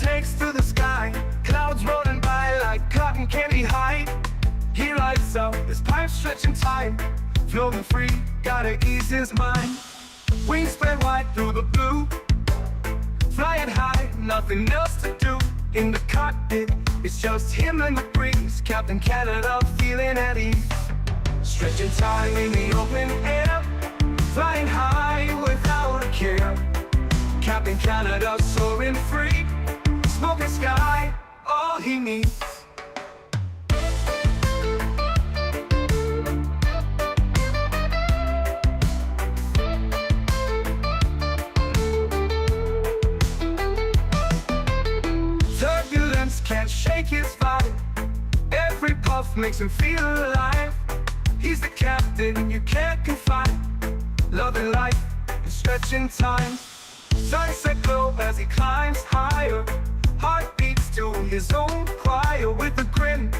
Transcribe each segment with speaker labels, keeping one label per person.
Speaker 1: takes to the sky, clouds rolling by like cotton candy hide. He lights up, his pipe stretching tight, floating free, gotta ease his mind. Wings spread wide through the blue, flying high, nothing else to do. In the cockpit, it's just him and the breeze, Captain Canada feeling at ease. Stretching time in the open air, flying high without a care. Captain Canada soaring free, smoking sky, all he needs. Turbulence can't shake his vibe, every puff makes him feel alive. He's the captain you can't confide, loving life and stretching time. Sunset glow as he climbs higher, heart beats to his own choir. With a grin,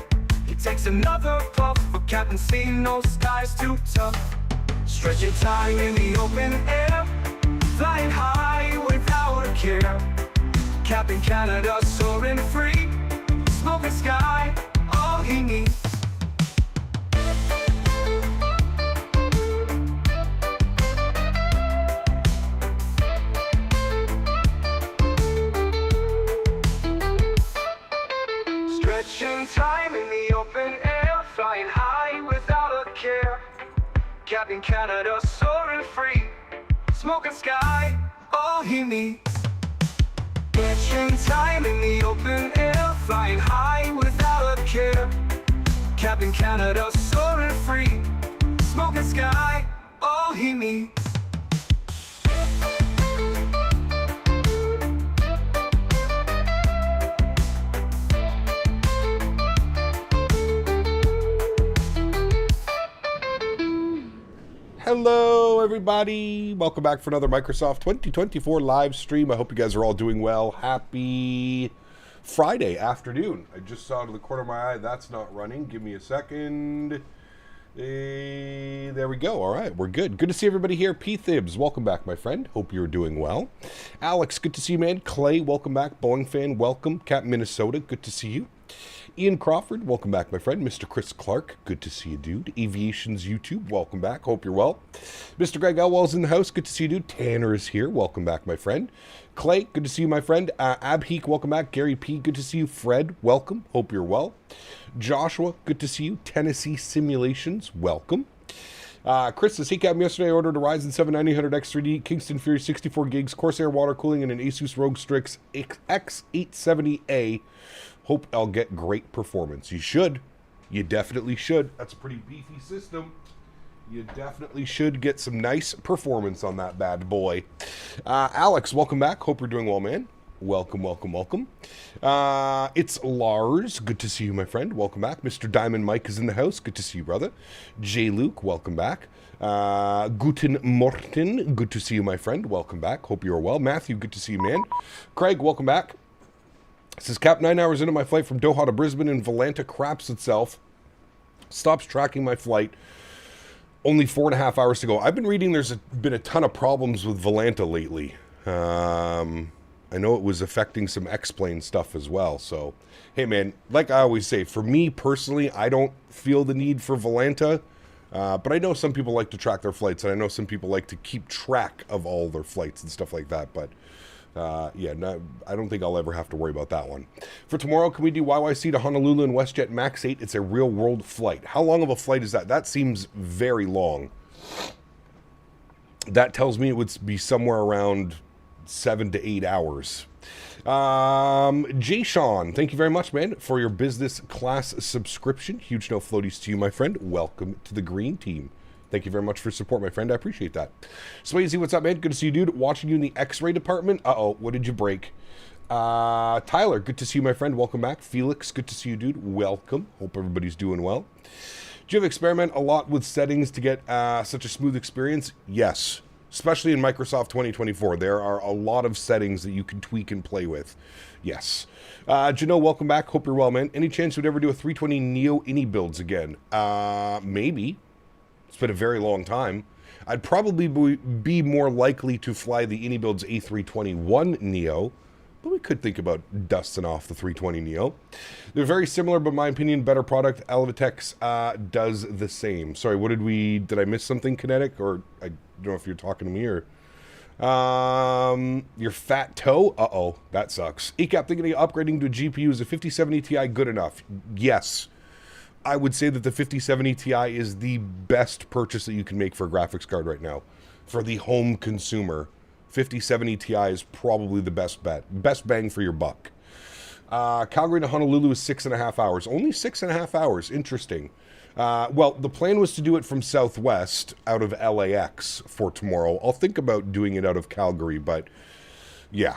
Speaker 1: he takes another puff, for Captain C, no sky's too tough. Stretching time in the open air, flying high without a care. Captain Canada soaring free, smoking sky, all he needs. Stretching time in the open air, flying high without a care. Captain Canada soaring free, smoking sky, all he needs. Stretching time in the open air, flying high without a care. Captain Canada soaring free, smoking sky, all he needs.
Speaker 2: Hello everybody, welcome back for another Microsoft 2024 live stream. I hope you guys are all doing well. Happy Friday afternoon. I just saw to the corner of my eye that's not running. Give me a second. There we go. All right, we're good. Good to see everybody here. P. Thibs, welcome back, my friend. Hope you're doing well. Alex, good to see you, man. Clay, welcome back. Boeing fan, welcome. Cap Minnesota, good to see you. Ian Crawford, welcome back, my friend. Mr. Chris Clark, good to see you, dude. Aviations YouTube, welcome back. Hope you're well. Mr. Greg Elwell's in the house, good to see you, dude. Tanner is here, welcome back, my friend. Clay, good to see you, my friend. Abheek, welcome back. Gary P, good to see you. Fred, welcome. Hope you're well. Joshua, good to see you. Tennessee Simulations, welcome. Chris says, hey Cap, yesterday I ordered a Ryzen 7 9000X3D, Kingston Fury 64 gigs, Corsair water cooling, and an Asus ROG Strix X870A. Hope I'll get great performance. You should. You definitely should. That's a pretty beefy system. You definitely should get some nice performance on that bad boy. Alex, welcome back. Hope you're doing well, man. Welcome, welcome, welcome. It's Lars. Good to see you, my friend. Welcome back. Mr. Diamond Mike is in the house. Good to see you, brother. J. Luke, welcome back. Guten Morten. Good to see you, my friend. Welcome back. Hope you're well. Matthew, good to see you, man. Craig, welcome back. It says, Cap, 9 hours into my flight from Doha to Brisbane and Volanta craps itself. Stops tracking my flight. Only 4.5 hours to go. I've been reading there's been a ton of problems with Volanta lately. I know it was affecting some X-Plane stuff as well. So, hey, man, like I always say, for me personally, I don't feel the need for Volanta. But I know some people like to track their flights, and I know some people like to keep track of all their flights and stuff like that. But yeah, no, I don't think I'll ever have to worry about that one. For tomorrow, can we do YYC to Honolulu and WestJet MAX8? It's a real-world flight. How long of a flight is that? That seems very long. That tells me it would be somewhere around 7 to 8 hours. Jay Sean, thank you very much, man, for your business class subscription. Huge no floaties to you, my friend. Welcome to the green team. Thank you very much for support, my friend. I appreciate that. Swayze, what's up, man? Good to see you, dude. Watching you in the X-ray department. Uh-oh, what did you break? Tyler, good to see you, my friend. Welcome back. Felix, good to see you, dude. Welcome. Hope everybody's doing well. Do you have experiment a lot with settings to get such a smooth experience? Yes. Especially in Microsoft 2024. There are a lot of settings that you can tweak and play with. Yes. Jano, welcome back. Hope you're well, man. Any chance we'd ever do a 320 Neo Ini builds again? Maybe. It's been a very long time. I'd probably be more likely to fly the Ini builds A321 Neo, but we could think about dusting off the 320neo. They're very similar, but in my opinion, better product. Alvatex does the same. Sorry, did I miss something, Kinetic? Or I don't know if you're talking to me or... your fat toe? Uh-oh, that sucks. ECAP, thinking of upgrading to a GPU. Is a 5070 Ti good enough? Yes. I would say that the 5070 Ti is the best purchase that you can make for a graphics card right now. For the home consumer, 5070 Ti is probably the best bet. Best bang for your buck. Calgary to Honolulu is 6.5 hours. Only 6.5 hours. Interesting. Well, the plan was to do it from Southwest out of LAX for tomorrow. I'll think about doing it out of Calgary, but yeah.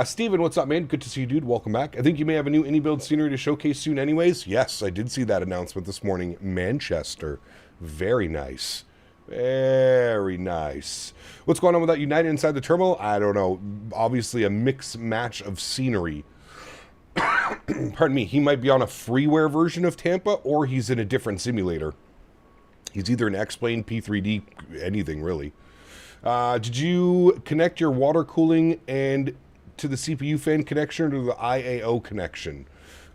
Speaker 2: Steven, what's up, man? Good to see you, dude. Welcome back. I think you may have a new indie build scenery to showcase soon anyways. Yes, I did see that announcement this morning. Manchester. Very nice. Very nice. What's going on with that United inside the terminal? I don't know. Obviously a mix match of scenery. Pardon me. He might be on a freeware version of Tampa, or he's in a different simulator. He's either an X-Plane, P3D, anything really. Did you connect your water cooling and to the CPU fan connection or to the IAO connection?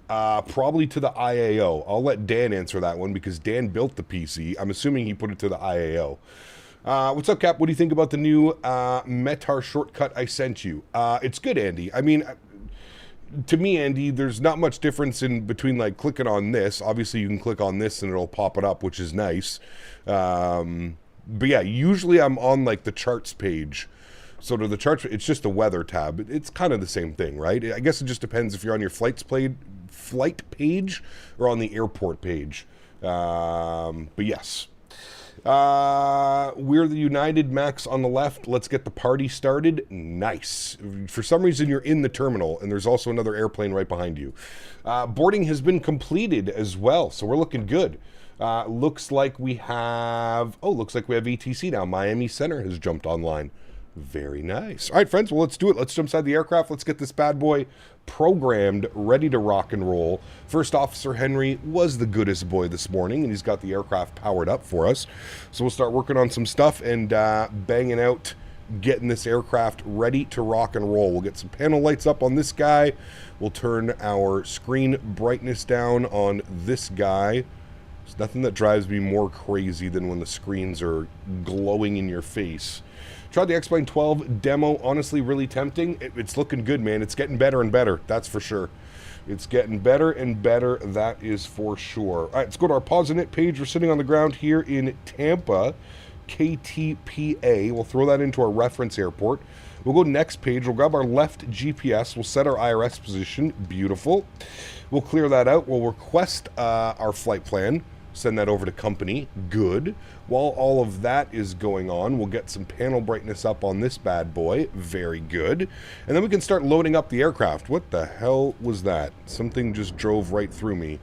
Speaker 2: Probably to the IAO. I'll let Dan answer that one because Dan built the PC. I'm assuming he put it to the IAO. What's up, Cap? What do you think about the new Metar shortcut I sent you? It's good, Andy. I mean, to me, Andy, there's not much difference in between like clicking on this. Obviously, you can click on this and it'll pop it up, which is nice. But yeah, usually I'm on like the charts page. So to the charts, it's just the weather tab. It's kind of the same thing, right? I guess it just depends if you're on your flight page or on the airport page. But yes. We're the United Max on the left. Let's get the party started. Nice. For some reason, you're in the terminal, and there's also another airplane right behind you. Boarding has been completed as well, so we're looking good. Looks like we have ATC now. Miami Center has jumped online. Very nice. All right, friends, well, let's do it. Let's jump inside the aircraft. Let's get this bad boy programmed, ready to rock and roll. First Officer Henry was the goodest boy this morning, and he's got the aircraft powered up for us. So we'll start working on some stuff and banging out, getting this aircraft ready to rock and roll. We'll get some panel lights up on this guy. We'll turn our screen brightness down on this guy. There's nothing that drives me more crazy than when the screens are glowing in your face. Tried the X-Plane 12 demo. Honestly, really tempting. It's looking good, man. It's getting better and better. That's for sure. It's getting better and better. That is for sure. All right, let's go to our pause and it page. We're sitting on the ground here in Tampa, KTPA. We'll throw that into our reference airport. We'll go next page. We'll grab our left GPS. We'll set our IRS position. Beautiful. We'll clear that out. We'll request our flight plan. Send that over to company. Good. While all of that is going on, we'll get some panel brightness up on this bad boy. Very good. And then we can start loading up the aircraft. What the hell was that? Something just drove right through me.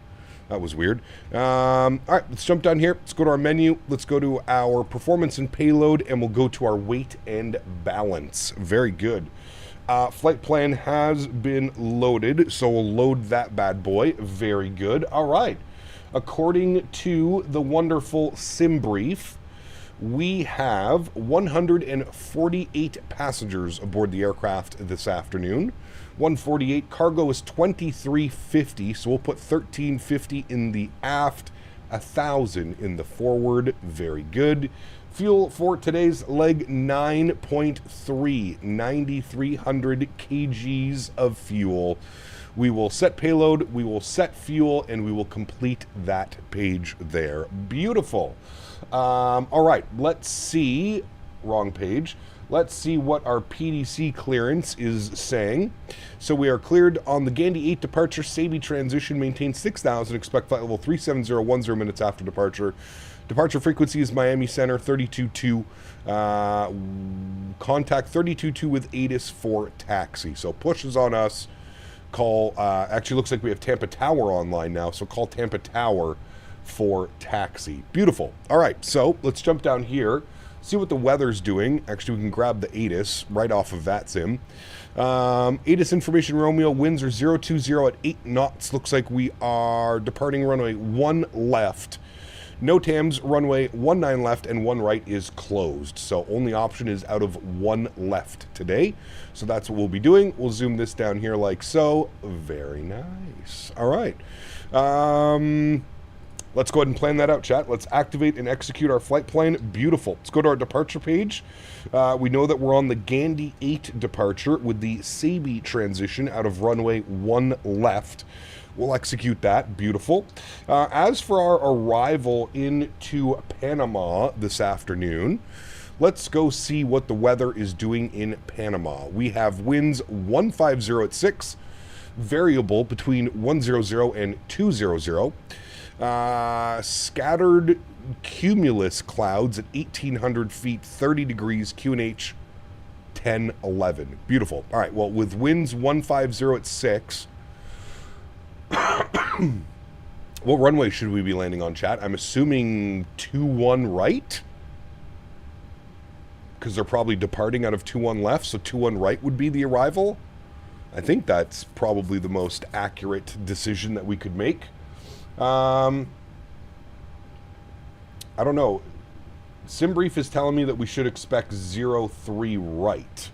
Speaker 2: That was weird. All right, let's jump down here. Let's go to our menu. Let's go to our performance and payload, and we'll go to our weight and balance. Very good. Flight plan has been loaded, so we'll load that bad boy. Very good. All right. According to the wonderful sim brief, we have 148 passengers aboard the aircraft this afternoon. 148. Cargo is 2350, so we'll put 1350 in the aft, 1000 in the forward. Very good. Fuel for today's leg, 9.3, 9,300 kgs of fuel. We will set payload, we will set fuel, and we will complete that page there. Beautiful. All right, let's see. Wrong page. Let's see what our PDC clearance is saying. So we are cleared on the Gandhi 8 departure, Sabi transition, maintain 6,000, expect flight level 37010 minutes after departure. Departure frequency is Miami Center, 32.2. Contact 32.2 with ATIS for taxi. So pushes on us. Call, actually looks like we have Tampa Tower online now, so call Tampa Tower for taxi. Beautiful. All right, so let's jump down here, see what the weather's doing. Actually, we can grab the ATIS right off of that sim. ATIS information, Romeo, winds are 020 at 8 knots. Looks like we are departing runway 1 left No TAMs, runway 19 left and 1 right is closed. So only option is out of 1 left today. So that's what we'll be doing. We'll zoom this down here like so. Very nice. All right. Let's go ahead and plan that out, chat. Let's activate and execute our flight plan. Beautiful. Let's go to our departure page. We know that we're on the Gandhi 8 departure with the Sabi transition out of runway 1 left. We'll execute that. Beautiful. As for our arrival into Panama this afternoon, let's go see what the weather is doing in Panama. We have winds 150 at 6, variable between 100 and 200. Scattered cumulus clouds at 1,800 feet, 30 degrees, QNH 1011. Beautiful. All right, well, with winds 150 at 6, what runway should we be landing on, chat? I'm assuming 21 right? Because they're probably departing out of 21 left, so 21 right would be the arrival. I think that's probably the most accurate decision that we could make. I don't know. SimBrief is telling me that we should expect 03 right.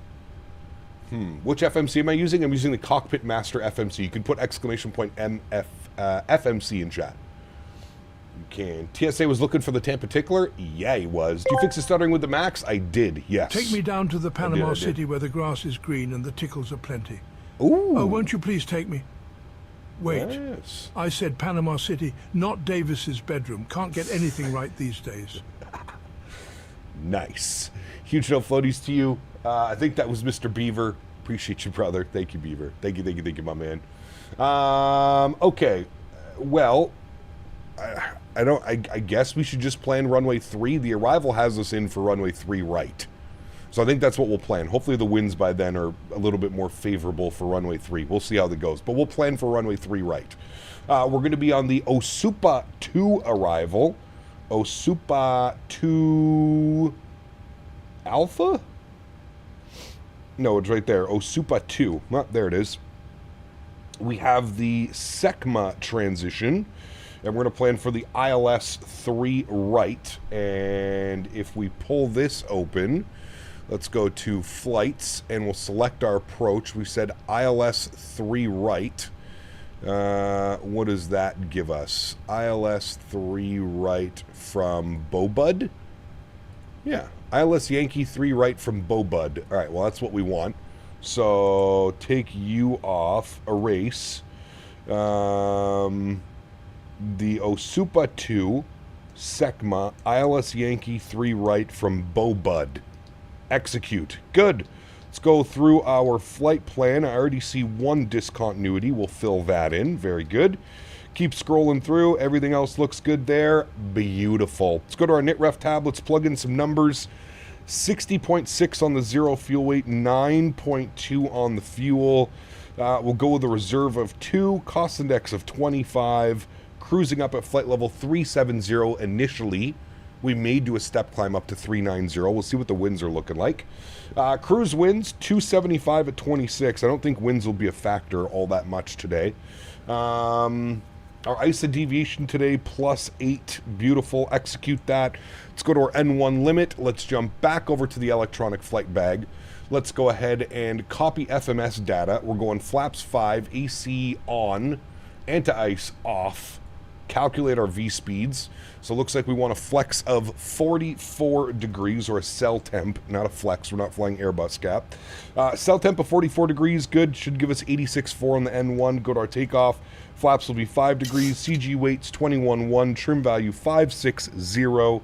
Speaker 2: Which FMC am I using? I'm using the Cockpit Master FMC. You can put exclamation point FMC in chat. You can. TSA was looking for the Tampa tickler? Yeah, he was. Did you fix the stuttering with the Max? I did, yes.
Speaker 3: Take me down to the Panama City where the grass is green and the tickles are plenty.
Speaker 2: Ooh.
Speaker 3: Oh, won't you please take me? Wait,
Speaker 2: Yes.
Speaker 3: I said Panama City, not Davis's bedroom. Can't get anything right these days.
Speaker 2: Nice. Huge no floaties to you. I think that was Mr. Beaver. Appreciate you, brother. Thank you, Beaver. Thank you, my man. Okay. Well, I guess we should just plan runway 3. The arrival has us in for runway 3 right. So I think that's what we'll plan. Hopefully the winds by then are a little bit more favorable for runway 3. We'll see how that goes. But we'll plan for runway 3 right. We're going to be on the Osupa 2 arrival. Osupa 2 Alpha? No, it's right there. Osupa 2. Oh, there it is. We have the SECMA transition. And we're going to plan for the ILS 3 right. And if we pull this open, let's go to flights and we'll select our approach. We said ILS 3 right. What does that give us? ILS 3 right from Bobud? Yeah, ILS Yankee 3 right from Bobud. All right, well, that's what we want. So take you off, erase. The Osupa 2, SECMA, ILS Yankee 3 right from Bobud. Execute. Good. Let's go through our flight plan. I already see one discontinuity. We'll fill that in. Very good. Keep scrolling through. Everything else looks good there. Beautiful. Let's go to our NitRef tab. Let's plug in some numbers. 60.6 on the zero fuel weight, 9.2 on the fuel. We'll go with a reserve of 2, cost index of 25, cruising up at flight level 370 initially. We may do a step climb up to 390. We'll see what the winds are looking like. Cruise winds, 275 at 26. I don't think winds will be a factor all that much today. Our ISA deviation today, +8. Beautiful. Execute that. Let's go to our N1 limit. Let's jump back over to the electronic flight bag. Let's go ahead and copy FMS data. We're going flaps 5, AC on, anti-ice off. Calculate our V speeds. So it looks like we want a flex of 44 degrees, or a cell temp, not a flex. We're not flying Airbus cap. Cell temp of 44 degrees, good. Should give us 86.4 on the N1. Go to our takeoff. Flaps will be 5 degrees. CG weights 21.1. Trim value 560.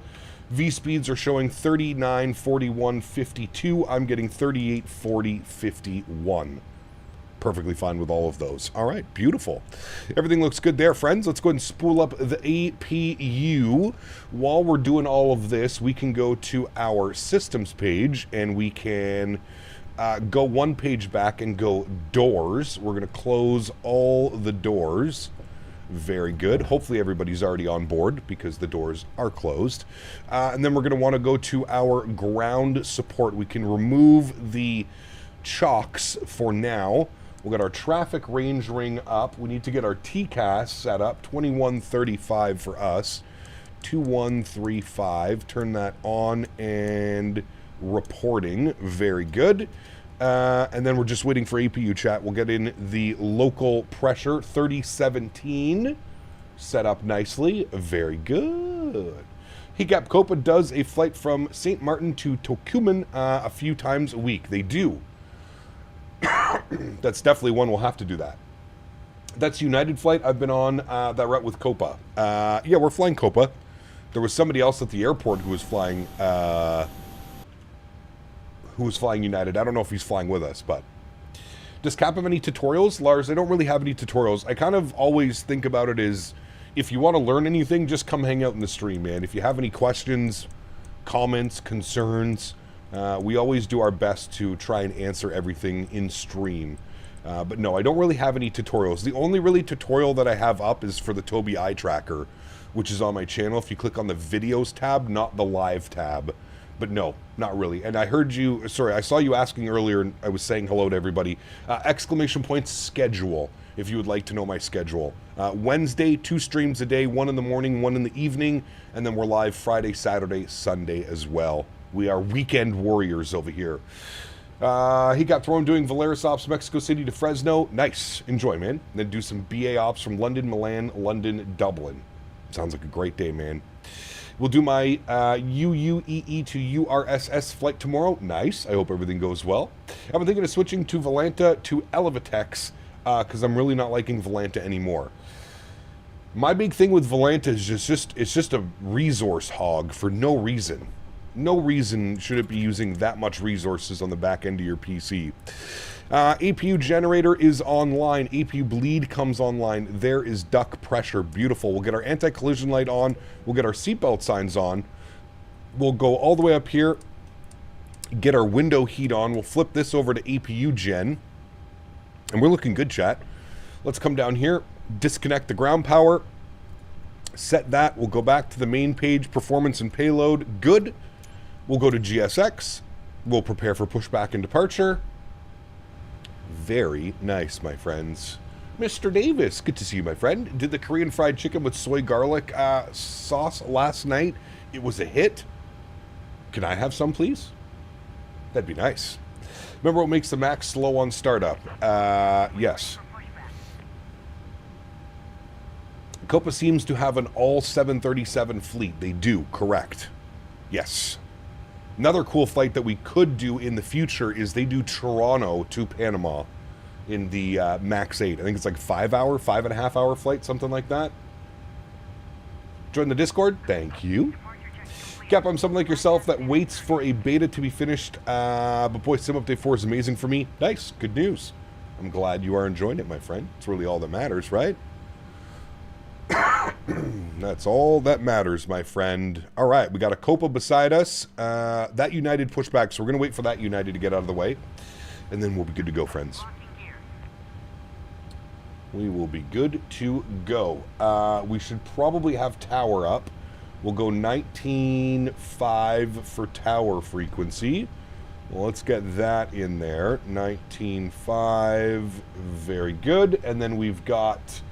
Speaker 2: V speeds are showing 39, 41, 52. I'm getting 38, 40, 51. Perfectly fine with all of those. All right, beautiful. Everything looks good there, friends. Let's go ahead and spool up the APU. While we're doing all of this, we can go to our systems page and we can go one page back and go doors. We're going to close all the doors. Very good. Hopefully everybody's already on board because the doors are closed. And then we're going to want to go to our ground support. We can remove the chocks for now. We'll get our traffic range ring up. We need to get our TCAS set up, 2135 for us. 2135. Turn that on and reporting. Very good. And then we're just waiting for APU chat. We'll get in the local pressure. 3017. Set up nicely. Very good. Hiccup Copa does a flight from St. Martin to Tocumen a few times a week. They do. That's definitely one we'll have to do that. That's United flight. I've been on that route with Copa. Yeah, we're flying Copa. There was somebody else at the airport who was flying United. I don't know if he's flying with us, but does Cap have any tutorials? Lars, I don't really have any tutorials. I kind of always think about it as, if you want to learn anything, just come hang out in the stream, man. If you have any questions, comments, concerns, we always do our best to try and answer everything in stream. But no, I don't really have any tutorials. The only really tutorial that I have up is for the Tobii eye tracker, which is on my channel. If you click on the videos tab, not the live tab. But no, not really. And I heard you, sorry, I saw you asking earlier, and I was saying hello to everybody. Exclamation point schedule, if you would like to know my schedule. Wednesday, 2 streams a day, 1 in the morning, 1 in the evening, and then we're live Friday, Saturday, Sunday as well. We are weekend warriors over here. He got thrown doing Valeris ops, Mexico City to Fresno. Nice. Enjoy, man. Then do some BA ops from London, Milan, London, Dublin. Sounds like a great day, man. We'll do my UUEE to URSS flight tomorrow. Nice. I hope everything goes well. I've been thinking of switching to Volanta to Elevitex because I'm really not liking Volanta anymore. My big thing with Volanta is it's just a resource hog for no reason. No reason should it be using that much resources on the back end of your PC. APU generator is online. APU bleed comes online. There is duct pressure. Beautiful. We'll get our anti-collision light on. We'll get our seatbelt signs on. We'll go all the way up here. Get our window heat on. We'll flip this over to APU gen. And we're looking good, chat. Let's come down here. Disconnect the ground power. Set that. We'll go back to the main page. Performance and payload. Good. We'll go to GSX. We'll prepare for pushback and departure. Very nice, my friends. Mr. Davis, good to see you, my friend. Did the Korean fried chicken with soy garlic sauce last night. It was a hit. Can I have some, please? That'd be nice. Remember what makes the MAX slow on startup? Yes. Copa seems to have an all 737 fleet. They do, correct. Yes. Another cool flight that we could do in the future is they do Toronto to Panama in the MAX8. I think it's like 5.5 hour flight, something like that. Join the Discord. Thank you. Cap, I'm someone like yourself that waits for a beta to be finished, but boy, Sim Update 4 is amazing for me. Nice. Good news. I'm glad you are enjoying it, my friend. It's really all that matters, right? That's all that matters, my friend. All right, we got a Copa beside us. That United pushback, so we're going to wait for that United to get out of the way. And then we'll be good to go, friends. We will be good to go. We should probably have tower up. We'll go 19.5 for tower frequency. Well, let's get that in there. 19.5. Very good. And then we've got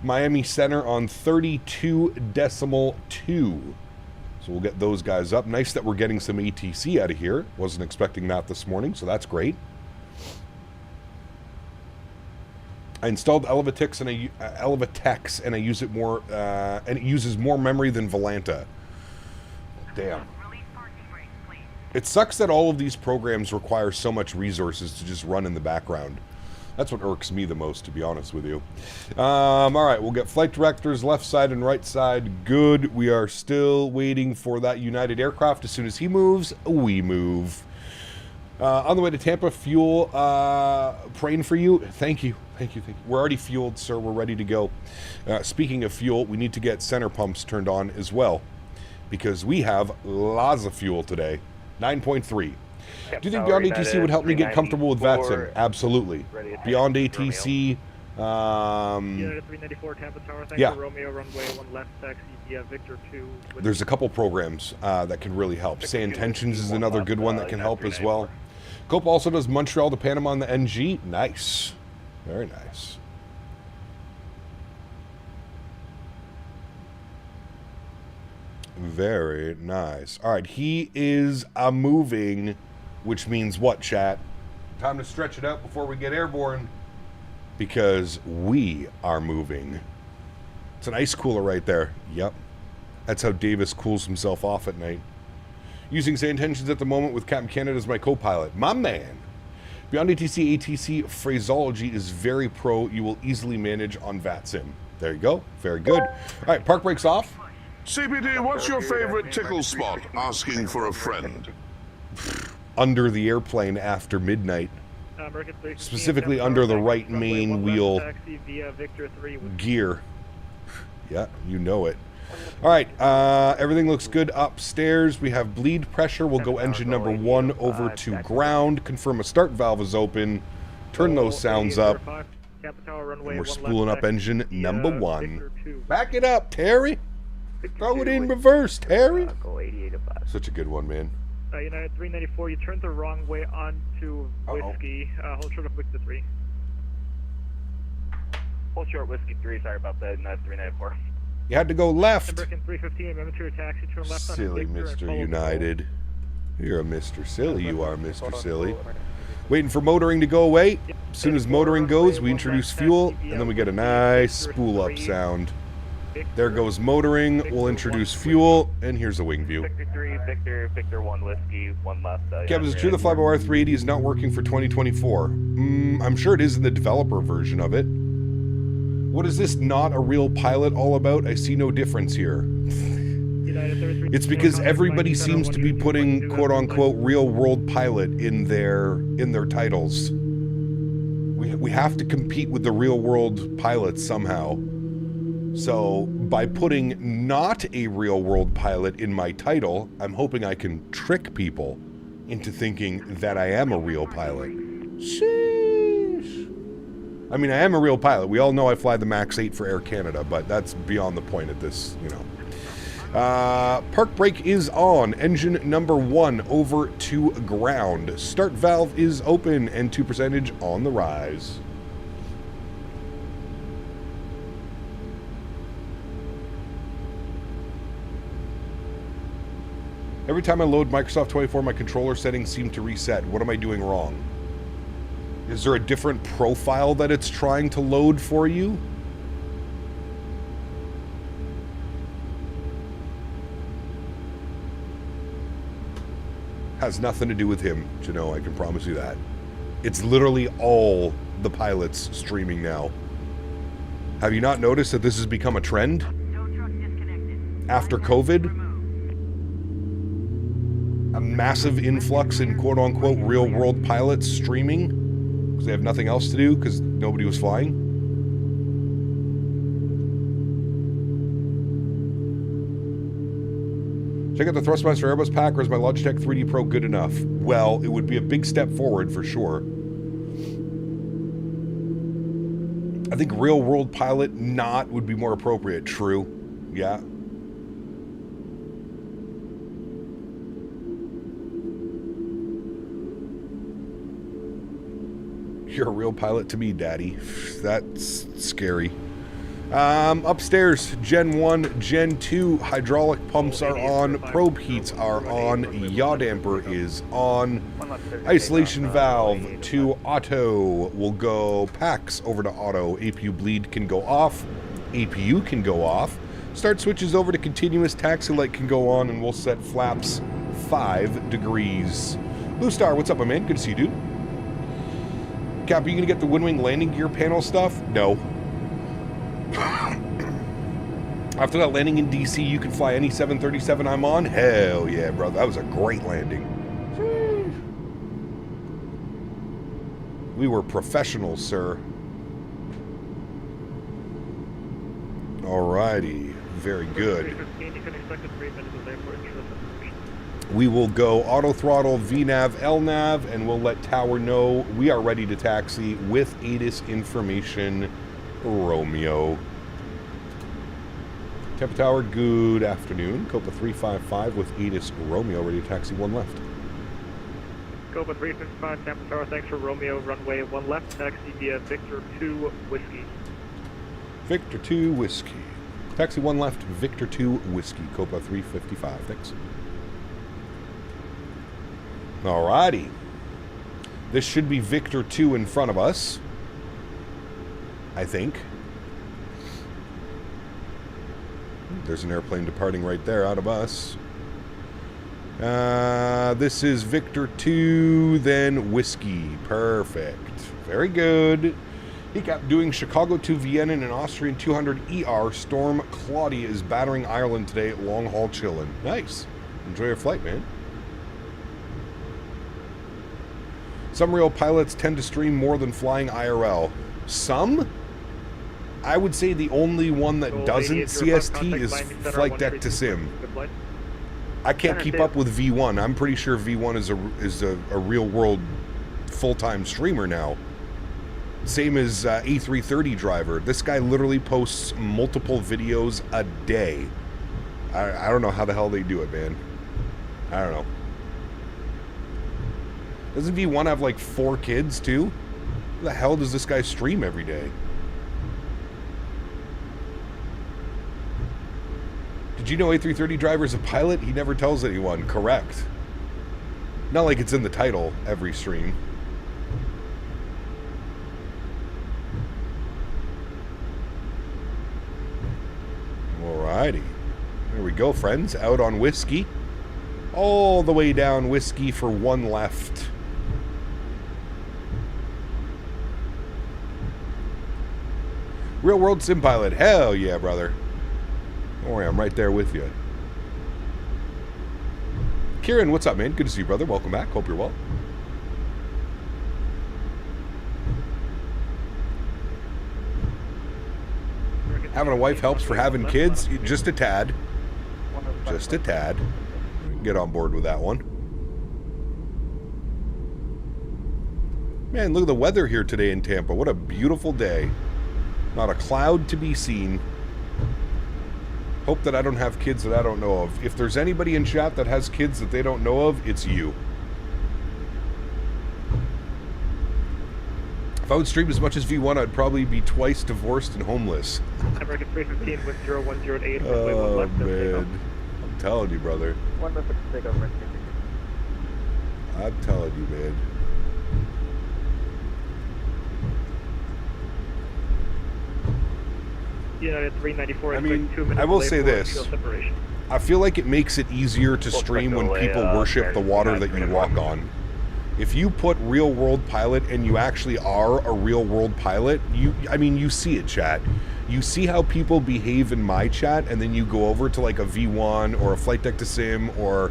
Speaker 2: Miami Center on 32.2. So we'll get those guys up. Nice that we're getting some ATC out of here. Wasn't expecting that this morning, so that's great. I installed Elevitex and I use it more, and it uses more memory than Volanta. Damn. It sucks that all of these programs require so much resources to just run in the background. That's what irks me the most, to be honest with you. All right, we'll get flight directors left side and right side. Good. We are still waiting for that United aircraft. As soon as he moves, we move. On the way to Tampa, fuel, praying for you. Thank you. Thank you. Thank you. We're already fueled, sir. We're ready to go. Speaking of fuel, we need to get center pumps turned on as well, because we have lots of fuel today. 9.3. Do you think Beyond ATC would help me get comfortable with VATSIM? Absolutely. Beyond ATC.
Speaker 4: Yeah, 394 Tampa Tower. Thank you, Romeo, runway 1 left taxi. Yeah, Victor 2.
Speaker 2: There's a couple programs that can really help. Say Intentions is another good one that can help as well. Cope also does Montreal to Panama on the NG. Nice. Very nice. Very nice. All right, he is moving, which means what, chat? Time to stretch it out before we get airborne, because we are moving. It's an ice cooler right there. Yep. That's how Davis cools himself off at night. Using same intentions at the moment with Captain Canada as my co-pilot. My man. Beyond ATC, ATC phraseology is very pro. You will easily manage on VATSIM. There you go. Very good. All right, park brakes off.
Speaker 5: CPD, what's your favorite tickle spot? Asking for a friend.
Speaker 2: Under the airplane after midnight. Specifically under the right main wheel gear. Yeah, you know it. All right, everything looks good upstairs. We have bleed pressure. We'll go engine number 1 over to ground. Confirm a start valve is open. Turn those sounds up. And we're spooling up engine number 1. Back it up, Terry. Throw it in reverse, Terry. Such a good one, man.
Speaker 4: United 394, you turned the wrong way onto Whiskey. Hold short of Victor 3.
Speaker 6: Hold short Whiskey 3, sorry about that, United 394.
Speaker 2: You had to go left.
Speaker 4: American 315, remember to your taxi, turn left on
Speaker 2: Silly Mr. United. You're a Mr. Silly, you are Mr. Silly. Waiting for motoring to go away. As soon as motoring goes, we introduce fuel, and then we get a nice spool-up sound. There goes motoring. We'll introduce fuel, and here's a wing view.
Speaker 6: Victor 3, Victor 1 Whiskey, 1 left.
Speaker 2: Captain, is it true the Flyby R380 is not working for 2024? I'm sure it is in the developer version of it. What is this not a real pilot all about? I see no difference here. It's because everybody seems to be putting quote-unquote real-world pilot in their titles. We have to compete with the real-world pilots somehow. So by putting not a real-world pilot in my title, I'm hoping I can trick people into thinking that I am a real pilot. Sheesh. I mean, I am a real pilot. We all know I fly the MAX8 for Air Canada, but that's beyond the point at this, you know. Park brake is on. Engine number 1 over to ground. Start valve is open and 2% on the rise. Every time I load Microsoft 24, my controller settings seem to reset. What am I doing wrong? Is there a different profile that it's trying to load for you? Has nothing to do with him, Jano, I can promise you that. It's literally all the pilots streaming now. Have you not noticed that this has become a trend? After COVID? A massive influx in quote-unquote real-world pilots streaming because they have nothing else to do because nobody was flying. Check out the Thrustmaster Airbus pack, or is my Logitech 3D Pro good enough? Well, it would be a big step forward for sure. I think real-world pilot not would be more appropriate. True. Yeah. You're a real pilot to me, Daddy. That's scary. Upstairs, Gen 1, Gen 2, hydraulic pumps are on, probe heats are on, yaw damper is on, isolation valve to auto will go, packs over to auto, APU bleed can go off, APU can go off, start switches over to continuous, taxi light can go on, and we'll set flaps 5 degrees. Blue Star, what's up, my man? Good to see you, dude. Cap, are you going to get the Windwing landing gear panel stuff? No. After that landing in DC, you can fly any 737 I'm on? Hell yeah, bro. That was a great landing. We were professionals, sir. Alrighty. Very good. We will go auto throttle, VNAV, LNAV, and we'll let Tower know we are ready to taxi with ATIS information, Romeo. Tampa Tower, good afternoon. Copa 355 with ATIS Romeo, ready to taxi 1 left.
Speaker 4: Copa 355, Tampa Tower, thanks for Romeo, runway 1 left, taxi via Victor 2 Whiskey.
Speaker 2: Victor 2 Whiskey. Taxi 1 left, Victor 2 Whiskey, Copa 355. Thanks. Alrighty. This should be Victor 2 in front of us, I think. There's an airplane departing right there out of us. This is Victor 2, then Whiskey. Perfect. Very good. He-Cap doing Chicago to Vienna in an Austrian 200 ER. Storm Claudia is battering Ireland today. Long haul chillin'. Nice. Enjoy your flight, man. Some real pilots tend to stream more than flying IRL. Some? I would say the only one that doesn't CST is Flight Deck to Sim. I can't keep up with V1. I'm pretty sure V1 is a real world full-time streamer now. Same as A330 driver. This guy literally posts multiple videos a day. I don't know how the hell they do it, man. I don't know. Doesn't V1 have like 4 kids too? How the hell does this guy stream every day? Did you know A330 driver is a pilot? He never tells anyone. Correct. Not like it's in the title every stream. Alrighty. There we go, friends. Out on Whiskey. All the way down Whiskey for 1 left. Real world sim pilot. Hell yeah, brother. Don't worry, I'm right there with you. Kieran, what's up, man? Good to see you, brother. Welcome back. Hope you're well. Having a wife helps for having kids. Just a tad. Just a tad. Get on board with that one. Man, look at the weather here today in Tampa. What a beautiful day. Not a cloud to be seen. Hope that I don't have kids that I don't know of. If there's anybody in chat that has kids that they don't know of, it's you. If I would stream as much as V1, I'd probably be twice divorced and homeless.
Speaker 4: American 315 with 0108.
Speaker 2: Oh, man. I'm telling you, brother. I'm telling you, man.
Speaker 4: United 394.
Speaker 2: I mean, I will say this. I feel like it makes it easier to stream when people worship the water that you walk on. If you put real world pilot and you actually are a real world pilot, I mean, you see it, chat. You see how people behave in my chat, and then you go over to like a V1 or a Flight Deck to Sim or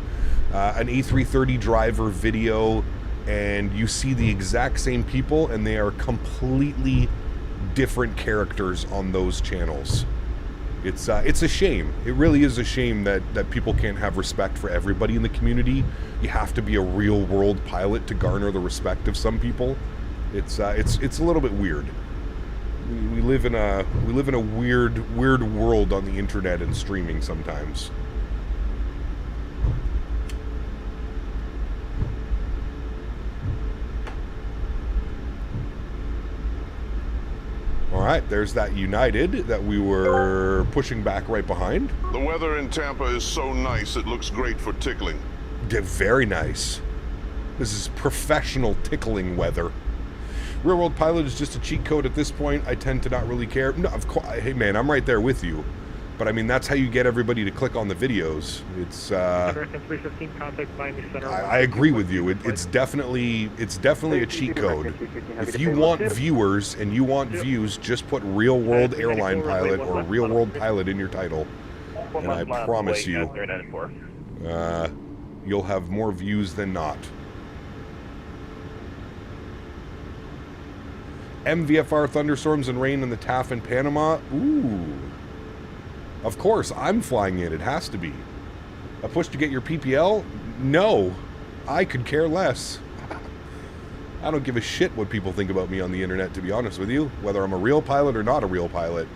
Speaker 2: an A330 driver video, and you see the exact same people, and they are completely different characters on those channels. It's a shame. It really is a shame that people can't have respect for everybody in the community. You have to be a real world pilot to garner the respect of some people. It's a little bit weird. We live in a weird world on the internet and streaming sometimes. Alright, there's that United that we were pushing back right behind.
Speaker 5: The weather in Tampa is so nice, it looks great for tickling.
Speaker 2: Very nice. This is professional tickling weather. Real world pilot is just a cheat code at this point. I tend to not really care. No, of course, hey man, I'm right there with you. But I mean, that's how you get everybody to click on the videos. It's I agree with you. It's definitely a cheat code. If you want viewers and you want views, just put real world airline pilot or real world pilot in your title, and I promise you, you'll have more views than not. MVFR thunderstorms and rain in the TAF in Panama. Ooh. Of course, I'm flying it. It has to be. A push to get your PPL? No. I could care less. I don't give a shit what people think about me on the internet, to be honest with you. Whether I'm a real pilot or not a real pilot.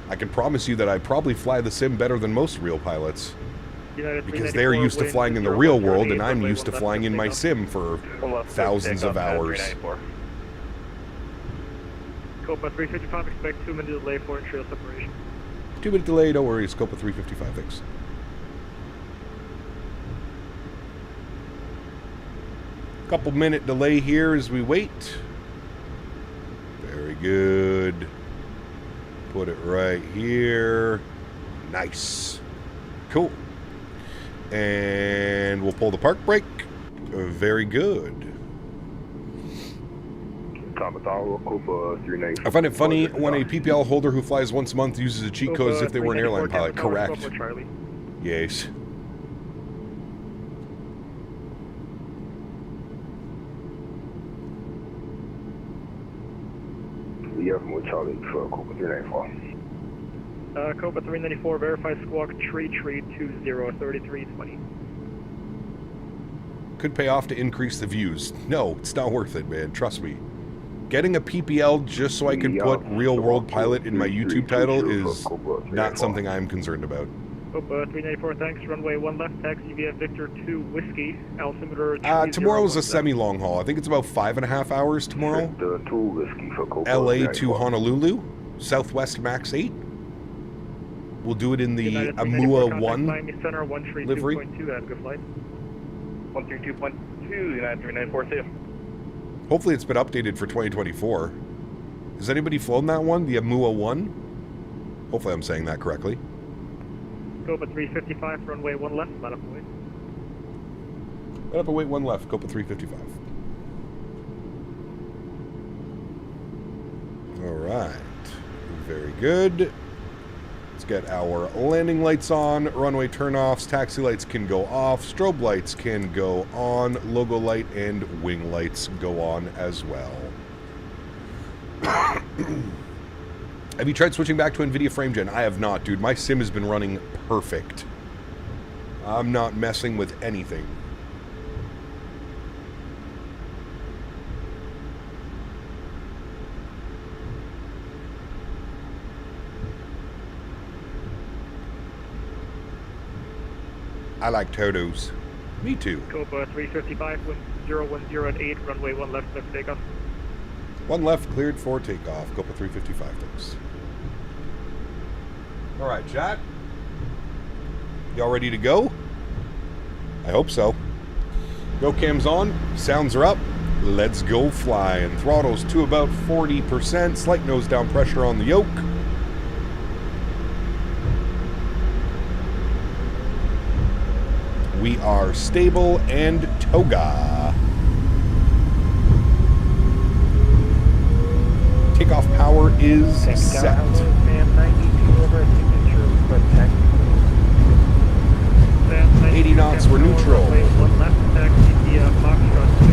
Speaker 2: I can promise you that I probably fly the sim better than most real pilots. Because they're used to flying in the real world, and I'm used to flying in my sim for thousands of hours.
Speaker 4: Copa 355, expect 2 minute delay for trail separation.
Speaker 2: 2-minute delay, don't worry, scope of 355, thanks. Couple minute delay here as we wait. Very good. Put it right here. Nice. Cool. And we'll pull the park brake. Very good. I find it funny when a PPL holder who flies once a month uses a cheat code as if they were an airline pilot. Correct. Yes.
Speaker 4: Copa 394, verify squawk tree 20, 3320.
Speaker 2: Could pay off to increase the views. No, it's not worth it, man. Trust me. Getting a PPL just so I can put Real World Pilot in my YouTube title is not something I'm concerned about.
Speaker 4: Copa 394, thanks. Runway 1 left, taxi via Victor 2 Whiskey, altimeter...
Speaker 2: Tomorrow's a semi-long haul. I think it's about 5.5 hours tomorrow. LA to Honolulu, Southwest MAX8. We'll do it in the AMUA 1 livery.
Speaker 6: 132.2, United 394, see you.
Speaker 2: Hopefully it's been updated for 2024. Has anybody flown that one, the AMUA 1? Hopefully I'm saying that correctly.
Speaker 4: Copa 355, runway 1 left, let up away.
Speaker 2: Let up away 1 left, Copa 355. Alright. Very good. Let's get our landing lights on, runway turnoffs, taxi lights can go off, strobe lights can go on, logo light and wing lights go on as well. Have you tried switching back to NVIDIA frame gen? I have not, dude. My sim has been running perfect. I'm not messing with anything. I like turtles. Me too.
Speaker 4: Copa 355, 1010 at 8, runway 1 left, clear for takeoff.
Speaker 2: 1 left, cleared for takeoff. Copa 355, thanks. Alright, chat. Y'all ready to go? I hope so. Go cams on, sounds are up. Let's go flying. Throttles to about 40%, slight nose down pressure on the yoke. We are stable and toga. Takeoff power is set. 80 knots, we're neutral.
Speaker 4: 1 left, taxi via Foxtrot 2,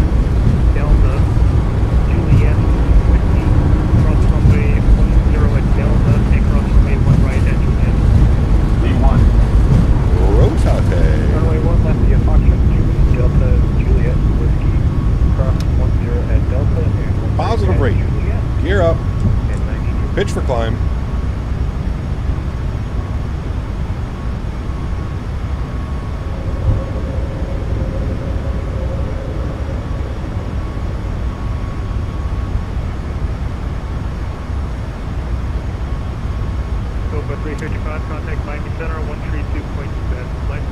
Speaker 4: Delta, Juliet, 50, cross runway 10 at Delta, and cross runway 1 right at Juliet.
Speaker 2: V1. Rotate.
Speaker 4: Runway 1 left via Foxtrot 2, Delta, Juliet, Whiskey, cross 10 at Delta, and 1
Speaker 2: Positive
Speaker 4: right
Speaker 2: rate.
Speaker 4: at Juliet.
Speaker 2: Gear up.
Speaker 4: And 92.
Speaker 2: Pitch for climb.
Speaker 4: Copa 355, contact Miami Center, 132.2 at flight.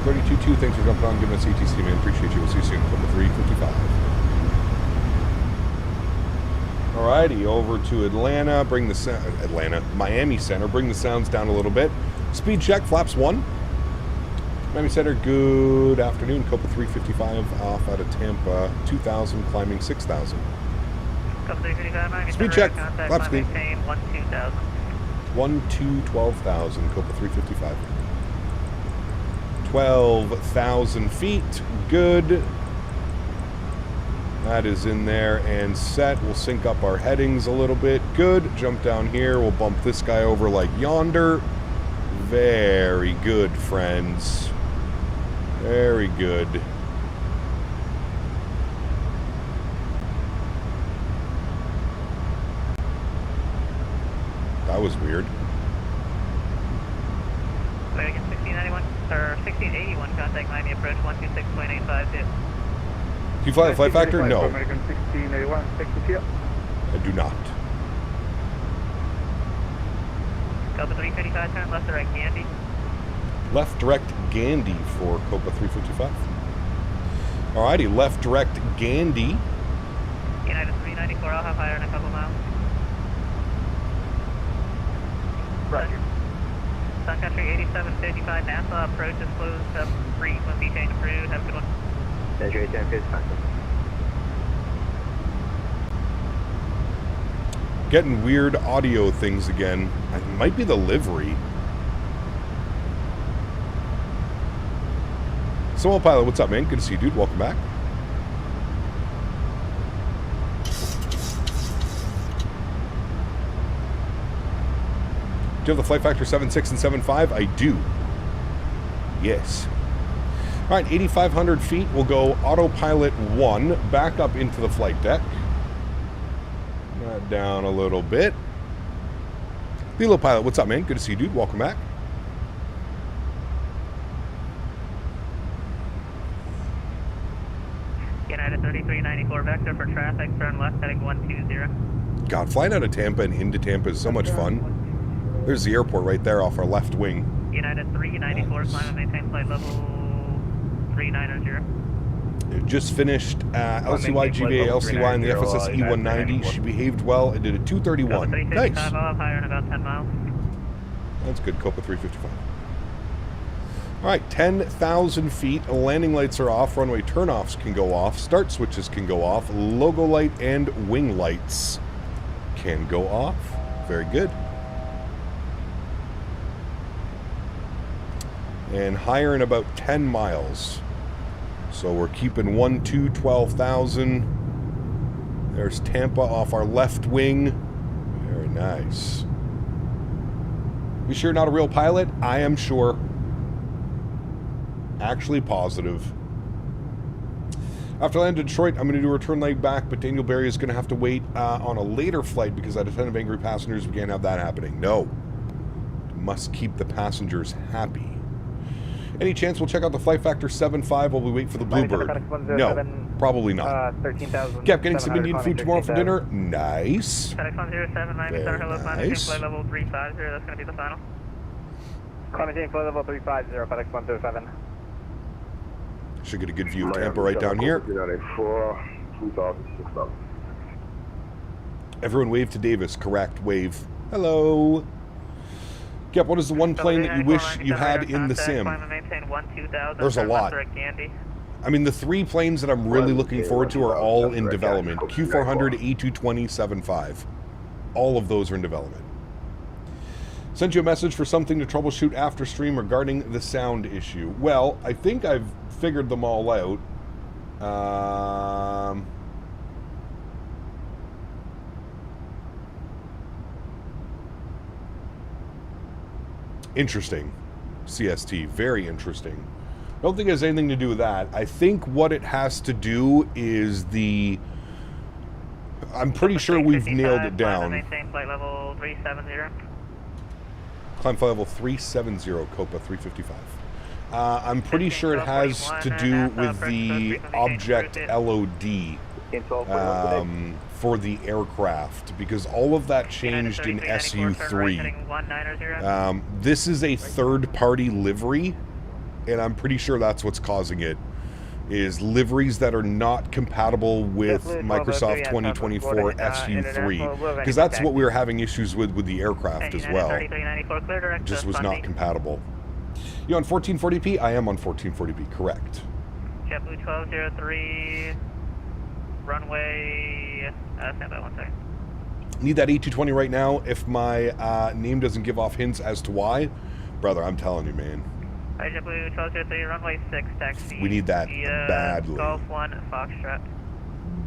Speaker 2: 32.2, thanks for jumping on, giving us ATC, man. Appreciate you. We'll see you soon. Copa 355. Alrighty, over to Atlanta. Bring the Miami Center. Bring the sounds down a little bit. Speed check, flaps 1. Miami Center, good afternoon. Copa 355 off out of Tampa. 2,000, climbing 6,000. Speed check, flaps speed. 12,000, Copa 355. 12,000 feet, good. That is in there and set. We'll sync up our headings a little bit. Good. Jump down here. We'll bump this guy over like yonder. Very good, friends. Very good. That was weird.
Speaker 7: American 1691, or 1681, contact Miami approach 126.852.
Speaker 2: Do you fly the flight factor? No.
Speaker 4: American 1681, 62.
Speaker 2: I do not.
Speaker 7: Copa 355, turn left direct Gandhi.
Speaker 2: Left direct Gandhi for Copa 355. Alrighty, left direct Gandhi.
Speaker 7: United 394, I'll have higher in a couple miles.
Speaker 6: Roger.
Speaker 7: Sun Country 8755, NASA approach is closed up, frequency change approved, have a good one.
Speaker 6: Measure 810,
Speaker 2: Getting weird audio things again. It might be the livery. So, pilot, what's up, man? Good to see you, dude. Welcome back. Do you have the flight factor 7.6 and 7.5? I do. Yes. All right, 8,500 feet. We'll go autopilot 1 back up into the flight deck. That down a little bit. Lilo pilot, what's up, man? Good to see you, dude. Welcome back.
Speaker 7: United 3394, vector for traffic, turn left heading 120.
Speaker 2: God, flying out of Tampa and into Tampa is so much fun. There's the airport right there off our left wing.
Speaker 7: United 394, climb and maintain flight level 390.
Speaker 2: It just finished LCY, GBA, LCY, and the FSS E190. She behaved well and did a 231. Nice.
Speaker 7: I'll have higher in about 10 miles.
Speaker 2: That's good, Copa 355. All right, 10,000 feet. Landing lights are off. Runway turnoffs can go off. Start switches can go off. Logo light and wing lights can go off. Very good. And higher in about 10 miles. So we're keeping 12,000. There's Tampa off our left wing. Very nice. You sure not a real pilot? I am sure. Actually positive. After I land in Detroit, I'm going to do a return leg back, but Daniel Barry is going to have to wait on a later flight because I had a ton of angry passengers. We can't have that happening. No. Must keep the passengers happy. Any chance we'll check out the flight factor 7.5 while we wait for the Bluebird? No, probably not.
Speaker 6: 13,000.
Speaker 2: Cap, getting some Indian food tomorrow for dinner? Nice.
Speaker 7: FedEx 107, Miami Star, hello, climb
Speaker 2: nice.
Speaker 7: flight level 350, that's going to be the final.
Speaker 6: Climbing flight level 350, FedEx 107.
Speaker 2: Should get a good view of Tampa right down here.
Speaker 5: 2,000.
Speaker 2: Everyone wave to Davis. Correct, wave. Hello. Cap, what is the one plane that you wish you had in the sim? There's a lot. I mean, the 3 planes that I'm really looking forward to are all in development. Q400, A220, 75. All of those are in development. Sent you a message for something to troubleshoot after stream regarding the sound issue. Well, I think I've figured them all out. Interesting. CST, very interesting. I don't think it has anything to do with that. I think what it has to do is the... I'm pretty sure we've nailed it down.
Speaker 7: Maintain flight level 370.
Speaker 2: Climb flight level 370, Copa 355. I'm pretty sure it has to do with the object LOD for the aircraft, because all of that changed in SU3. This is a third-party livery, and I'm pretty sure that's what's causing it, is liveries that are not compatible with Microsoft 2024 SU3, because that's what we were having issues with the aircraft as well. It just was not compatible. You on 1440p? I am on 1440p, correct.
Speaker 7: JetBlue 1203, runway, stand by 1 second.
Speaker 2: Need that A220 right now. If my name doesn't give off hints as to why, brother, I'm telling you, man.
Speaker 7: JetBlue 1203, runway 6, taxi.
Speaker 2: We need that badly.
Speaker 7: Golf 1, Foxtrot.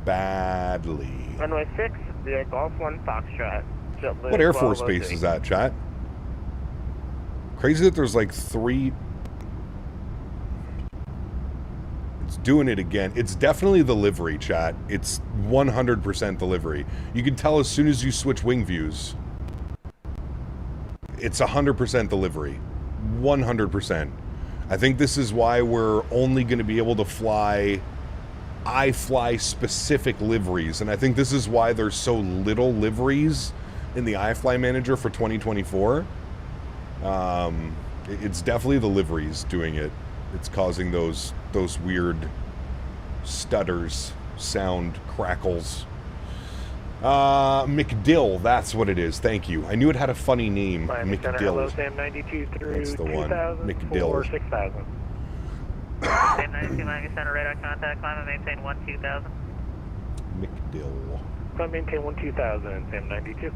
Speaker 2: Badly.
Speaker 6: Runway 6, via Golf 1, Foxtrot. JetBlue
Speaker 2: What Air Force base is that, chat? Crazy that there's like 3... It's doing it again. It's definitely the livery, chat. It's 100% the livery. You can tell as soon as you switch wing views. It's 100% the livery. 100%. I think this is why we're only going to be able to fly iFly specific liveries, and I think this is why there's so little liveries in the iFly manager for 2024, It's definitely the liveries doing it. It's causing those weird stutters, sound crackles. McDill, that's what it is. Thank you. I knew it had a funny name. McDill.
Speaker 6: Sam 92 through
Speaker 2: That's the one.
Speaker 6: 2000
Speaker 2: McDill.
Speaker 6: for 6000.
Speaker 7: Sam 92, Miami Center, radar contact, climb and maintain 12000.
Speaker 2: McDill.
Speaker 6: Climb maintain 12000, Sam 92.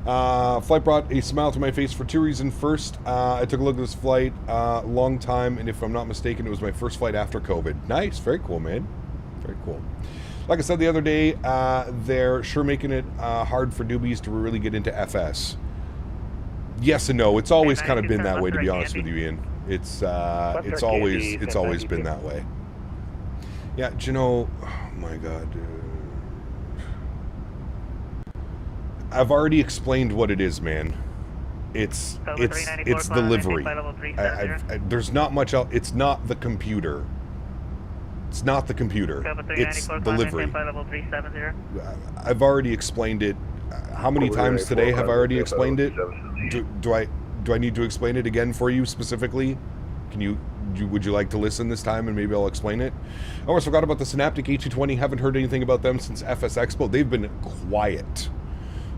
Speaker 2: Flight brought a smile to my face for two reasons. First, I took a look at this flight, long time, and if I'm not mistaken, it was my first flight after COVID. Nice, very cool, man. Very cool. Like I said the other day, they're sure making it hard for newbies to really get into FS. Yes and no. It's always kind of been that way, to be honest with you, Ian. It's always been that way. Yeah, do you know? Oh my God. I've already explained what it is, man. It's the livery. There's not much else. It's not the computer. It's not the computer. It's the livery. I've already explained it. How many times today have I already explained it? Do I need to explain it again for you specifically? Would you like to listen this time and maybe I'll explain it? I almost forgot about the Synaptic A220. Haven't heard anything about them since FS Expo. They've been quiet.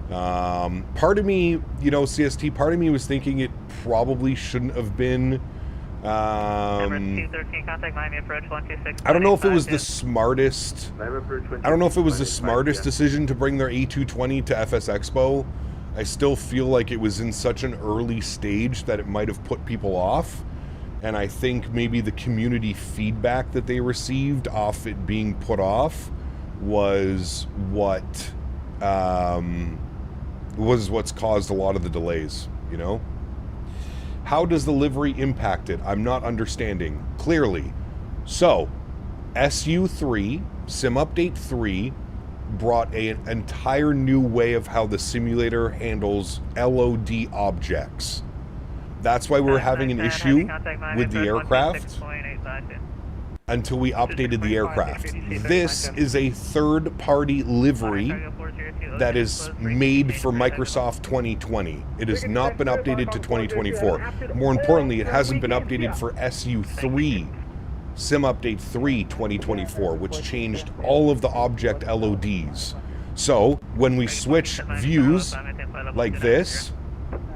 Speaker 2: Part of me, CST, part of me was thinking it probably shouldn't have been. I don't know if it was the smartest. I don't know if it was the smartest decision to bring their A220 to FS Expo. I still feel like it was in such an early stage that it might have put people off. And I think maybe the community feedback that they received off it being put off was what's caused a lot of the delays, How does the livery impact it? I'm not understanding clearly. So, SU3, Sim Update 3, brought an entire new way of how the simulator handles LOD objects. That's why we're having an issue with the aircraft until we updated the aircraft. This is a third-party livery that is made for Microsoft 2020. It has not been updated to 2024. More importantly, it hasn't been updated for SU3, Sim Update 3 2024, which changed all of the object LODs. So, when we switch views like this,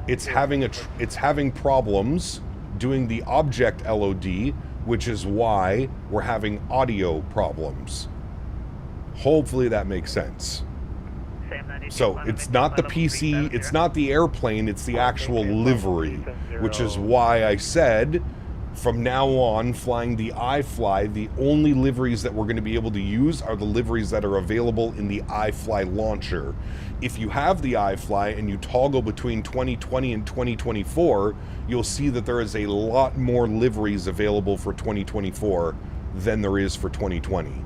Speaker 2: it's having problems doing the object LOD, which is why we're having audio problems. Hopefully that makes sense. So it's not the PC, it's not the airplane, it's the actual livery, which is why I said from now on, flying the iFly, the only liveries that we're going to be able to use are the liveries that are available in the iFly launcher. If you have the iFly and you toggle between 2020 and 2024, you'll see that there is a lot more liveries available for 2024 than there is for 2020.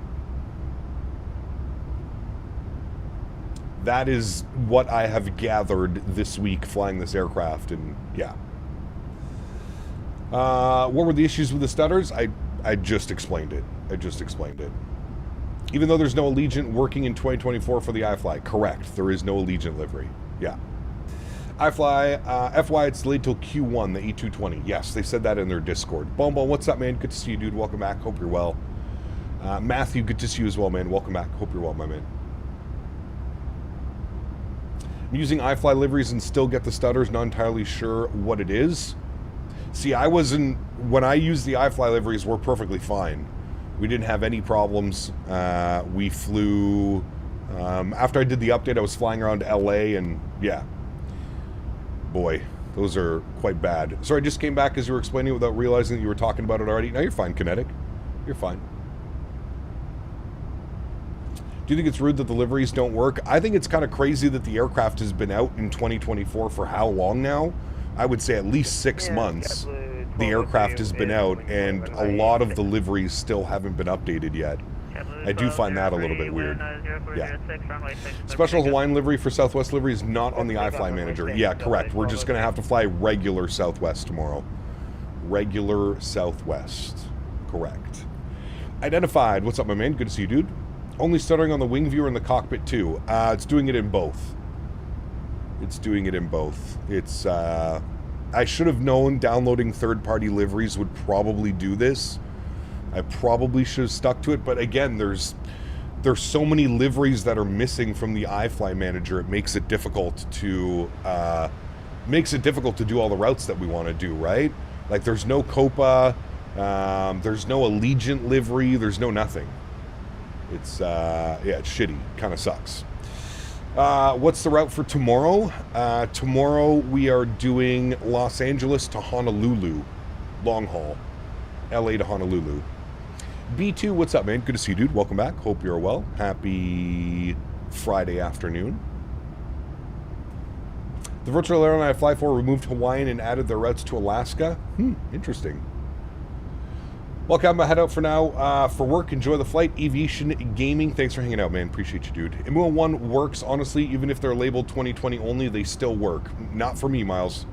Speaker 2: That is what I have gathered this week flying this aircraft, and yeah. What were the issues with the stutters? I just explained it. Even though there's no Allegiant working in 2024 for the iFly. Correct. There is no Allegiant livery. Yeah. iFly, FY, it's delayed till Q1, the E220. Yes, they said that in their Discord. Boom, what's up, man? Good to see you, dude. Welcome back. Hope you're well. Matthew, good to see you as well, man. Welcome back. Hope you're well, my man. I'm using iFly liveries and still get the stutters. Not entirely sure what it is. See, when I used the iFly liveries, we're perfectly fine. We didn't have any problems. We flew, after I did the update, I was flying around LA, and yeah. Boy, those are quite bad. Sorry, I just came back as you were explaining it without realizing that you were talking about it already. No, you're fine, Kinetic. You're fine. Do you think it's rude that the liveries don't work? I think it's kind of crazy that the aircraft has been out in 2024 for how long now? I would say at least 6 months the aircraft has been out, and a lot of the liveries still haven't been updated yet. I do find that a little bit weird. Yeah. Special Hawaiian livery for Southwest livery is not on the iFly Manager. Yeah, correct. We're just going to have to fly regular Southwest tomorrow. Regular Southwest. Correct. Identified. What's up, my man? Good to see you, dude. Only stuttering on the wing viewer and the cockpit, too. It's doing it in both. It's doing it in both. It's, I should have known downloading third-party liveries would probably do this. I probably should have stuck to it, but again, there's so many liveries that are missing from the iFly manager. It makes it difficult to do all the routes that we want to do, right? Like there's no Copa, there's no Allegiant livery, there's no nothing. It's yeah, it's shitty. Kind of sucks. What's the route for tomorrow? Tomorrow we are doing Los Angeles to Honolulu, long haul, LA to Honolulu. B2, what's up, man? Good to see you, dude. Welcome back. Hope you're well. Happy Friday afternoon. The virtual airline I fly for removed Hawaiian and added their routes to Alaska. Interesting. Welcome. I'm gonna head out for now for work. Enjoy the flight. Aviation Gaming, thanks for hanging out, man. Appreciate you, dude. MU1 works, honestly, even if they're labeled 2020 only, they still work. Not for me, Miles.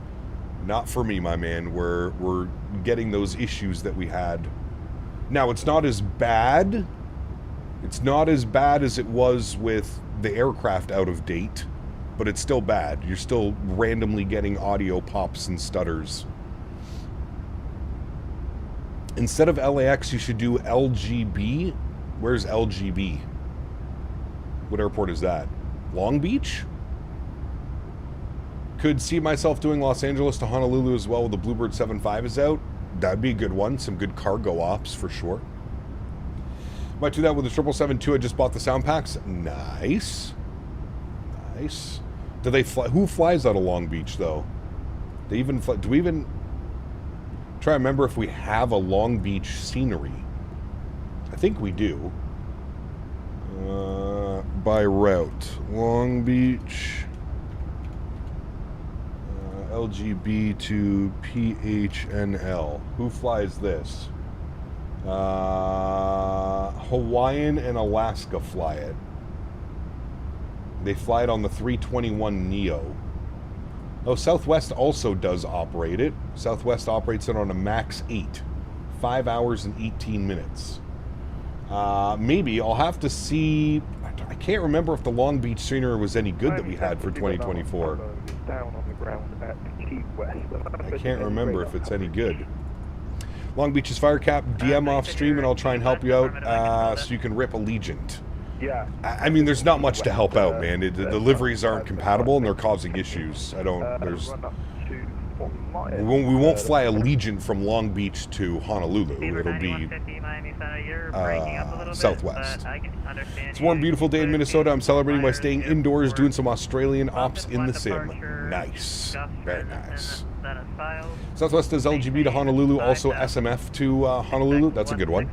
Speaker 2: Not for me, my man. We're getting those issues that we had. Now, it's not as bad. It's not as bad as it was with the aircraft out of date, but it's still bad. You're still randomly getting audio pops and stutters. Instead of LAX, you should do LGB. Where's LGB? What airport is that? Long Beach? Could see myself doing Los Angeles to Honolulu as well with the Bluebird 75 is out. That'd be a good one. Some good cargo ops for sure. Might do that with the 777-2. I just bought the sound packs. Nice. Nice. Do they fly? Who flies out of Long Beach though? They even fly? Do we even try to remember if we have a Long Beach scenery? I think we do. By route, Long Beach. LGB to PHNL. Who flies this? Hawaiian and Alaska fly it. They fly it on the 321 Neo. Oh, Southwest also does operate it. Southwest operates it on a MAX8. 5 hours and 18 minutes. Maybe. I'll have to see. I can't remember if the Long Beach scenery was any good that we had for 2024. I can't remember if it's any good. Long Beach's fire cap, DM off stream, and I'll try and help you out so you can rip Allegiant.
Speaker 6: Yeah.
Speaker 2: I mean, there's not much to help out, man. The liveries aren't compatible, and they're causing issues. I don't. There's. We won't fly Allegiant from Long Beach to Honolulu. It'll be Southwest. It's a warm, beautiful day in Minnesota. I'm celebrating by staying indoors, doing some Australian ops in the sim. Nice. Very nice. Southwest does LGB to Honolulu, also SMF to Honolulu. That's a good one.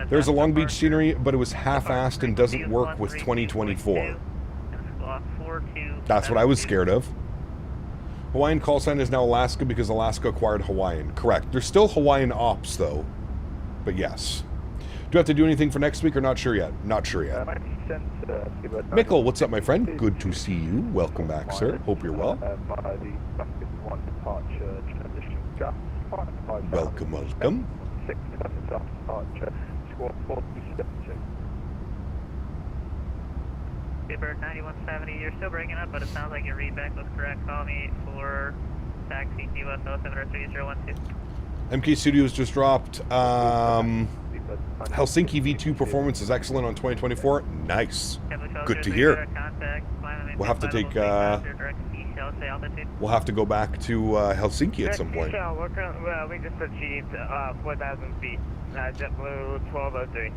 Speaker 2: There's a Long Beach scenery, but it was half-assed and doesn't work with 2024. That's what I was scared of. Hawaiian call sign is now Alaska because Alaska acquired Hawaiian. Correct. There's still Hawaiian ops, though. But yes. Do I have to do anything for next week or not sure yet? Not sure yet. Mikkel, what's up, my friend? Good to see you. Welcome back, sir. Hope you're well. Welcome, welcome.
Speaker 7: Bird 9170, you're still breaking up, but it sounds like your readback was correct. Call me for taxi US 073012.
Speaker 2: MK Studios just dropped. Helsinki V2 performance is excellent on 2024. Nice. Good to hear. We'll have to take. We'll have to go back to Helsinki at some point.
Speaker 6: We just achieved 4,000 feet. JetBlue 1203.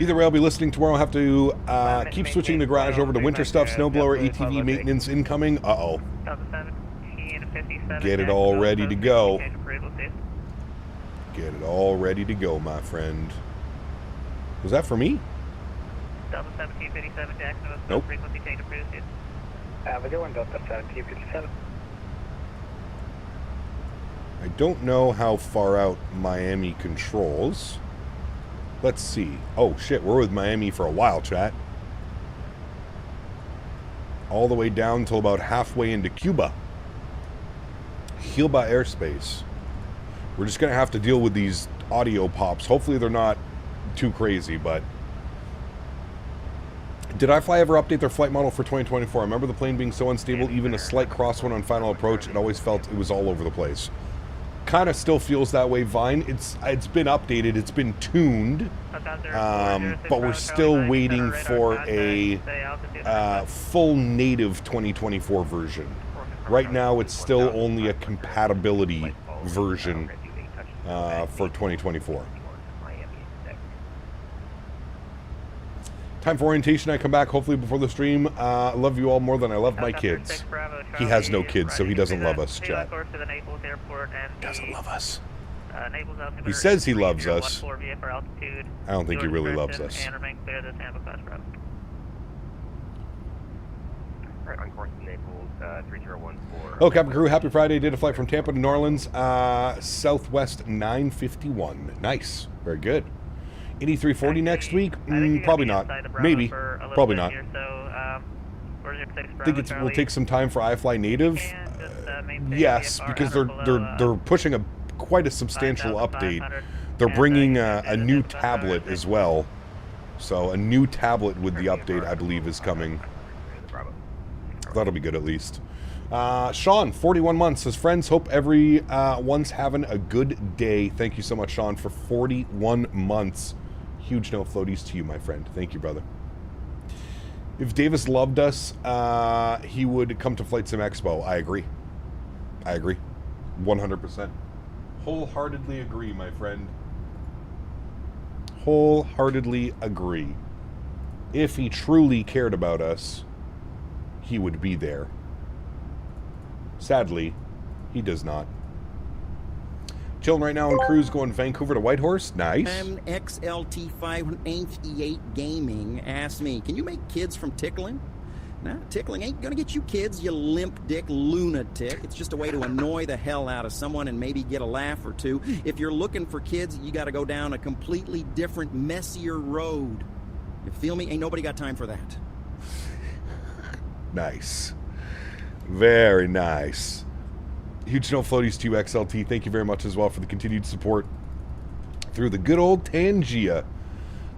Speaker 2: Either way, I'll be listening tomorrow. I'll have to keep switching the garage over to winter stuff, snowblower, ATV maintenance incoming. Uh-oh. Get it all ready to go. Get it all ready to go, my friend. Was that for me? Nope. I don't know how far out Miami controls. Let's see. Oh, shit. We're with Miami for a while, chat. All the way down till about halfway into Cuba. Cuba airspace. We're just going to have to deal with these audio pops. Hopefully they're not too crazy, but Did iFly ever update their flight model for 2024? I remember the plane being so unstable, even a slight crosswind on final approach, it always felt it was all over the place. Kind of still feels that way, Vine. It's been updated, it's been tuned, but we're still waiting for a full native 2024 version. Right now, it's still only a compatibility version for 2024. Time for orientation. I come back hopefully before the stream. I love you all more than I love my kids. He has no kids, so he doesn't love us, chat. Doesn't love us. He says he loves us. I don't think he really loves us.
Speaker 8: On course to Naples, 3014.
Speaker 2: Oh, Captain Crew, happy Friday. Did a flight from Tampa to New Orleans, Southwest 951. Nice. Very good. 8340 next week? Probably not. Maybe. Probably not. I think we'll take some time for iFly native. Yes, because they're pushing quite a substantial update. They're bringing a new tablet as well. So a new tablet with the update, I believe, is coming. That'll be good at least. Sean, 41 months, says, friends, hope everyone's having a good day. Thank you so much, Sean, for 41 months. Huge no floaties to you, my friend. Thank you, brother. If Davis loved us, he would come to Flight Sim Expo. I agree. I agree. 100%. Wholeheartedly agree, my friend. Wholeheartedly agree. If he truly cared about us, he would be there. Sadly, he does not. Chilling right now on cruise going Vancouver to Whitehorse. Nice.
Speaker 9: XLT 588 Gaming asked me, can you make kids from tickling? Nah, tickling ain't gonna get you kids, you limp dick lunatic. It's just a way to annoy the hell out of someone and maybe get a laugh or two. If you're looking for kids, you gotta go down a completely different, messier road. You feel me? Ain't nobody got time for that.
Speaker 2: Nice. Very nice. Huge no floaties to you, XLT. Thank you very much as well for the continued support through the good old Tangia.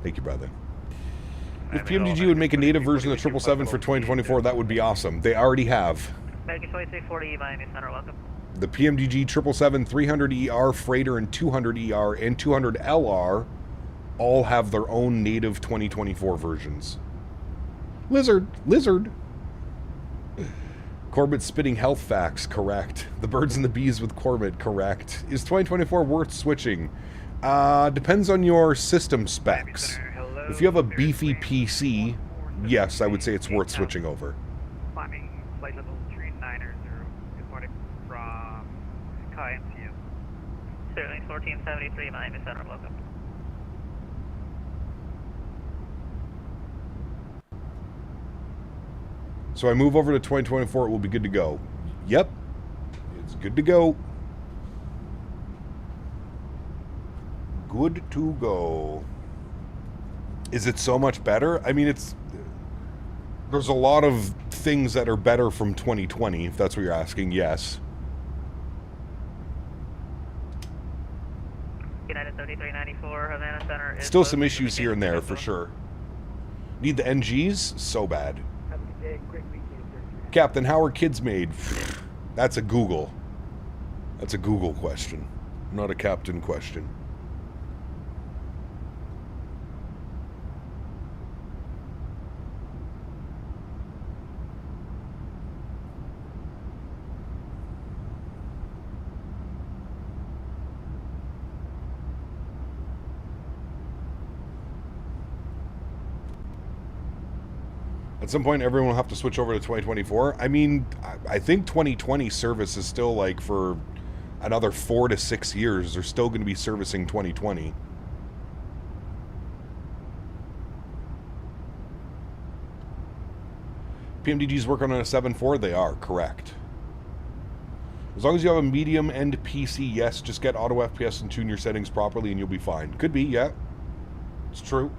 Speaker 2: Thank you, brother. If PMDG would make a native version of the 777 for 2024, that would be awesome. They already have. The PMDG 777, 300ER Freighter, and 200ER and 200LR all have their own native 2024 versions. Lizard. Corbett spitting health facts, correct. The birds and the bees with Corbett, correct. Is 2024 worth switching? Depends on your system specs. If you have a beefy PC, yes, I would say it's worth switching over.
Speaker 6: Climbing flight level 390. Good morning from IMCU.
Speaker 7: Certainly 1473 Miami Center, welcome.
Speaker 2: So I move over to 2024, it will be good to go. Yep. It's good to go. Good to go. Is it so much better? I mean, there's a lot of things that are better from 2020, if that's what you're asking, yes.
Speaker 7: United 3394, Havana Center.
Speaker 2: Still some issues here and there, for sure. Need the NGs? So bad. Captain, how are kids made? That's a Google. That's a Google question, not a captain question. At some point, everyone will have to switch over to 2024. I mean, I think 2020 service is still like for another 4 to 6 years. They're still going to be servicing 2020. PMDG's working on a 7.4. They are, correct. As long as you have a medium end PC, yes, just get auto FPS and tune your settings properly and you'll be fine. Could be, yeah. It's true.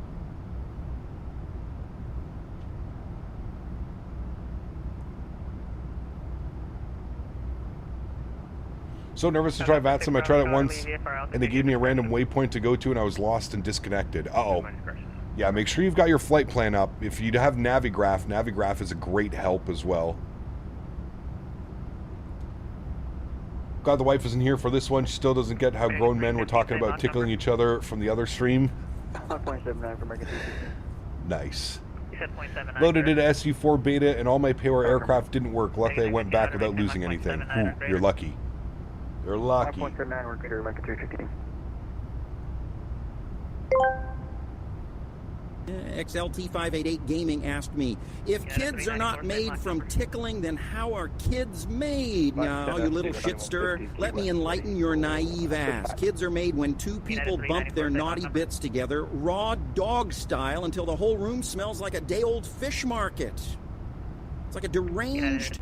Speaker 2: So nervous to try VATSIM. I tried it once, and they gave me a random waypoint to go to, and I was lost and disconnected. Uh-oh. Yeah, make sure you've got your flight plan up. If you have Navigraph, Navigraph is a great help as well. Glad the wife isn't here for this one. She still doesn't get how grown men were talking about tickling each other from the other stream.
Speaker 6: 0.79 for American 260.
Speaker 2: Nice.
Speaker 7: You said 0.79.
Speaker 2: Loaded into SU-4 beta and all my payload aircraft didn't work. Luckily I went back without losing anything. Ooh, you're lucky. You're lucky.
Speaker 6: 0.79, we're good, American 315.
Speaker 9: XLT588 Gaming asked me, if kids are not made from tickling, then how are kids made? Now, you little shit stirrer, let me enlighten your naive ass. Kids are made when two people bump their naughty bits together, raw dog style, until the whole room smells like a day-old fish market. It's like a deranged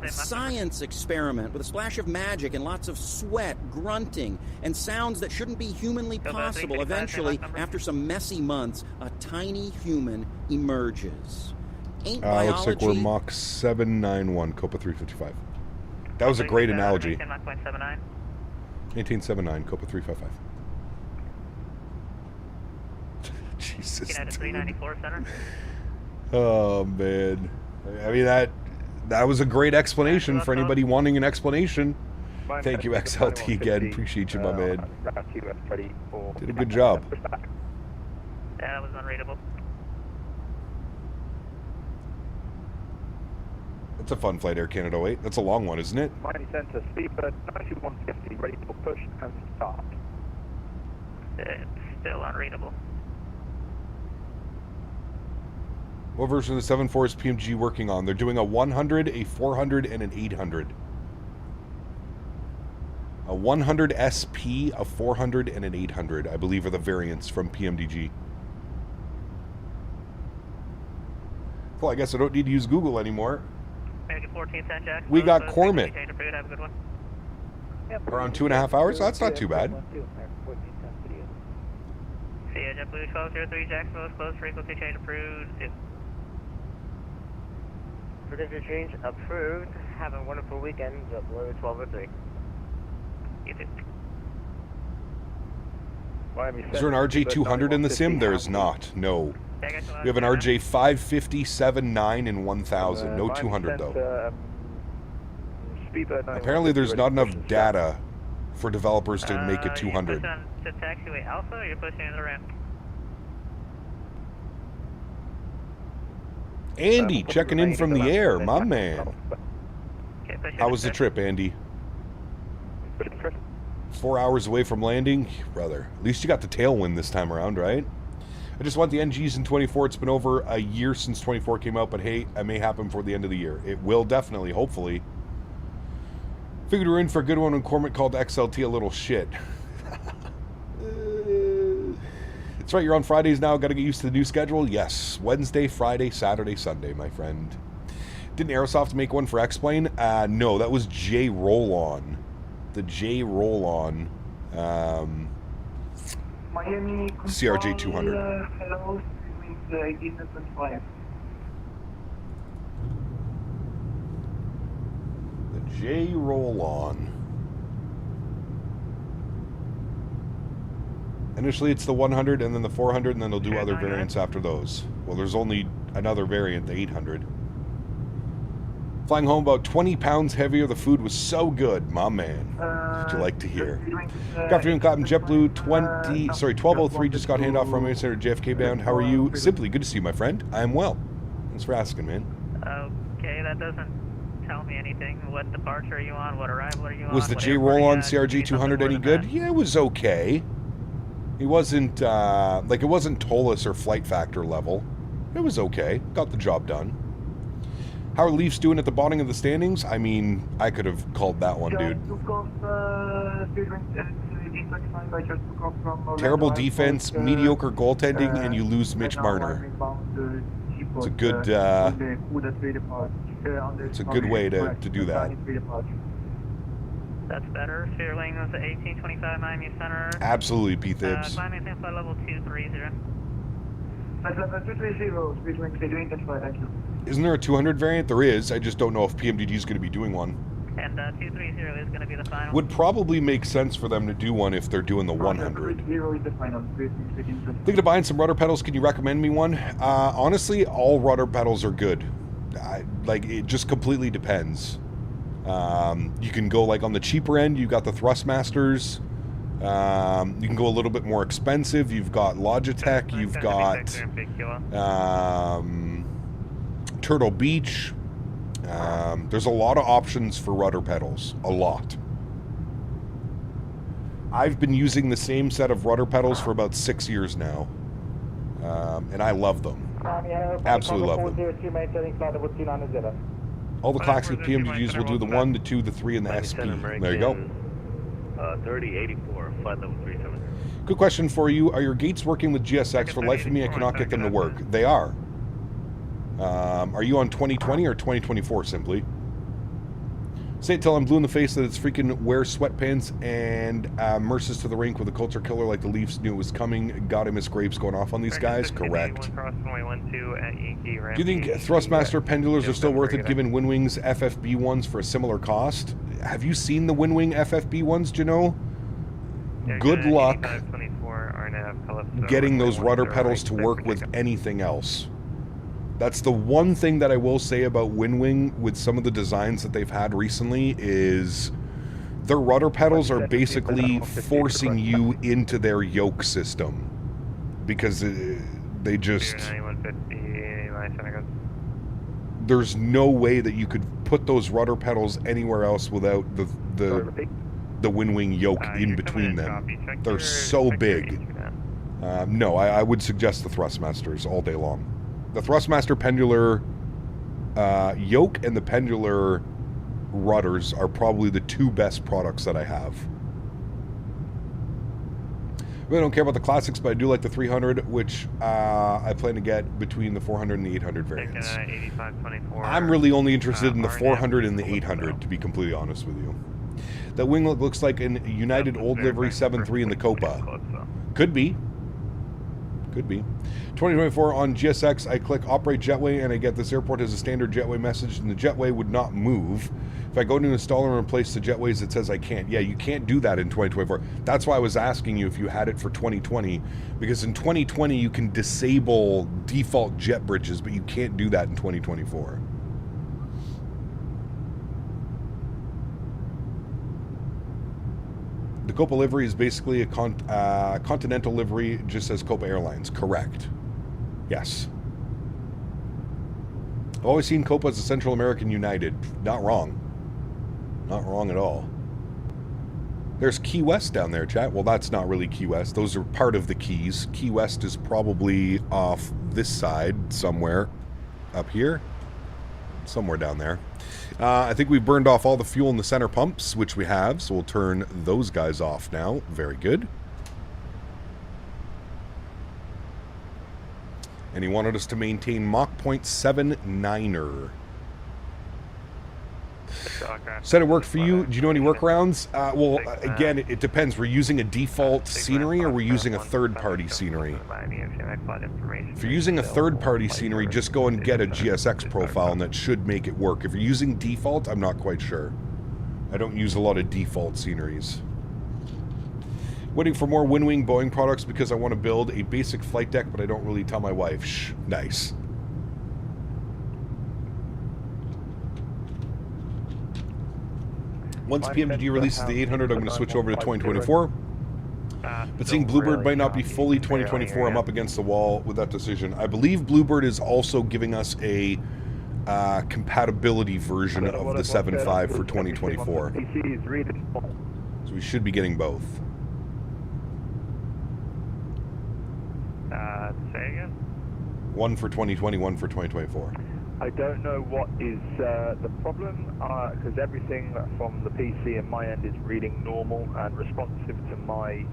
Speaker 9: science experiment with a splash of magic and lots of sweat, grunting, and sounds that shouldn't be humanly possible. Eventually, after some messy months, a tiny human emerges. Ain't biology...
Speaker 2: Looks like we're Mach 791, Copa 355. That was a great analogy. 1879, Copa 355. Jesus.
Speaker 7: 394 center.
Speaker 2: Oh, man. I mean, that was a great explanation for anybody wanting an explanation. Thank you, XLT, again. Appreciate you, my man. Did a good job.
Speaker 7: Yeah, that was unreadable.
Speaker 2: That's a fun flight, Air Canada 08. That's a long one, isn't it?
Speaker 6: Mighty sent to speedbird 9150, ready to push and start.
Speaker 7: It's still unreadable.
Speaker 2: What version of the 7.4 is PMG working on? They're doing a 100, a 400, and an 800. A 100 SP, a 400, and an 800, I believe, are the variants from PMDG. Well, I guess I don't need to use Google anymore. We got Cormit.
Speaker 7: Have a good one.
Speaker 2: Around 2.5 hours? That's not too bad.
Speaker 7: See ya, JetBlue 1203, Jacksonville is closed, frequency change approved.
Speaker 6: Frequency change approved. Have a wonderful weekend, JetBlue 1203.
Speaker 7: You too.
Speaker 2: Is there an RJ200 in the sim? There is not. No. We have an RJ 550, 79, and 1000. No 200 though. Apparently there's not enough data for developers to make it 200.
Speaker 7: To taxiway Alpha, or you're pushing in the ramp?
Speaker 2: Andy, checking in from the air, my man. How was the trip, Andy? 4 hours away from landing? Brother, at least you got the tailwind this time around, right? I just want the NGs in 24. It's been over a year since 24 came out, but hey, it may happen before the end of the year. It will definitely, hopefully. Figured we're in for a good one when Cormit called XLT a little shit. That's right, you're on Fridays now. Got to get used to the new schedule. Yes, Wednesday, Friday, Saturday, Sunday, my friend. Didn't Aerosoft make one for X-Plane? No, that was J Roll-On. The J Roll-On. CRJ 200.
Speaker 6: Hello, with 18.5.
Speaker 2: The J Roll-On. Initially it's the 100 and then the 400 and then they'll do other variants after those. Well, there's only another variant, the 800. Flying home about 20 pounds heavier. The food was so good, my man. Would you like to hear? Good afternoon, Clapham. JetBlue 1203 just got handoff from me, Center JFK bound. How are you? Simply good to see you, my friend. I am well. Thanks for asking, man.
Speaker 7: Okay, that doesn't tell me anything. What departure are you on? What arrival are you on?
Speaker 2: Was the J Roll-On CRJ 200 any good? Yeah, it was okay. It wasn't, like, it wasn't Tolus or Flight Factor level. It was okay. Got the job done. How are Leafs doing at the bottom of the standings? I mean, I could have called that one, dude. Terrible defense, mediocre goaltending, and you lose Mitch Marner. It's a good, it's a good way to do that.
Speaker 7: That's better. Fearling was at 1825 Miami Center.
Speaker 2: Absolutely, P-Thibs.
Speaker 7: Miami Center flight level 230.
Speaker 2: Isn't there a 200 variant? There is. I just don't know if PMDG is going to be doing one.
Speaker 7: And 230 is going to be the final.
Speaker 2: Would probably make sense for them to do one if they're doing the 100. Thinking of buying some rudder pedals, can you recommend me one? Honestly, all rudder pedals are good. Like, it just completely depends. You can go like on the cheaper end, you've got the Thrustmasters. You can go a little bit more expensive. You've got Logitech, you've got Turtle Beach. There's a lot of options for rudder pedals. A lot. I've been using the same set of rudder pedals for about 6 years now. And I love them. Absolutely love them. All the classic PMGs will do the 1, the 2, the 3, and the SP. There you go.
Speaker 8: 3084, flight level 37.
Speaker 2: Good question for you. Are your gates working with GSX? For the life of me, I cannot get them to work. They are. Are you on 2020 or 2024 simply? Say it till I'm blue in the face that it's freaking wears sweatpants and immerses to the rink with a culture killer like the Leafs knew it was coming. God, I miss Grapes going off on these guys. Correct. Do you think Thrustmaster pendulars are still worth it given Windwing's FFB ones for a similar cost? Have you seen the Windwing FFB ones, Jano? Good luck getting those rudder pedals to work with anything else. That's the one thing that I will say about Windwing with some of the designs that they've had recently is their rudder pedals are basically forcing you into their yoke system because they just... There's no way that you could put those rudder pedals anywhere else without the Windwing yoke in between them. They're so big. No, I would suggest the Thrustmasters all day long. The Thrustmaster pendular yoke and the pendular rudders are probably the two best products that I have. I really don't care about the classics, but I do like the 300, which I plan to get between the 400 and the 800 variants. I'm really only interested in the 400 and the 800, to be completely honest with you. That wing looks like a United Old Livery 7.3 in the Copa. Could be. Could be. 2024 on GSX, I click Operate Jetway, and I get this airport has a standard Jetway message, and the Jetway would not move. If I go to install and replace the Jetways, it says I can't. Yeah, you can't do that in 2024. That's why I was asking you if you had it for 2020, because in 2020 you can disable default jet bridges, but you can't do that in 2024. The Copa livery is basically a continental livery, just as Copa Airlines. Correct. Yes. I've always seen Copa as a Central American United. Not wrong. Not wrong at all. There's Key West down there, chat. Well, that's not really Key West. Those are part of the Keys. Key West is probably off this side somewhere. Up here. Somewhere down there. I think we've burned off all the fuel in the center pumps, which we have, so we'll turn those guys off now. Very good. And he wanted us to maintain Mach 0.79er. Said it worked for you. Do you know any workarounds? Well, again, it depends. We're using a default scenery or we're using a third-party scenery. If you're using a third-party scenery, just go and get a GSX profile and that should make it work. If you're using default, I'm not quite sure. I don't use a lot of default sceneries. Waiting for more Windwing Boeing products because I want to build a basic flight deck, but I don't really tell my wife. Shh, nice. Once PMG releases the 800, I'm going to switch over to 2024. But seeing Bluebird might not be fully 2024, I'm up against the wall with that decision. I believe Bluebird is also giving us a compatibility version of the 7.5 for 2024. So we should be getting both.
Speaker 4: Say again?
Speaker 2: One for 2020, one for 2024.
Speaker 10: I don't know what is the problem, because everything from the PC and my end is reading normal and responsive to my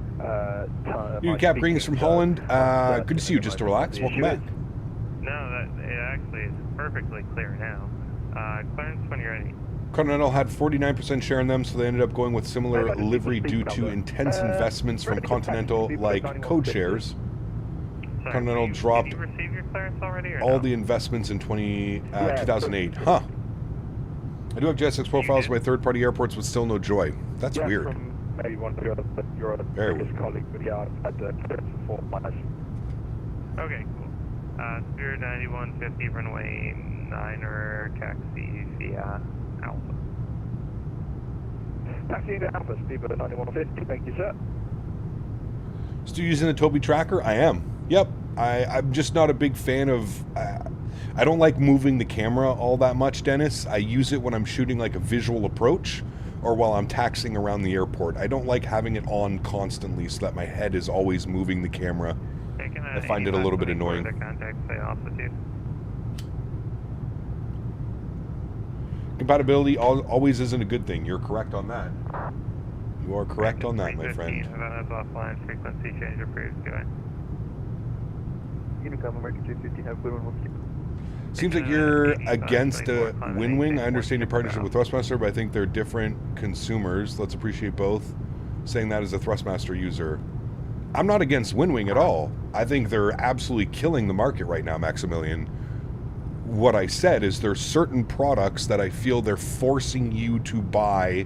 Speaker 2: New Cap, greetings from Holland. Good to see you. Just to relax. Welcome back.
Speaker 7: No, it actually is perfectly clear now. Clarence, when you're ready.
Speaker 2: Continental had 49% share in them, so they ended up going with similar livery due to intense investments from Continental, like code shares. Continental dropped
Speaker 7: Receive your clearance already, or
Speaker 2: all
Speaker 7: no?
Speaker 2: the investments in 2008. Huh. I do have JSX profiles for my third-party airports, but still no joy. That's
Speaker 10: Yeah,
Speaker 2: weird.
Speaker 10: from maybe one of your other
Speaker 2: Very
Speaker 10: previous colleague, but yeah, I've had clearance for 4 minus.
Speaker 7: Okay, cool. Spirit 9150, runway 9er, taxi via Alpha.
Speaker 10: Taxi to Alpha, Speedbird 9150, thank you, sir.
Speaker 2: Still using the Toby tracker? I am. Yep. I'm just not a big fan of... I don't like moving the camera all that much, Dennis. I use it when I'm shooting like a visual approach or while I'm taxiing around the airport. I don't like having it on constantly so that my head is always moving the camera. I find it a little bit annoying. Compatibility always isn't a good thing. You're correct on that. You are correct on that, my friend.
Speaker 7: Offline frequency change approved. Go ahead.
Speaker 10: Unicom American 250, have good one.
Speaker 2: Seems like you're against Winwing. I understand your partnership with Thrustmaster, but I think they're different consumers. Let's appreciate both. Saying that as a Thrustmaster user. I'm not against Winwing at all. I think they're absolutely killing the market right now, Maximilian. What I said is there's certain products that I feel they're forcing you to buy.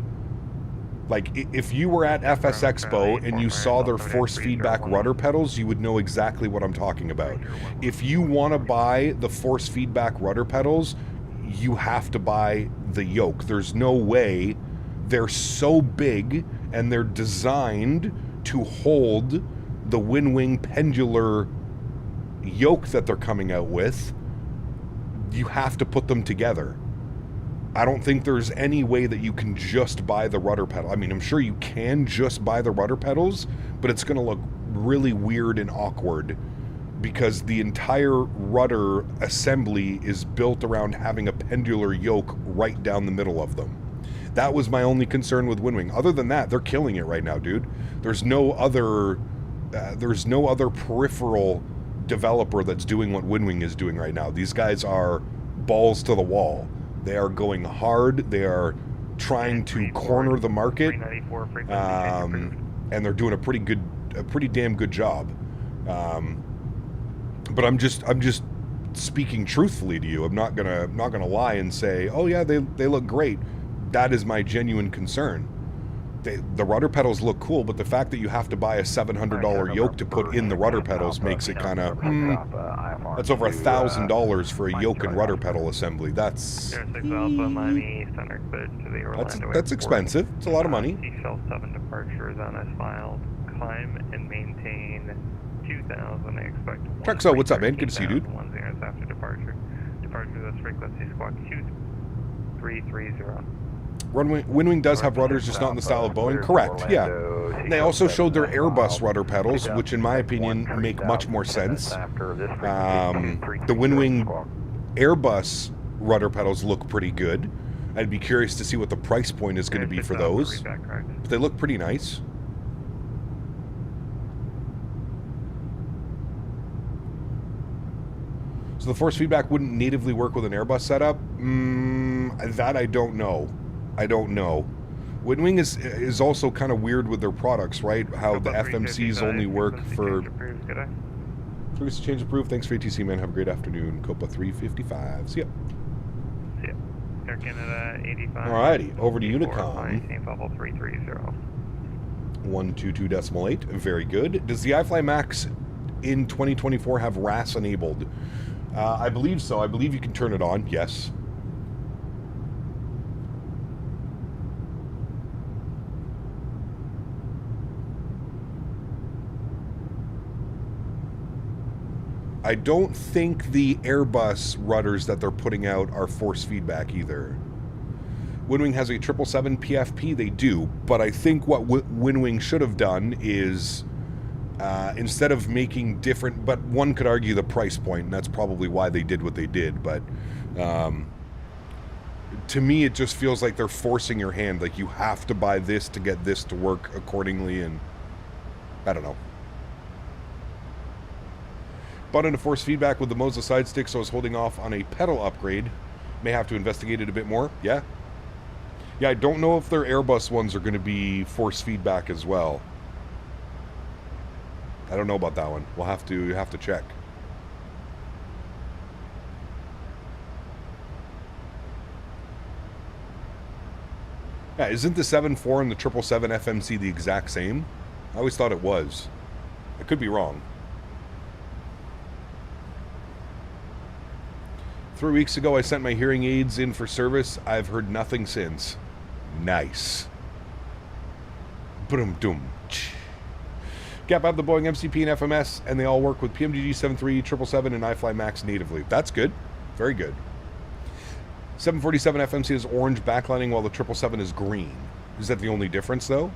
Speaker 2: Like, if you were at FS Expo and you saw their force feedback rudder pedals, you would know exactly what I'm talking about. If you want to buy the force feedback rudder pedals, you have to buy the yoke. There's no way. They're so big and they're designed to hold the Winwing pendular yoke that they're coming out with. You have to put them together. I don't think there's any way that you can just buy the rudder pedal. I mean, I'm sure you can just buy the rudder pedals, but it's going to look really weird and awkward because the entire rudder assembly is built around having a pendular yoke right down the middle of them. That was my only concern with Winwing. Other than that, they're killing it right now, dude. There's no other peripheral developer that's doing what Winwing is doing right now. These guys are balls to the wall. They are going hard. They are trying to corner the market, and they're doing a pretty damn good job. But I'm just speaking truthfully to you. I'm not gonna lie and say, oh yeah, they look great. That is my genuine concern. The rudder pedals look cool, but the fact that you have to buy a $700 yoke to put in the rudder pedals makes it kind of, that's over $1,000 for a yoke and rudder pedal assembly. That's expensive. It's a lot of money.
Speaker 7: Shell 7 departures on as filed. Climb and maintain 2,000. I expect.
Speaker 2: Trexo, what's up, man? Good to see you, dude.
Speaker 7: 10 zeros after departure. Departure that's frequency squawk 2330.
Speaker 2: Winwing does have rudders, just not in the style of Boeing. Correct, yeah. They also showed their Airbus rudder pedals, which in my opinion make much more sense. The Winwing Airbus rudder pedals look pretty good. I'd be curious to see what the price point is going to be for those. But they look pretty nice. So the force feedback wouldn't natively work with an Airbus setup? That I don't know. I don't know. Winwing is also kind of weird with their products, right? How the FMCs only work for... Frequency change approved. Thanks for ATC, man. Have a great afternoon. Copa 355. See ya.
Speaker 7: See ya. Air Canada 85.
Speaker 2: Alrighty, over to Unicom.
Speaker 7: Same level 330.
Speaker 2: 122.8. Very good. Does the iFly Max in 2024 have RAS enabled? I believe so. I believe you can turn it on. Yes. I don't think the Airbus rudders that they're putting out are force feedback either. Winwing has a 777 PFP, they do, but I think what Winwing should have done is, instead of making different, but one could argue the price point, and that's probably why they did what they did, but to me it just feels like they're forcing your hand, like you have to buy this to get this to work accordingly, and I don't know. Bought into force feedback with the Moza side stick, so I was holding off on a pedal upgrade. May have to investigate it a bit more. Yeah. Yeah, I don't know if their Airbus ones are going to be force feedback as well. I don't know about that one. We'll have to check. Yeah, isn't the 7.4 and the 777 FMC the exact same? I always thought it was. I could be wrong. 3 weeks ago, I sent my hearing aids in for service. I've heard nothing since. Nice. Boom-dum. Gap out the Boeing MCP and FMS, and they all work with PMDG 73, 777, and iFly MAX natively. That's good. Very good. 747 FMC is orange backlighting while the 777 is green. Is that the only difference, though?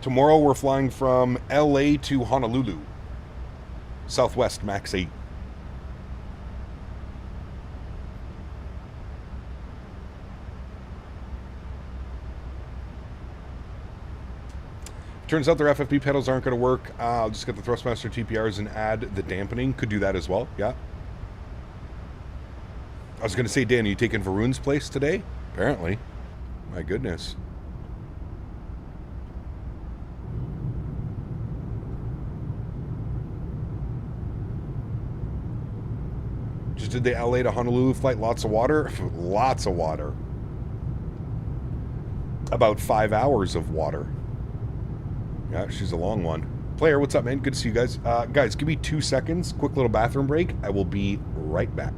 Speaker 2: Tomorrow we're flying from LA to Honolulu. Southwest MAX8. Turns out their FFP pedals aren't going to work. I'll just get the Thrustmaster TPRs and add the dampening. Could do that as well, yeah. I was going to say, Dan, are you taking Varun's place today? Apparently. My goodness. Just did the LA to Honolulu flight. Lots of water. Lots of water. About 5 hours of water. Yeah, she's a long one. Player, what's up, man? Good to see you guys. Guys, give me 2 seconds. Quick little bathroom break. I will be right back.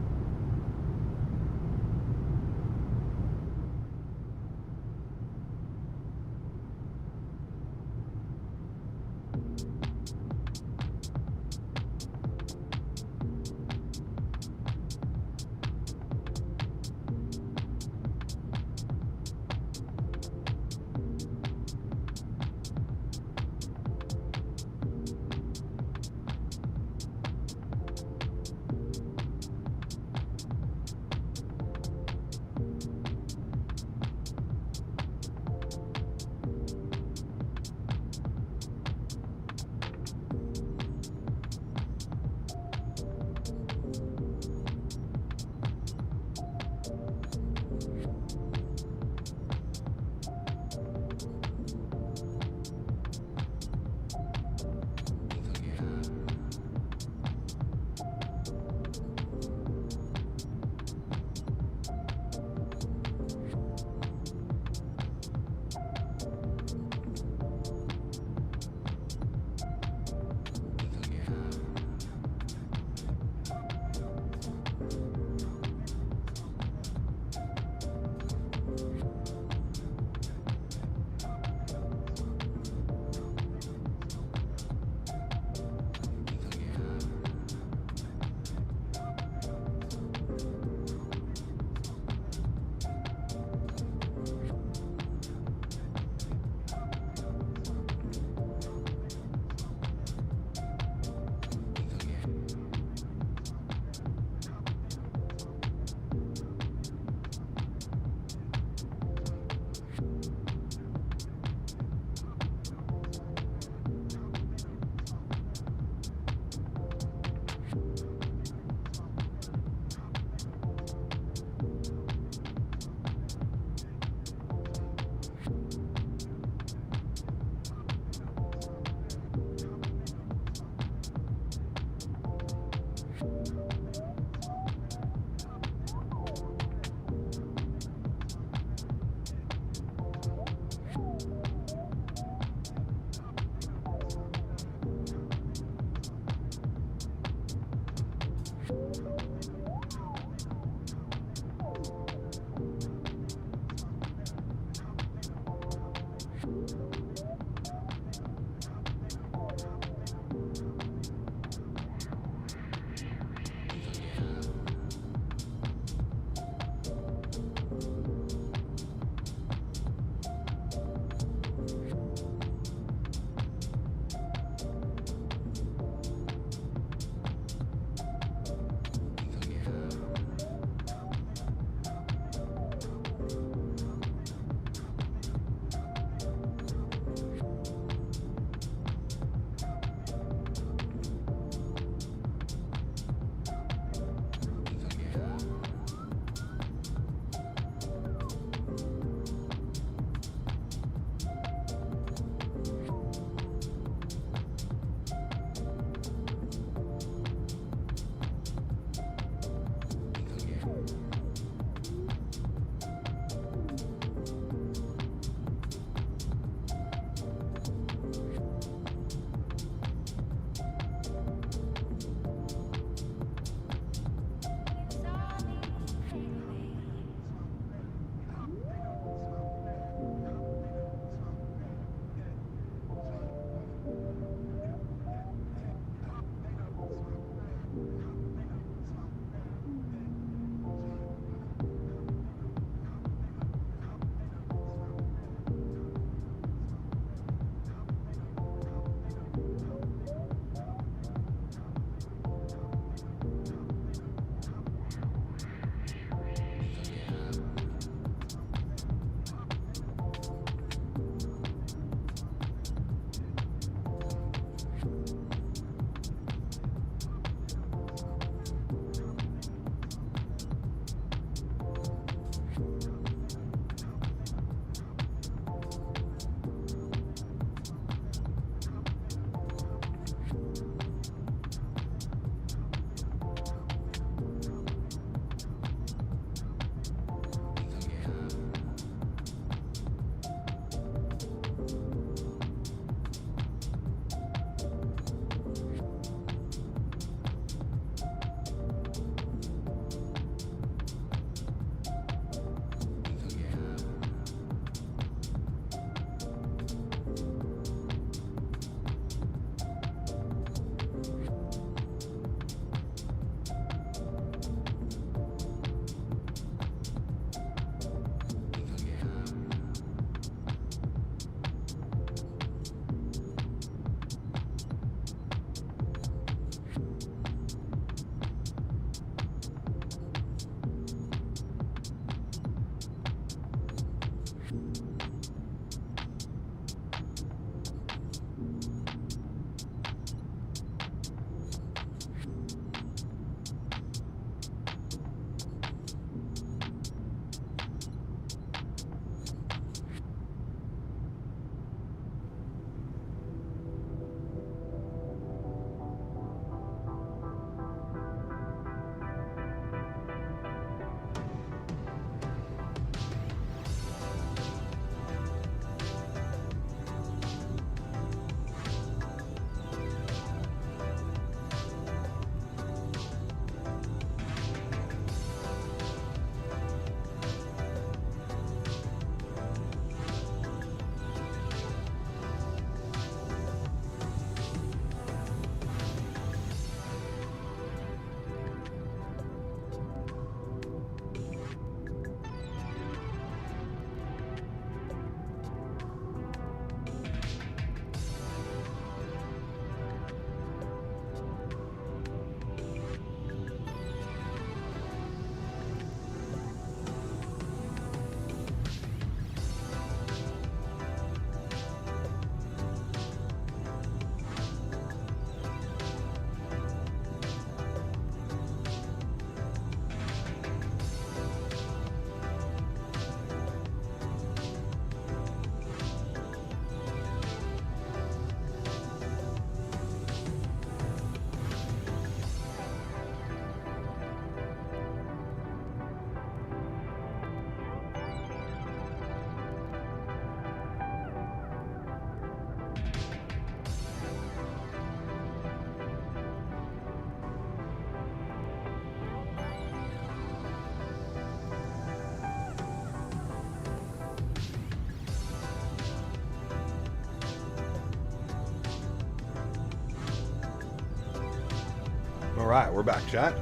Speaker 2: All right, we're back, chat.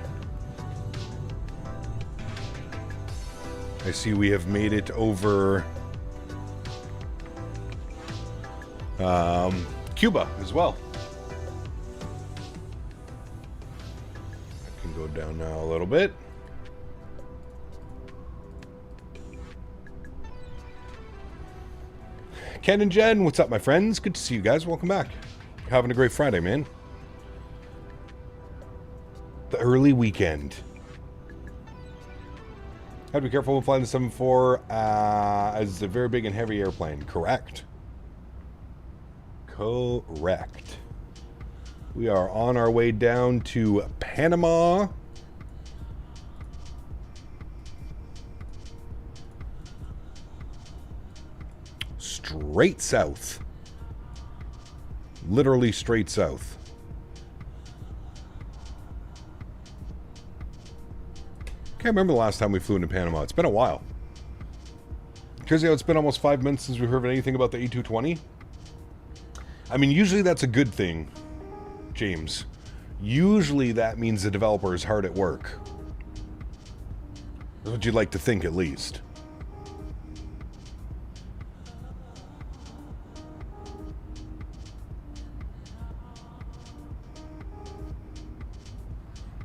Speaker 2: I see we have made it over Cuba as well. I can go down now a little bit. Ken and Jen, what's up, my friends? Good to see you guys. Welcome back. Having a great Friday, man. The early weekend. Have to be careful when flying the 747 as a very big and heavy airplane. Correct. Correct. We are on our way down to Panama. Straight south. Literally straight south. Can't remember the last time we flew into Panama. It's been a while. Because, you know, it's been almost 5 months since we've heard anything about the A220. I mean, usually that's a good thing, James. Usually that means the developer is hard at work. That's what you'd like to think, at least.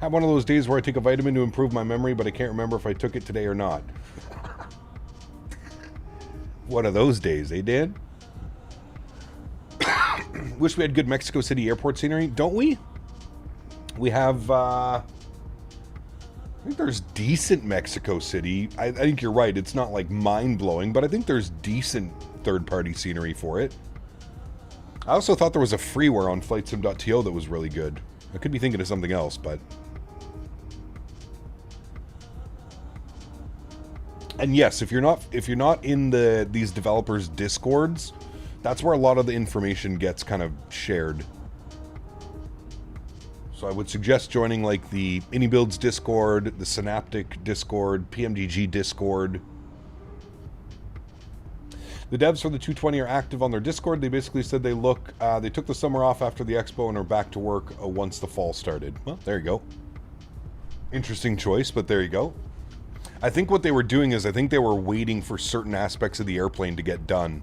Speaker 2: I have one of those days where I take a vitamin to improve my memory, but I can't remember if I took it today or not. One of those days, eh, Dan? Wish we had good Mexico City airport scenery, don't we? We have, I think there's decent Mexico City. I think you're right, it's not like mind-blowing, but I think there's decent third-party scenery for it. I also thought there was a freeware on flightsim.to that was really good. I could be thinking of something else, but... And yes, if you're not in these developers' discords, that's where a lot of the information gets kind of shared. So I would suggest joining like the AnyBuilds Discord, the Synaptic Discord, PMDG Discord. The devs for the 220 are active on their Discord. They basically said they took the summer off after the expo and are back to work once the fall started. Well, there you go. Interesting choice, but there you go. I think what they were doing is I think they were waiting for certain aspects of the airplane to get done.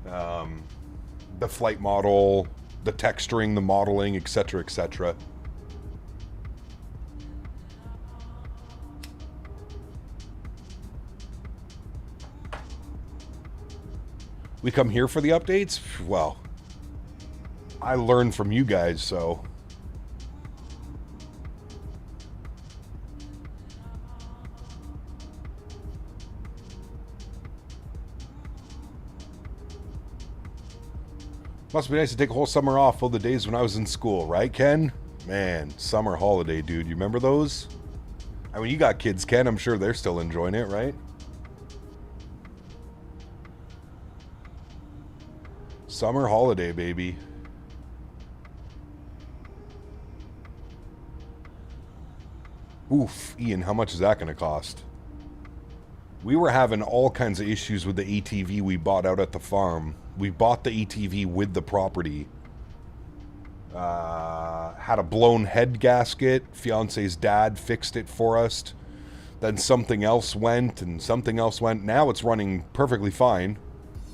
Speaker 2: The flight model, the texturing, the modeling, etc., etc. We come here for the updates? Well, I learn from you guys, so... Must be nice to take a whole summer off all the days when I was in school, right, Ken? Man, summer holiday, dude. You remember those? I mean, you got kids, Ken. I'm sure they're still enjoying it, right? Summer holiday, baby. Oof, Ian, how much is that going to cost? We were having all kinds of issues with the ATV we bought out at the farm. We bought the ATV with the property. Had a blown head gasket. Fiance's dad fixed it for us. Then something else went, and something else went. Now it's running perfectly fine.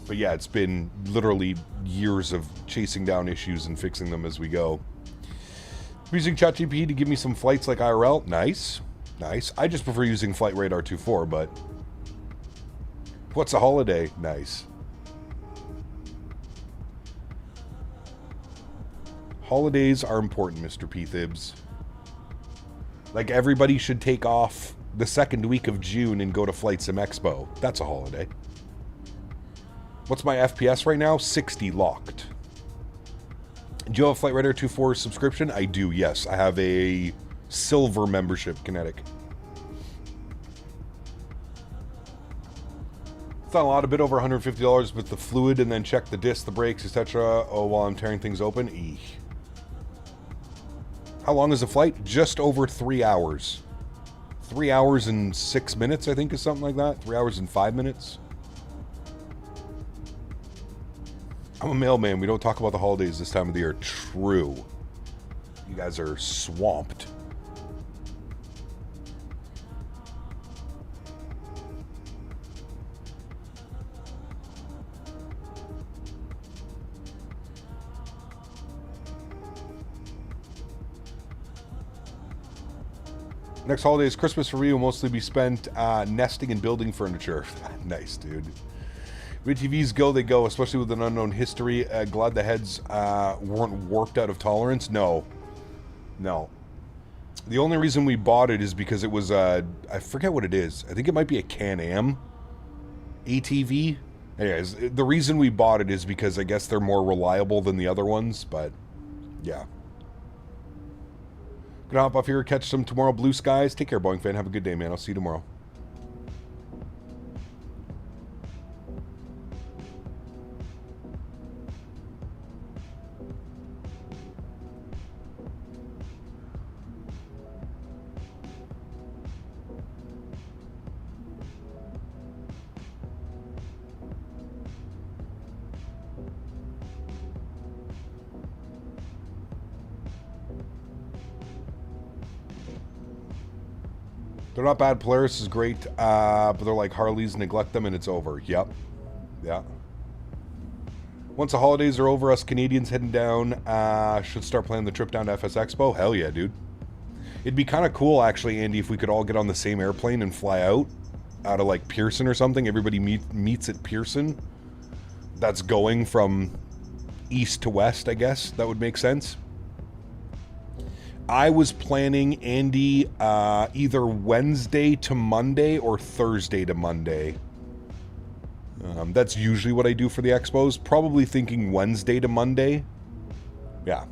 Speaker 2: But yeah, it's been literally years of chasing down issues and fixing them as we go. I'm using ChatGPT to give me some flights like IRL. Nice. Nice. I just prefer using Flight Radar 2.4, but... What's a holiday? Nice. Holidays are important, Mr. P-Thibs. Like, everybody should take off the second week of June and go to Flight Sim Expo. That's a holiday. What's my FPS right now? 60 locked. Do you have a Flight Radar 2.4 subscription? I do, yes. I have a silver membership, Kinetic. It's not a lot, a bit over $150 with the fluid, and then check the disc, the brakes, etc. Oh, while I'm tearing things open? Eek. How long is the flight? Just over 3 hours. 3 hours and 6 minutes, I think, is something like that. 3 hours and 5 minutes. I'm a mailman. We don't talk about the holidays this time of the year. True. You guys are swamped. Next holidays, Christmas for me will mostly be spent nesting and building furniture. Nice, dude. When TVs go, they go, especially with an unknown history. Glad the heads weren't warped out of tolerance. No. No. The only reason we bought it is because it was, I forget what it is. I think it might be a Can-Am ATV. Anyways, the reason we bought it is because I guess they're more reliable than the other ones, but yeah. Gonna hop off here, catch some tomorrow blue skies. Take care, Boeing fan. Have a good day, man. I'll see you tomorrow. They're not bad. Polaris is great, but they're like Harleys, neglect them and it's over. Yep. Yeah. Once the holidays are over, us Canadians heading down should start planning the trip down to FS Expo. Hell yeah, dude. It'd be kind of cool, actually, Andy, if we could all get on the same airplane and fly out of, like, Pearson or something. Everybody meets at Pearson. That's going from east to west, I guess. That would make sense. I was planning, Andy, either Wednesday to Monday or Thursday to Monday. That's usually what I do for the expos. Probably thinking Wednesday to Monday. Yeah.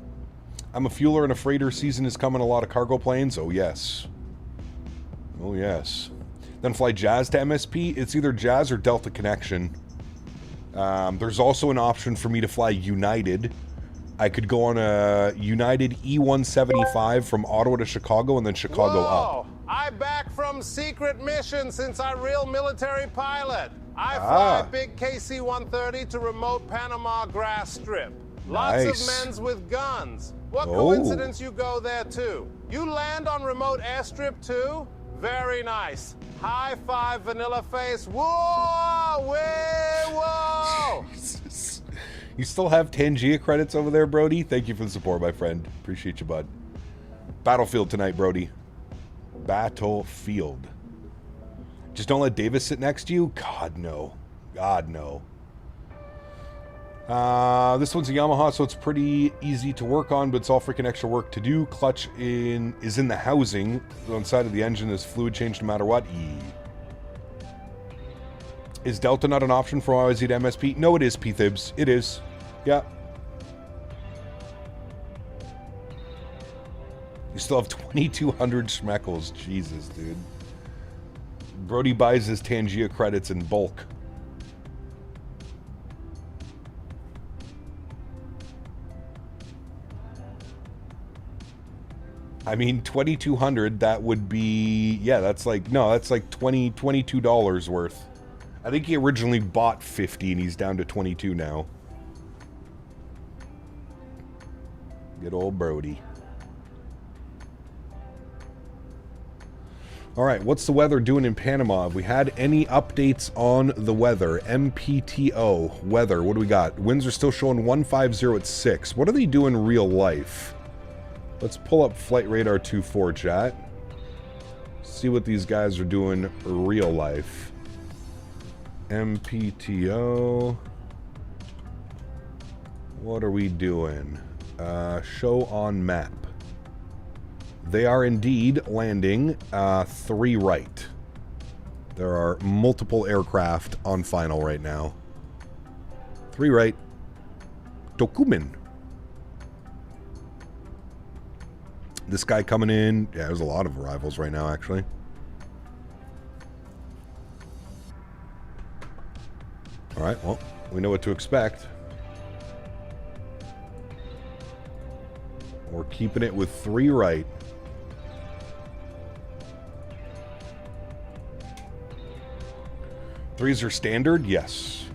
Speaker 2: I'm a fueler and a freighter. Season is coming. A lot of cargo planes. Oh, yes. Oh, yes. Then fly Jazz to MSP. It's either Jazz or Delta Connection. There's also an option for me to fly United. I could go on a United E175 from Ottawa to Chicago and then Chicago up.
Speaker 11: I back from secret mission since I'm real military pilot. I fly big KC-130 to remote Panama grass strip. Lots of men's with guns. What coincidence you go there too. You land on remote airstrip too? Very nice. High five, vanilla face. Whoa! Way, whoa!
Speaker 2: Jesus. You still have Tangia credits over there, Brody? Thank you for the support, my friend. Appreciate you, bud. Battlefield tonight, Brody. Battlefield. Just don't let Davis sit next to you? God, no. God, no. This one's a Yamaha, so it's pretty easy to work on, but it's all freaking extra work to do. Clutch is in the housing. On the side of the engine, there's fluid change no matter what. Is Delta not an option for YYZ to MSP? No, it is, P-Thibs. It is. Yeah. You still have 2,200 schmeckles. Jesus, dude. Brody buys his Tangia credits in bulk. I mean, 2,200, that would be... Yeah, that's like... No, that's like $22 worth. I think he originally bought 50 and he's down to 22 now. Good old Brody. Alright, what's the weather doing in Panama? Have we had any updates on the weather? MPTO, weather, what do we got? Winds are still showing 150 at 6. What are they doing in real life? Let's pull up Flight Radar 24, chat. See what these guys are doing in real life. MPTO. What are we doing? Show on map. They are indeed landing 3 right. There are multiple aircraft on final right now. 3 right. Dokumen. This guy coming in. Yeah, there's a lot of arrivals right now, actually. Alright, well, we know what to expect. We're keeping it with 3 right. Threes are standard? Yes.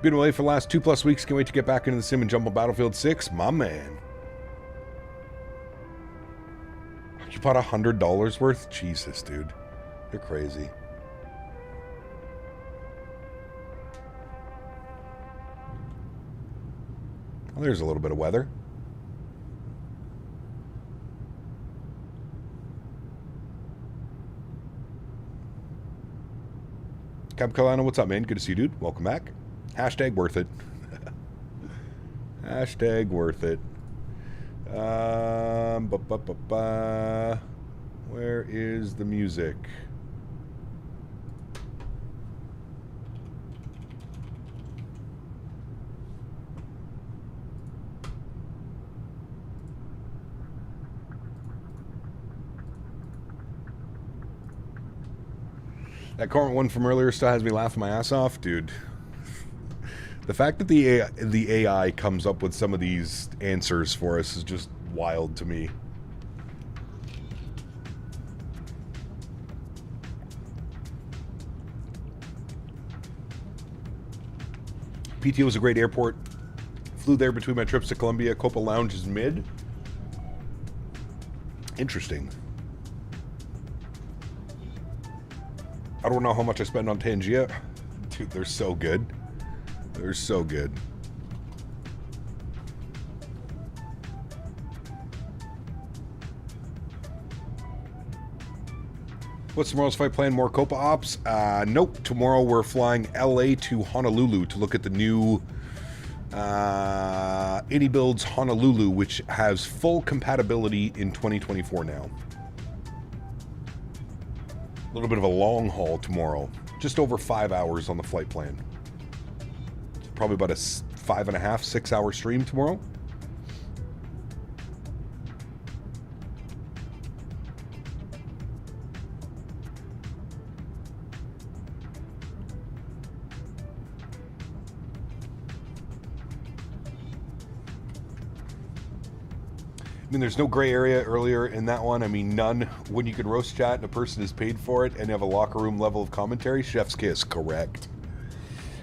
Speaker 2: Been away for the last 2+ weeks. Can't wait to get back into the sim and jump on Battlefield 6. My man. bought $100 worth? Jesus, dude. You're crazy. Well, there's a little bit of weather. Cap Carolina, what's up, man? Good to see you, dude. Welcome back. Hashtag worth it. Hashtag worth it. Where is the music? That current one from earlier still has me laughing my ass off, dude. The fact that the AI comes up with some of these answers for us is just wild to me. PTO was a great airport. Flew there between my trips to Colombia. Copa Lounge is mid. Interesting. I don't know how much I spend on Tangia. Dude, they're so good. They're so good. What's tomorrow's flight plan? More Copa ops? Nope. Tomorrow we're flying LA to Honolulu to look at the new AnyBuilds Honolulu, which has full compatibility in 2024 now. A little bit of a long haul tomorrow. Just over 5 hours on the flight plan. Probably about a 5.5, 6 hour stream tomorrow. I mean, there's no gray area earlier in that one. I mean, none. When you can roast chat and a person is paid for it and have a locker room level of commentary, chef's kiss, correct.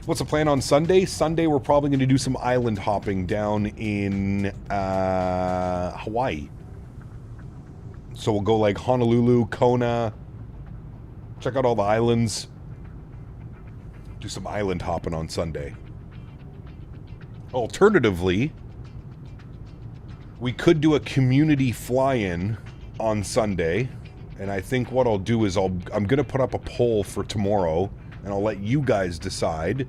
Speaker 2: What's the plan on Sunday? Sunday, we're probably going to do some island hopping down in Hawaii. So we'll go like Honolulu, Kona, check out all the islands, do some island hopping on Sunday. Alternatively, we could do a community fly-in on Sunday, and I think what I'll do is I'm going to put up a poll for tomorrow, and I'll let you guys decide.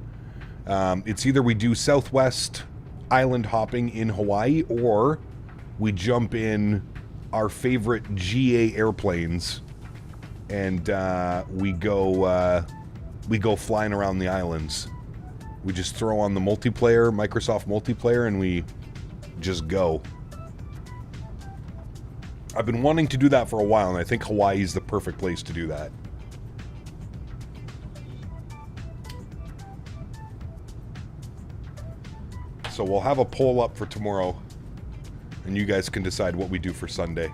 Speaker 2: It's either we do Southwest island hopping in Hawaii, or we jump in our favorite GA airplanes, and we go flying around the islands. We just throw on the multiplayer, Microsoft multiplayer, and we just go. I've been wanting to do that for a while, and I think Hawaii is the perfect place to do that. So we'll have a poll up for tomorrow, and you guys can decide what we do for Sunday.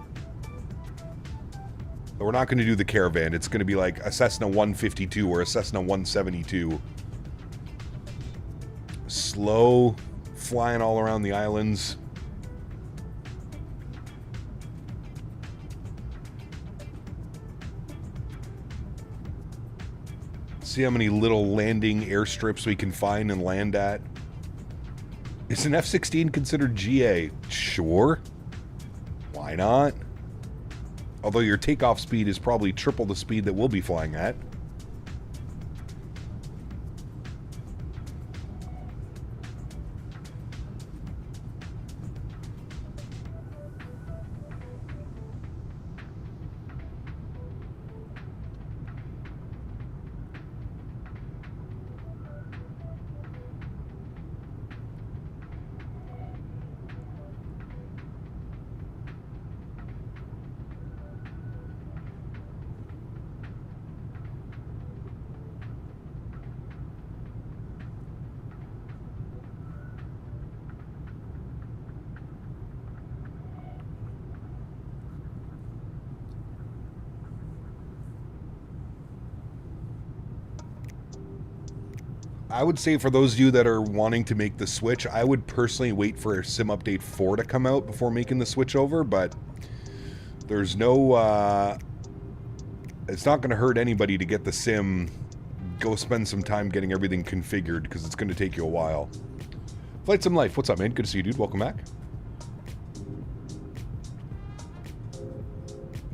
Speaker 2: But we're not going to do the Caravan. It's going to be like a Cessna 152 or a Cessna 172. Slow, flying all around the islands. See how many little landing airstrips we can find and land at. Is an F-16 considered GA? Sure. Why not? Although your takeoff speed is probably triple the speed that we'll be flying at. I would say for those of you that are wanting to make the switch, I would personally wait for Sim Update 4 to come out before making the switch over, but There's no, it's not going to hurt anybody to get the sim, go spend some time getting everything configured, because it's going to take you a while. Flight Sim Life, what's up, man? Good to see you, dude. Welcome back.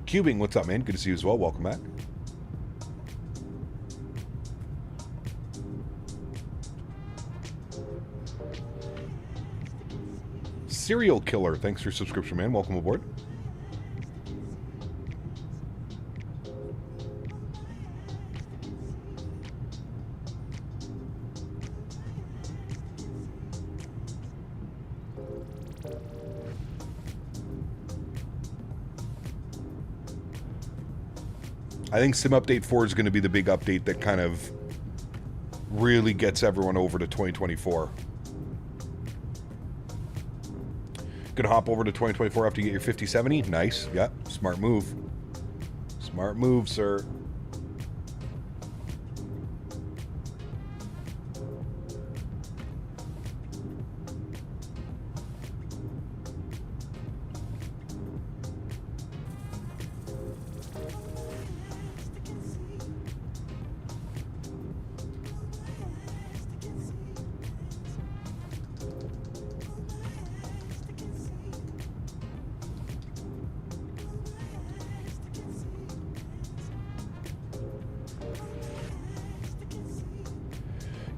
Speaker 2: Cubing, what's up, man? Good to see you as well. Welcome back. Serial Killer, thanks for your subscription, man. Welcome aboard. I think Sim Update 4 is going to be the big update that kind of really gets everyone over to 2024. Gonna hop over to 2024 after you get your 5070. Nice. Yep. Smart move. Smart move, sir.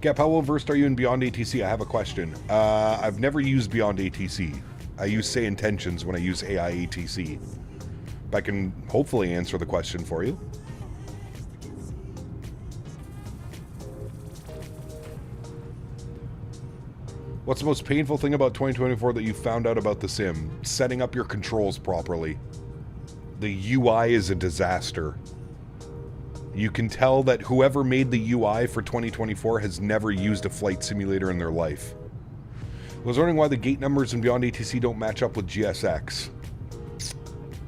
Speaker 2: Gap, how well versed are you in Beyond ATC? I have a question. I've never used Beyond ATC. I use Say Intentions when I use AI ATC. But I can hopefully answer the question for you. What's the most painful thing about 2024 that you found out about the sim? Setting up your controls properly. The UI is a disaster. You can tell that whoever made the UI for 2024 has never used a flight simulator in their life. I was wondering why the gate numbers in Beyond ATC don't match up with GSX.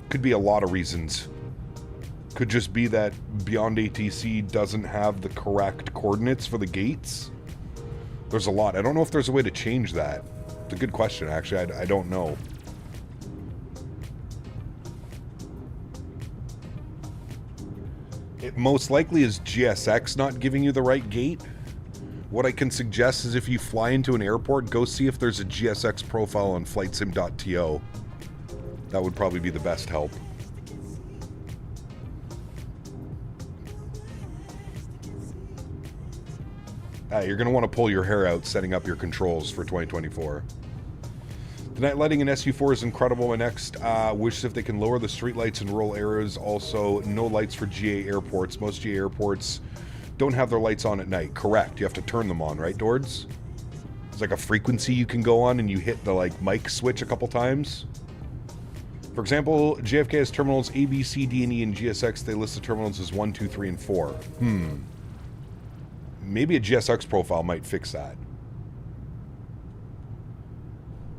Speaker 2: Could be a lot of reasons. Could just be that Beyond ATC doesn't have the correct coordinates for the gates. There's a lot. I don't know if there's a way to change that. It's a good question, actually. I don't know. It most likely is GSX not giving you the right gate. What I can suggest is if you fly into an airport, go see if there's a GSX profile on flightsim.to. That would probably be the best help. You're going to want to pull your hair out setting up your controls for 2024. The night lighting in SU4 is incredible. My next wish is if they can lower the streetlights in rural areas. Also, no lights for GA airports. Most GA airports don't have their lights on at night. Correct. You have to turn them on, right, Dords? There's like a frequency you can go on and you hit the like mic switch a couple times. For example, JFK has terminals A, B, C, D, and E, and GSX. They list the terminals as 1, 2, 3, and 4. Maybe a GSX profile might fix that.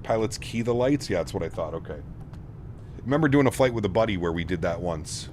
Speaker 2: Pilots key the lights? Yeah, that's what I thought. Okay. Remember doing a flight with a buddy where we did that once.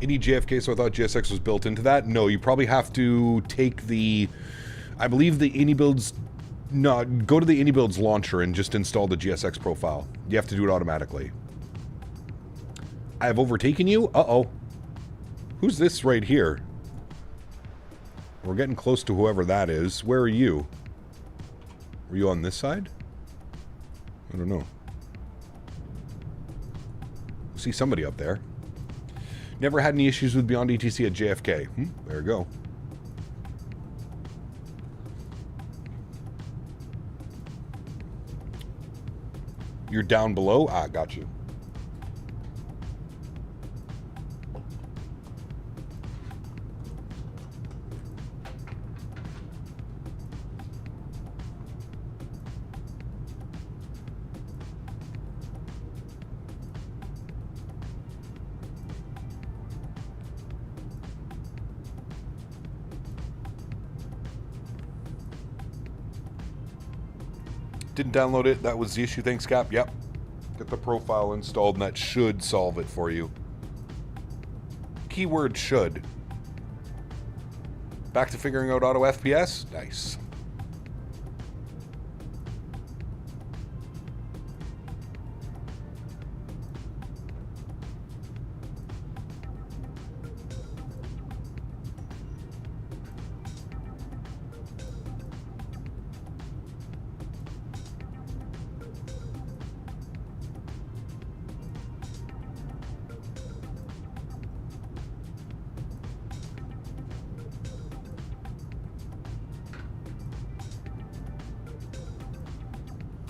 Speaker 2: Any JFK, so I thought GSX was built into that. No, you probably have to take the, I believe the AnyBuilds, no, go to the AnyBuilds launcher and just install the GSX profile. You have to do it automatically. I have overtaken you? Uh-oh. Who's this right here? We're getting close to whoever that is. Where are you? Were you on this side? I don't know. I see somebody up there. Never had any issues with Beyond ATC at JFK. There we go. You're down below? Ah, got you. Didn't download it. That was the issue. Thanks, Cap. Yep. Get the profile installed, and that should solve it for you. Keyword should. Back to figuring out auto FPS? Nice.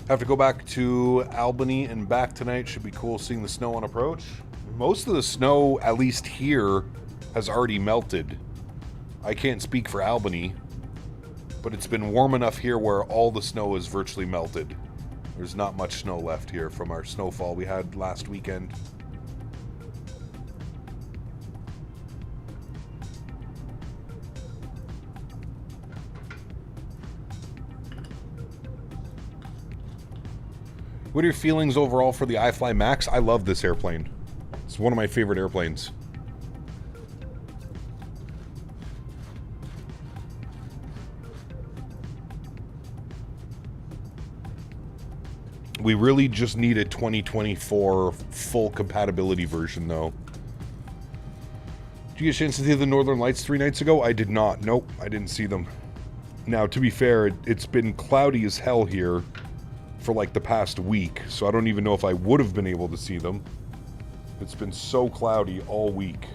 Speaker 2: Have to go back to Albany and back tonight. Should be cool seeing the snow on approach. Most of the snow, at least here, has already melted. I can't speak for Albany, but it's been warm enough here where all the snow is virtually melted. There's not much snow left here from our snowfall we had last weekend. What are your feelings overall for the iFly MAX? I love this airplane. It's one of my favorite airplanes. We really just need a 2024 full compatibility version, though. Did you get a chance to see the Northern Lights 3 nights ago? I did not. Nope, I didn't see them. Now, to be fair, it's been cloudy as hell here for like the past week, so I don't even know if I would have been able to see them. It's been so cloudy all week.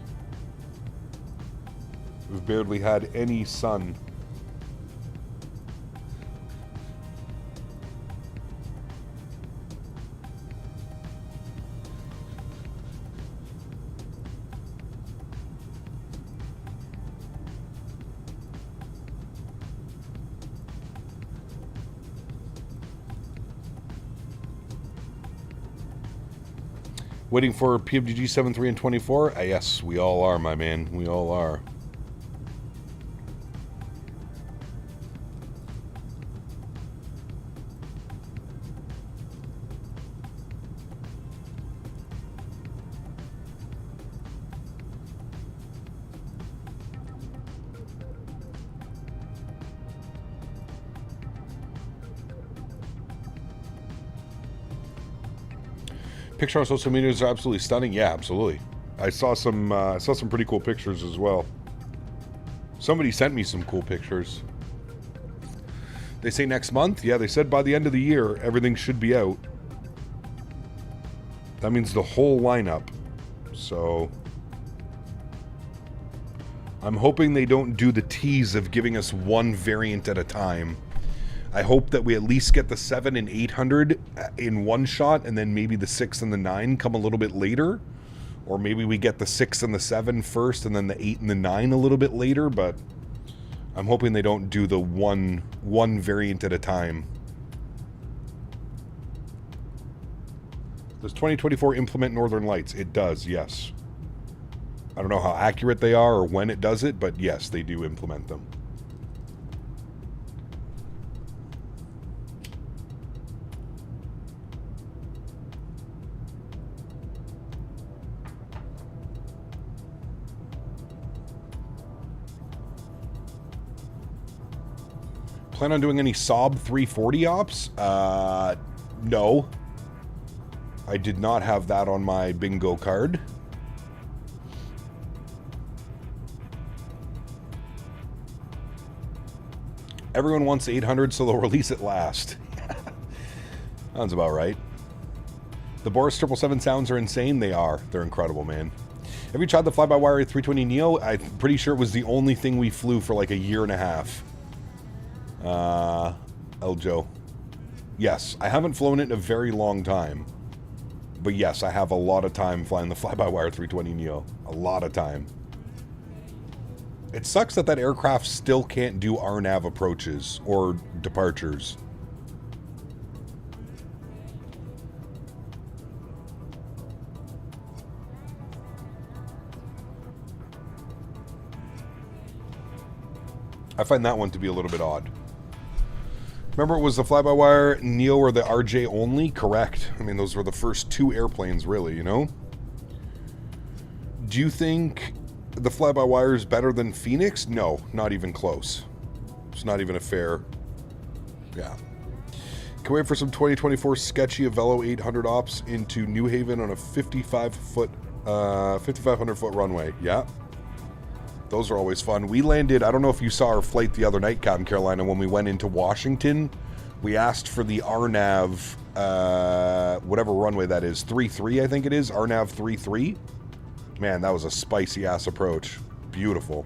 Speaker 2: We've barely had any sun. Waiting for PWG 73 and 24? Yes, we all are, my man. We all are. Picture on social media is absolutely stunning. Yeah, absolutely. I saw some pretty cool pictures as well. Somebody sent me some cool pictures. They say next month. Yeah, they said by the end of the year everything should be out. That means the whole lineup. So I'm hoping they don't do the tease of giving us one variant at a time. I hope that we at least get the 7 and 800 in one shot, and then maybe the 6 and the 9 come a little bit later. Or maybe we get the 6 and the 7 first, and then the 8 and the 9 a little bit later, but I'm hoping they don't do the one variant at a time. Does 2024 implement Northern Lights? It does, yes. I don't know how accurate they are or when it does it, but yes, they do implement them. Plan on doing any Saab 340 ops? No. I did not have that on my bingo card. Everyone wants 800, so they'll release it last. Sounds about right. The Boris 777 sounds are insane. They are. They're incredible, man. Have you tried the fly-by-wire 320 Neo? I'm pretty sure it was the only thing we flew for like a year and a half. Eljo. Yes, I haven't flown it in a very long time. But yes, I have a lot of time flying the fly-by-wire 320 Neo. A lot of time. It sucks that that aircraft still can't do RNAV approaches or departures. I find that one to be a little bit odd. Remember, it was the fly-by-wire Neo or the RJ only? Correct. I mean, those were the first two airplanes, really, you know? Do you think the fly-by-wire is better than Phoenix? No, not even close. It's not even a fair... Yeah. Can wait for some 2024 sketchy Avelo 800 ops into New Haven on a 5,500-foot runway. Yeah. Those are always fun. We landed, I don't know if you saw our flight the other night, Captain Carolina, when we went into Washington. We asked for the RNAV, whatever runway that is, 33, I think it is, RNAV 33. Man, that was a spicy-ass approach. Beautiful.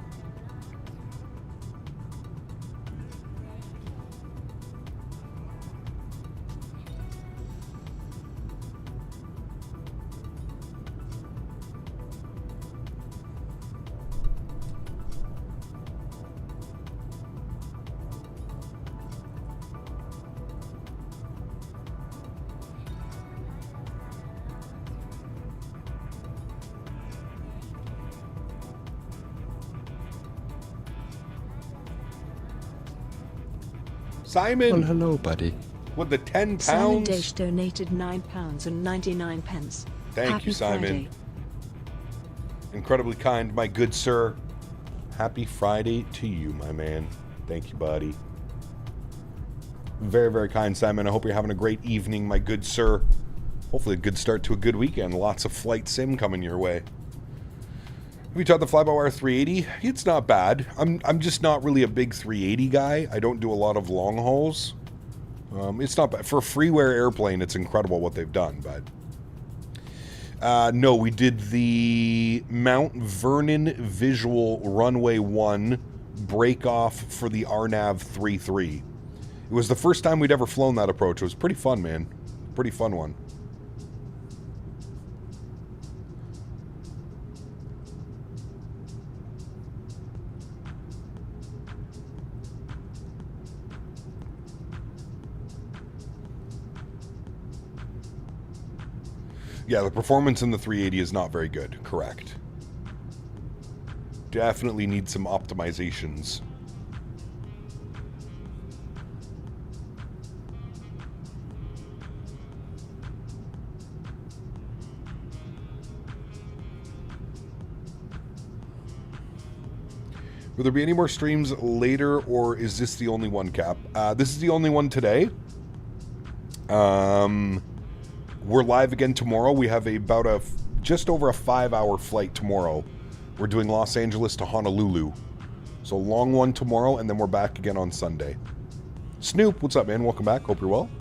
Speaker 2: Simon!
Speaker 12: Well, hello, buddy.
Speaker 2: With the 10 pounds.
Speaker 13: Simon Dash donated £9.99.
Speaker 2: Thank you, Simon.
Speaker 13: Friday.
Speaker 2: Incredibly kind, my good sir. Happy Friday to you, my man. Thank you, buddy. Very, very kind, Simon. I hope you're having a great evening, my good sir. Hopefully a good start to a good weekend. Lots of flight sim coming your way. Have you taught the fly-by-wire 380? It's not bad. I'm just not really a big 380 guy. I don't do a lot of long hauls. It's not bad. For a freeware airplane, it's incredible what they've done, but... no, we did the Mount Vernon Visual Runway 1 break-off for the RNAV 33. It was the first time we'd ever flown that approach. It was pretty fun, man. Pretty fun one. Yeah, the performance in the 380 is not very good. Correct. Definitely need some optimizations. Will there be any more streams later, or is this the only one, Cap? This is the only one today. We're live again tomorrow. We have just over a 5-hour flight tomorrow. We're doing Los Angeles to Honolulu. So long one tomorrow, and then we're back again on Sunday. Snoop, what's up, man? Welcome back. Hope you're well.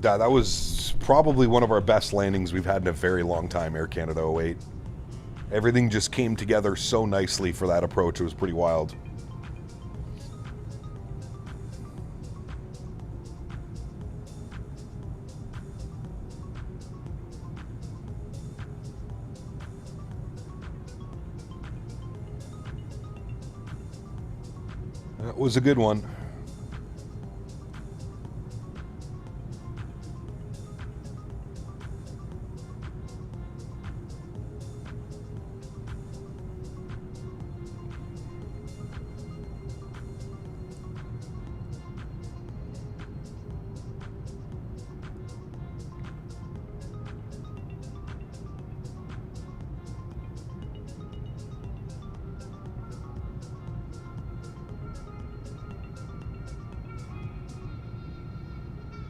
Speaker 2: That was probably one of our best landings we've had in a very long time, Air Canada 08. Everything just came together so nicely for that approach. It was pretty wild. That was a good one.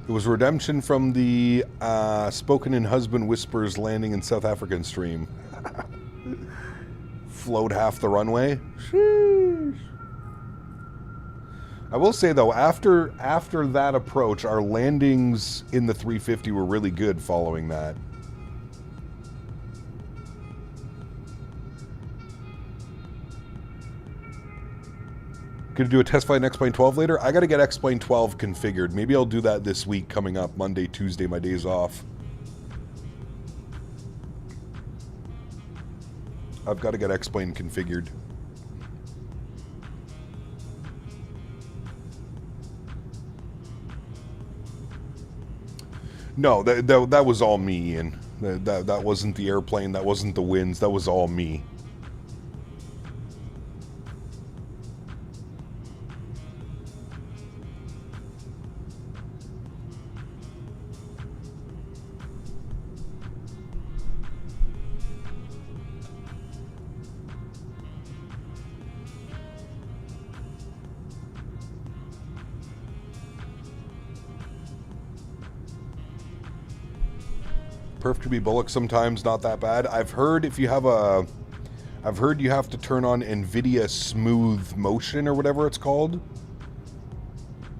Speaker 2: It was redemption from the Spoken in Husband Whispers landing in South African stream. Flowed half the runway. Sheesh. I will say though, after that approach, our landings in the 350 were really good following that. Gonna do a test flight in X-Plane 12 later? I gotta get X-Plane 12 configured. Maybe I'll do that this week coming up. Monday, Tuesday, my days off. I've got to get X-Plane configured. No, that was all me, Ian. That wasn't the airplane, that wasn't the winds, that was all me. Perf could be bullock sometimes, not that bad. I've heard if you have a... I've heard you have to turn on NVIDIA Smooth Motion or whatever it's called.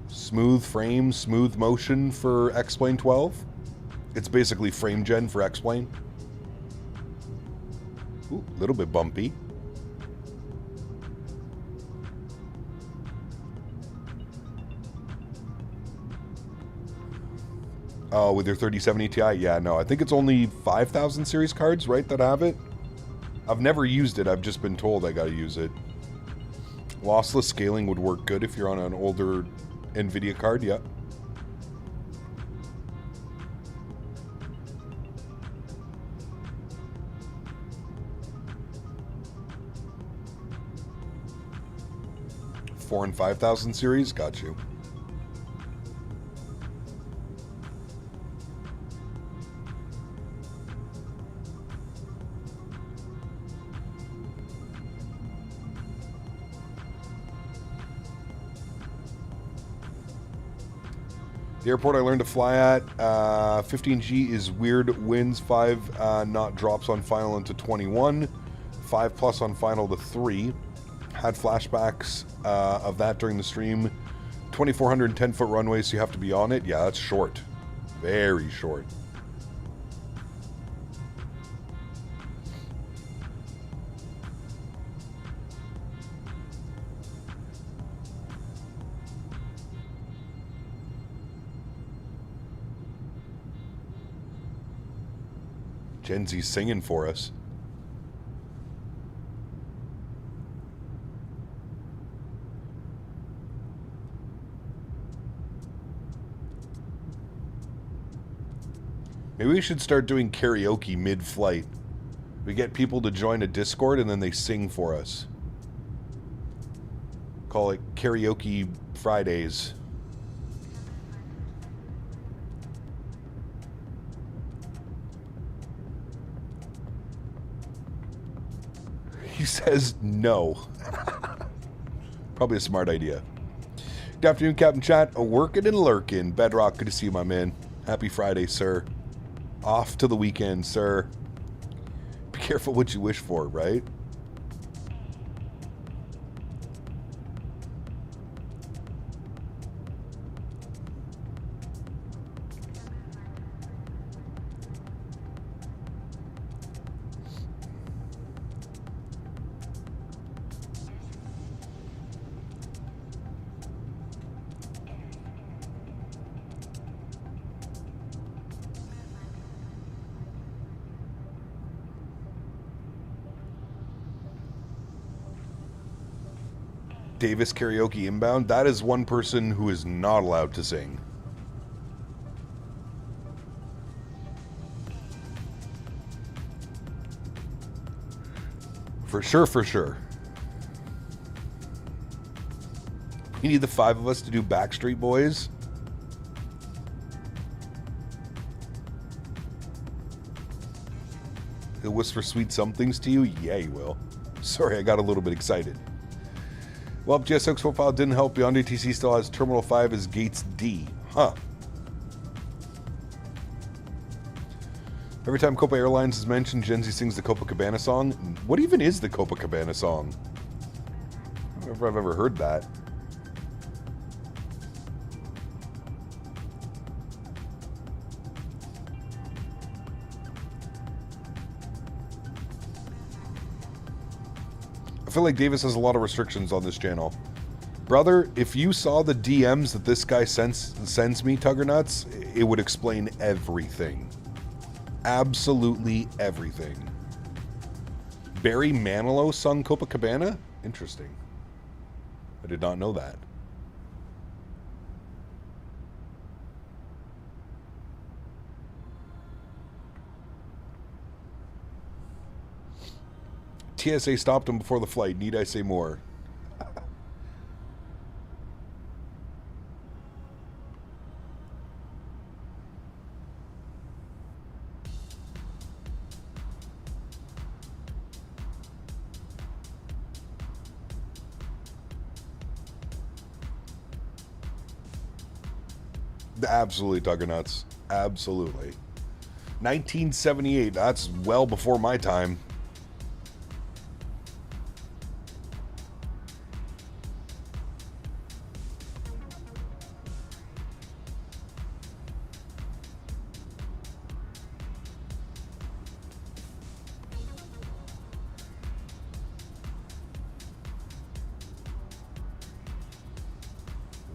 Speaker 2: Smooth Frame, Smooth Motion for X-Plane 12. It's basically frame gen for X-Plane. Ooh, a little bit bumpy. Oh, with your 3070 Ti? Yeah, no, I think it's only 5,000 series cards, right, that have it? I've never used it, I've just been told I gotta use it. Lossless scaling would work good if you're on an older NVIDIA card, yeah. $4,000 and $5,000 series, got you. The airport I learned to fly at, 15G is weird winds, 5 knot drops on final into 21, 5 plus on final to 3. Had flashbacks of that during the stream. 2,410-foot runway, so you have to be on it. Yeah, that's short. Very short. Gen Z's singing for us. Maybe we should start doing karaoke mid-flight. We get people to join a Discord and then they sing for us. Call it Karaoke Fridays. He says no. Probably a smart idea. Good afternoon, Captain Chat. A working and lurking. Bedrock, good to see you, my man. Happy Friday, sir. Off to the weekend, sir. Be careful what you wish for, right? Davis karaoke inbound. That is one person who is not allowed to sing. For sure, for sure. We need the 5 of us to do Backstreet Boys. He'll whisper sweet somethings to you? Yeah, he will. Sorry, I got a little bit excited. Well, GSX profile didn't help. Beyond ATC still has Terminal 5 as Gates D. Huh. Every time Copa Airlines is mentioned, Gen Z sings the Copacabana song. What even is the Copacabana song? I don't know if I've ever heard that. I feel like Davis has a lot of restrictions on this channel. Brother, if you saw the DMs that this guy sends me, Tuggernuts, it would explain everything. Absolutely everything. Barry Manilow sung Copacabana? Interesting. I did not know that. TSA stopped him before the flight. Need I say more? Absolutely, Duggernuts. Absolutely. 1978. That's well before my time.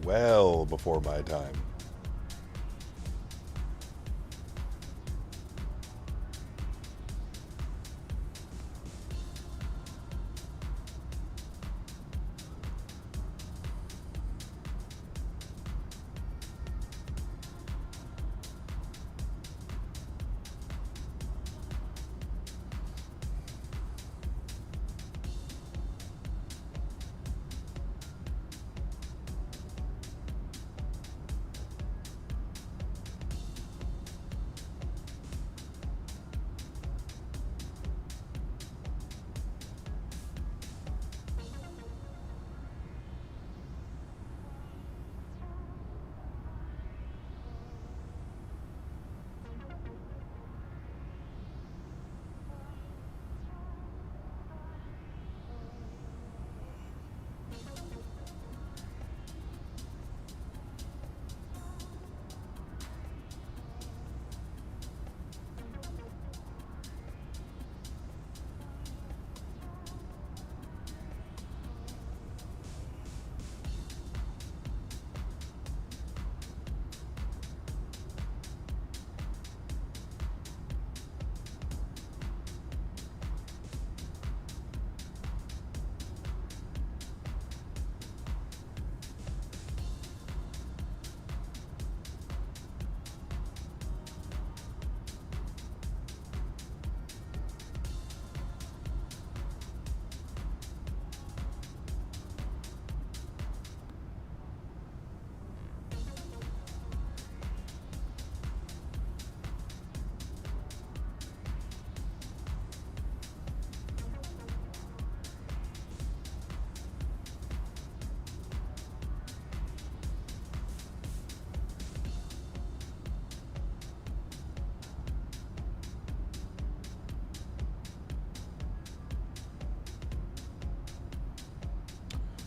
Speaker 2: Well before my time.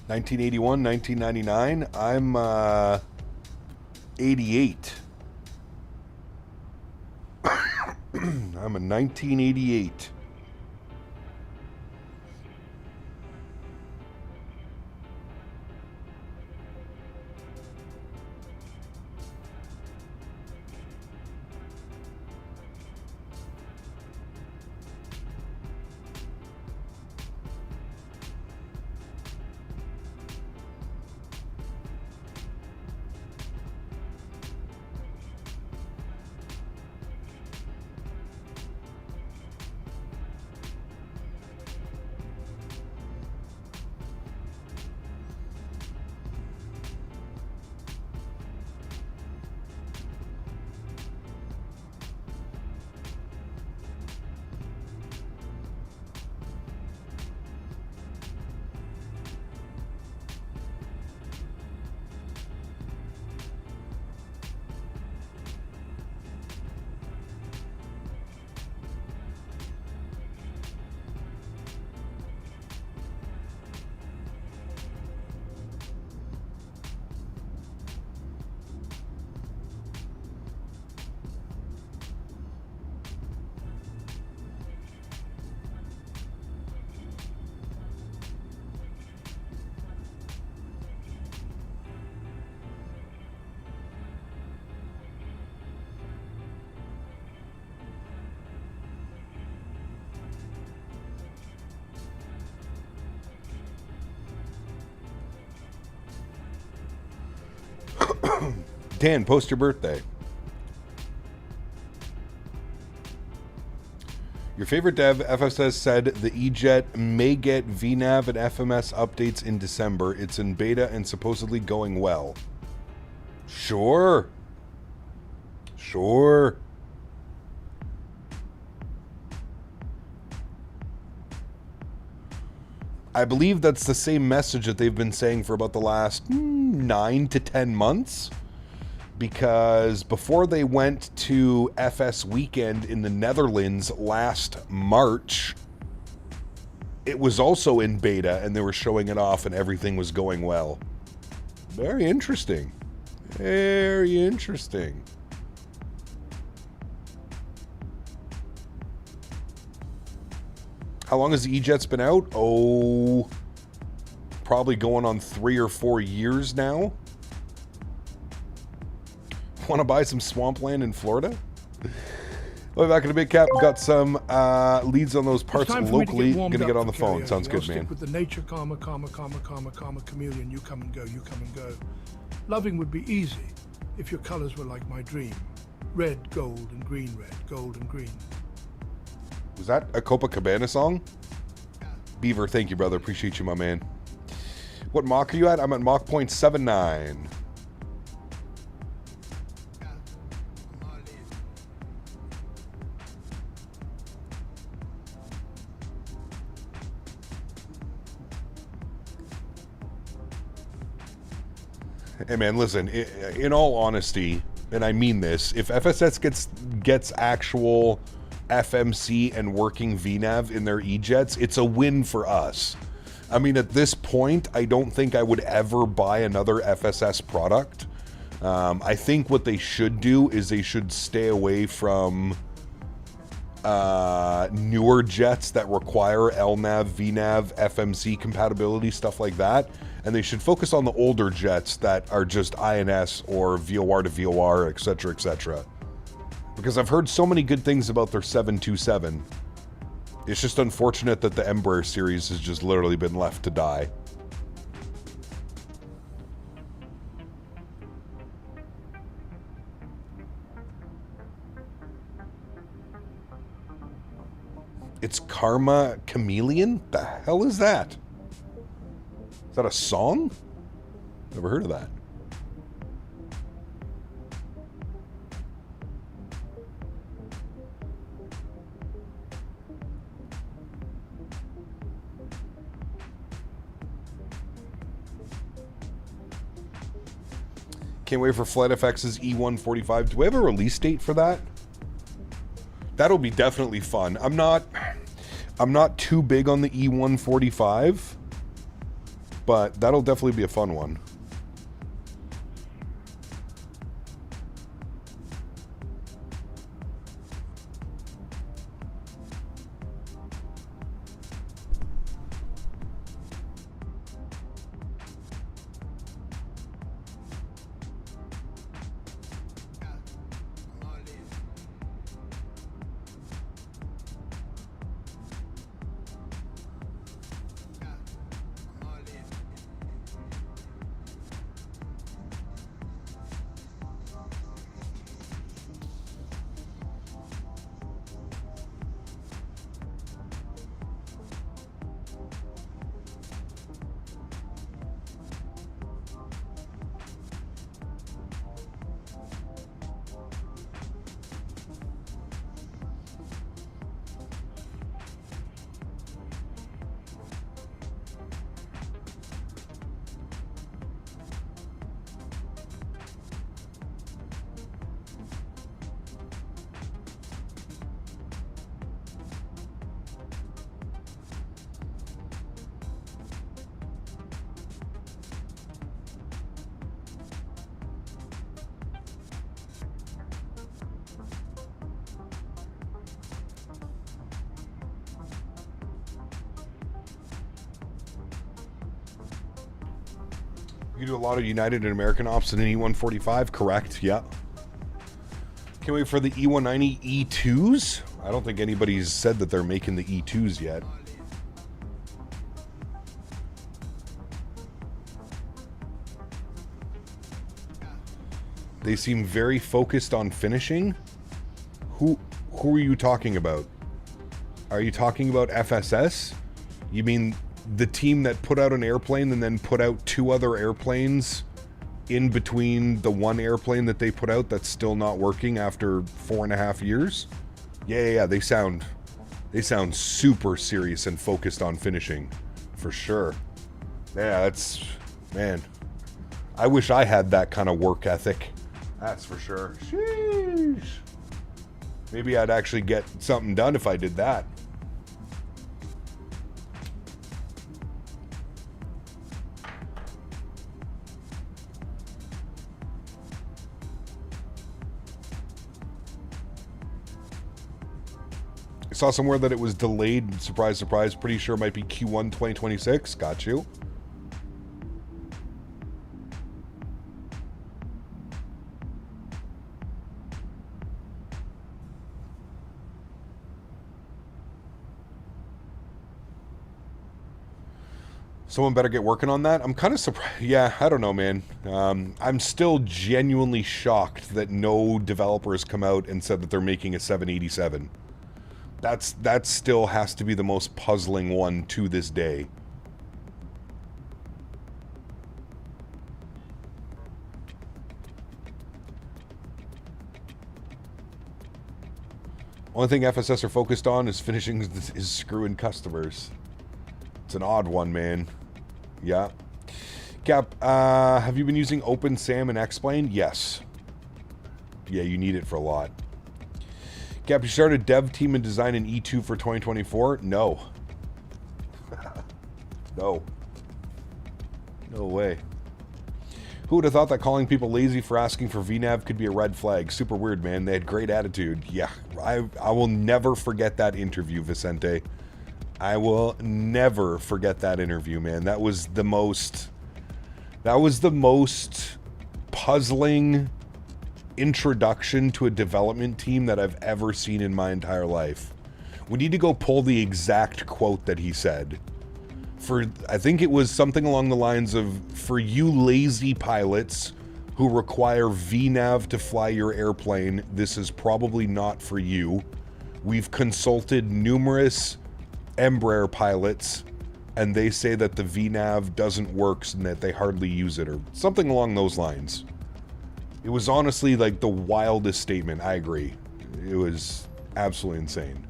Speaker 2: $1981, $1999. I'm 88. I'm a 1988. Dan, post your birthday. Your favorite dev, FSS, said the E-Jet may get VNAV and FMS updates in December. It's in beta and supposedly going well. Sure. Sure. I believe that's the same message that they've been saying for about the last 9 to 10 months. Because before they went to FS Weekend in the Netherlands last March, it was also in beta and they were showing it off and everything was going well. Very interesting. Very interesting. How long has the E-Jet's been out? Oh, probably going on 3 or 4 years now. Want to buy some swampland in Florida? We'll be back in a big cap. We've got some leads on those parts locally. Gonna get on the phone. Sounds good, man.
Speaker 3: With the nature karma, chameleon, you come and go, you come and go. Loving would be easy if your colors were like my dream. Red, gold, and green, red, gold, and green.
Speaker 2: Was that a Copacabana song? Beaver, thank you, brother. Appreciate you, my man. What Mach are you at? I'm at Mach 0.79. Hey man, listen, in all honesty, and I mean this, if FSS gets actual FMC and working VNAV in their E-Jets, it's a win for us. I mean, at this point, I don't think I would ever buy another FSS product. I think what they should do is they should stay away from newer jets that require LNAV, VNAV, FMC compatibility, stuff like that. And they should focus on the older jets that are just INS or VOR to VOR, etc., etc. Because I've heard so many good things about their 727. It's just unfortunate that the Embraer series has just literally been left to die. It's Karma Chameleon? The hell is that? Is that a song? Never heard of that. Can't wait for Flight FX's E145. Do we have a release date for that? That'll be definitely fun. I'm not too big on the E145, but that'll definitely be a fun one. You do a lot of United and American ops in an E145, correct? Yeah. Can't wait for the E190 E2s. I don't think anybody's said that they're making the E2s yet. They seem very focused on finishing. Who are you talking about? Are you talking about FSS? You mean the team that put out an airplane and then put out 2 other airplanes in between the one airplane that they put out that's still not working after 4.5 years? Yeah, they sound super serious and focused on finishing, for sure. Yeah, that's, man, I wish I had that kind of work ethic. That's for sure. Sheesh. Maybe I'd actually get something done if I did that. I saw somewhere that it was delayed. Surprise, surprise. Pretty sure it might be Q1 2026. Got you. Someone better get working on that. I'm kind of surprised. Yeah, I don't know, man. I'm still genuinely shocked that no developers come out and said that they're making a 787. That still has to be the most puzzling one to this day. Only thing FSS are focused on is finishing is screwing customers. It's an odd one, man. Yeah. Cap, have you been using OpenSAM and X-Plane? Yes. Yeah, you need it for a lot. Cap, you started a dev team and design an E2 for 2024? No. No. No way. Who would have thought that calling people lazy for asking for VNAV could be a red flag? Super weird, man. They had great attitude. Yeah, I will never forget that interview, Vicente. I will never forget that interview, man. That was the most puzzling introduction to a development team that I've ever seen in my entire life. We need to go pull the exact quote that he said. I think it was something along the lines of, for you lazy pilots who require VNAV to fly your airplane, this is probably not for you. We've consulted numerous Embraer pilots, and they say that the VNAV doesn't work and that they hardly use it, or something along those lines. It was honestly like the wildest statement. I agree. It was absolutely insane.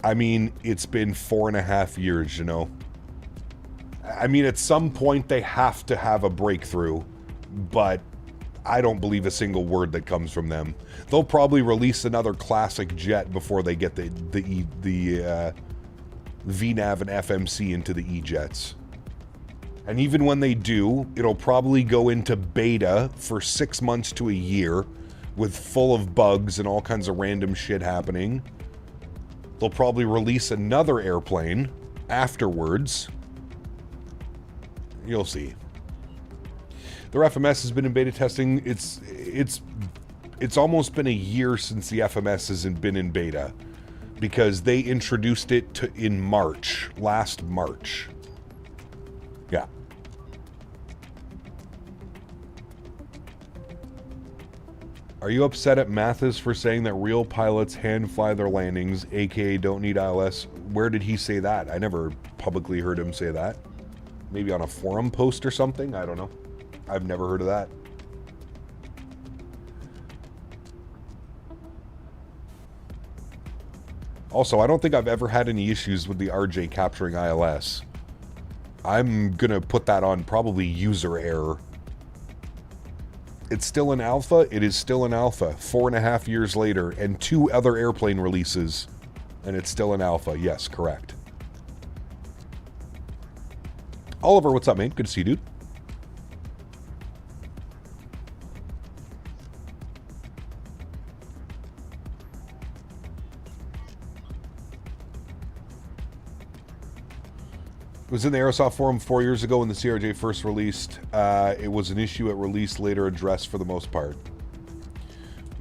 Speaker 2: I mean, it's been 4.5 years, you know. I mean, at some point they have to have a breakthrough, but I don't believe a single word that comes from them. They'll probably release another classic jet before they get the VNAV and FMC into the E-jets. And even when they do, it'll probably go into beta for 6 months to a year with full of bugs and all kinds of random shit happening. They'll probably release another airplane afterwards. You'll see. Their FMS has been in beta testing. It's almost been a year since the FMS hasn't been in beta, because they introduced it in March, last March. Yeah. Are you upset at Mathis for saying that real pilots hand fly their landings, aka don't need ILS? Where did he say that? I never publicly heard him say that. Maybe on a forum post or something? I don't know. I've never heard of that. Also, I don't think I've ever had any issues with the RJ capturing ILS. I'm gonna put that on probably user error. It's still an alpha. It is still an alpha. 4.5 years later, and 2 other airplane releases, and it's still an alpha. Yes, correct. Oliver, what's up, mate? Good to see you, dude. It was in the Aerosoft forum 4 years ago when the CRJ first released. It was an issue at release, later addressed for the most part.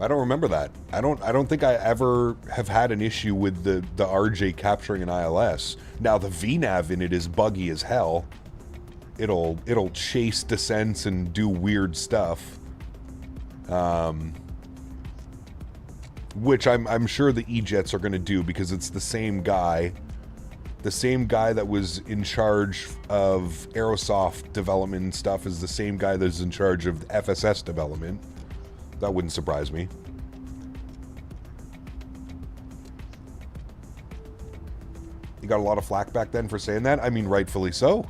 Speaker 2: I don't remember that. I don't think I ever have had an issue with the RJ capturing an ILS. Now the VNAV in it is buggy as hell. It'll chase descents and do weird stuff. Which I'm sure the E-Jets are going to do because it's the same guy. The same guy that was in charge of Aerosoft development and stuff is the same guy that's in charge of FSS development. That wouldn't surprise me. You got a lot of flack back then for saying that? I mean, rightfully so.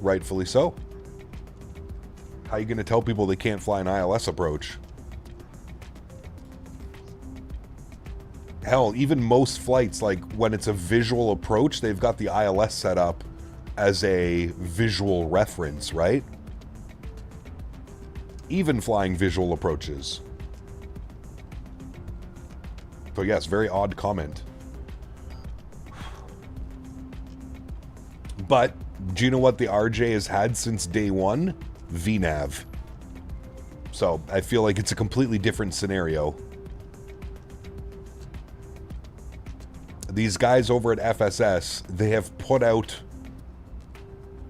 Speaker 2: Rightfully so. How are you going to tell people they can't fly an ILS approach? Hell, even most flights, like when it's a visual approach, they've got the ILS set up as a visual reference, right? Even flying visual approaches. So yes, very odd comment. But do you know what the RJ has had since day one? VNAV. So I feel like it's a completely different scenario. These guys over at FSS, they have put out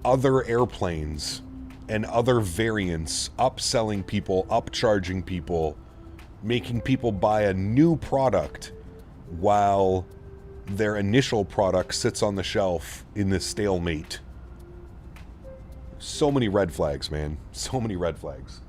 Speaker 2: other airplanes and other variants, upselling people, upcharging people, making people buy a new product while their initial product sits on the shelf in this stalemate. So many red flags, man. So many red flags.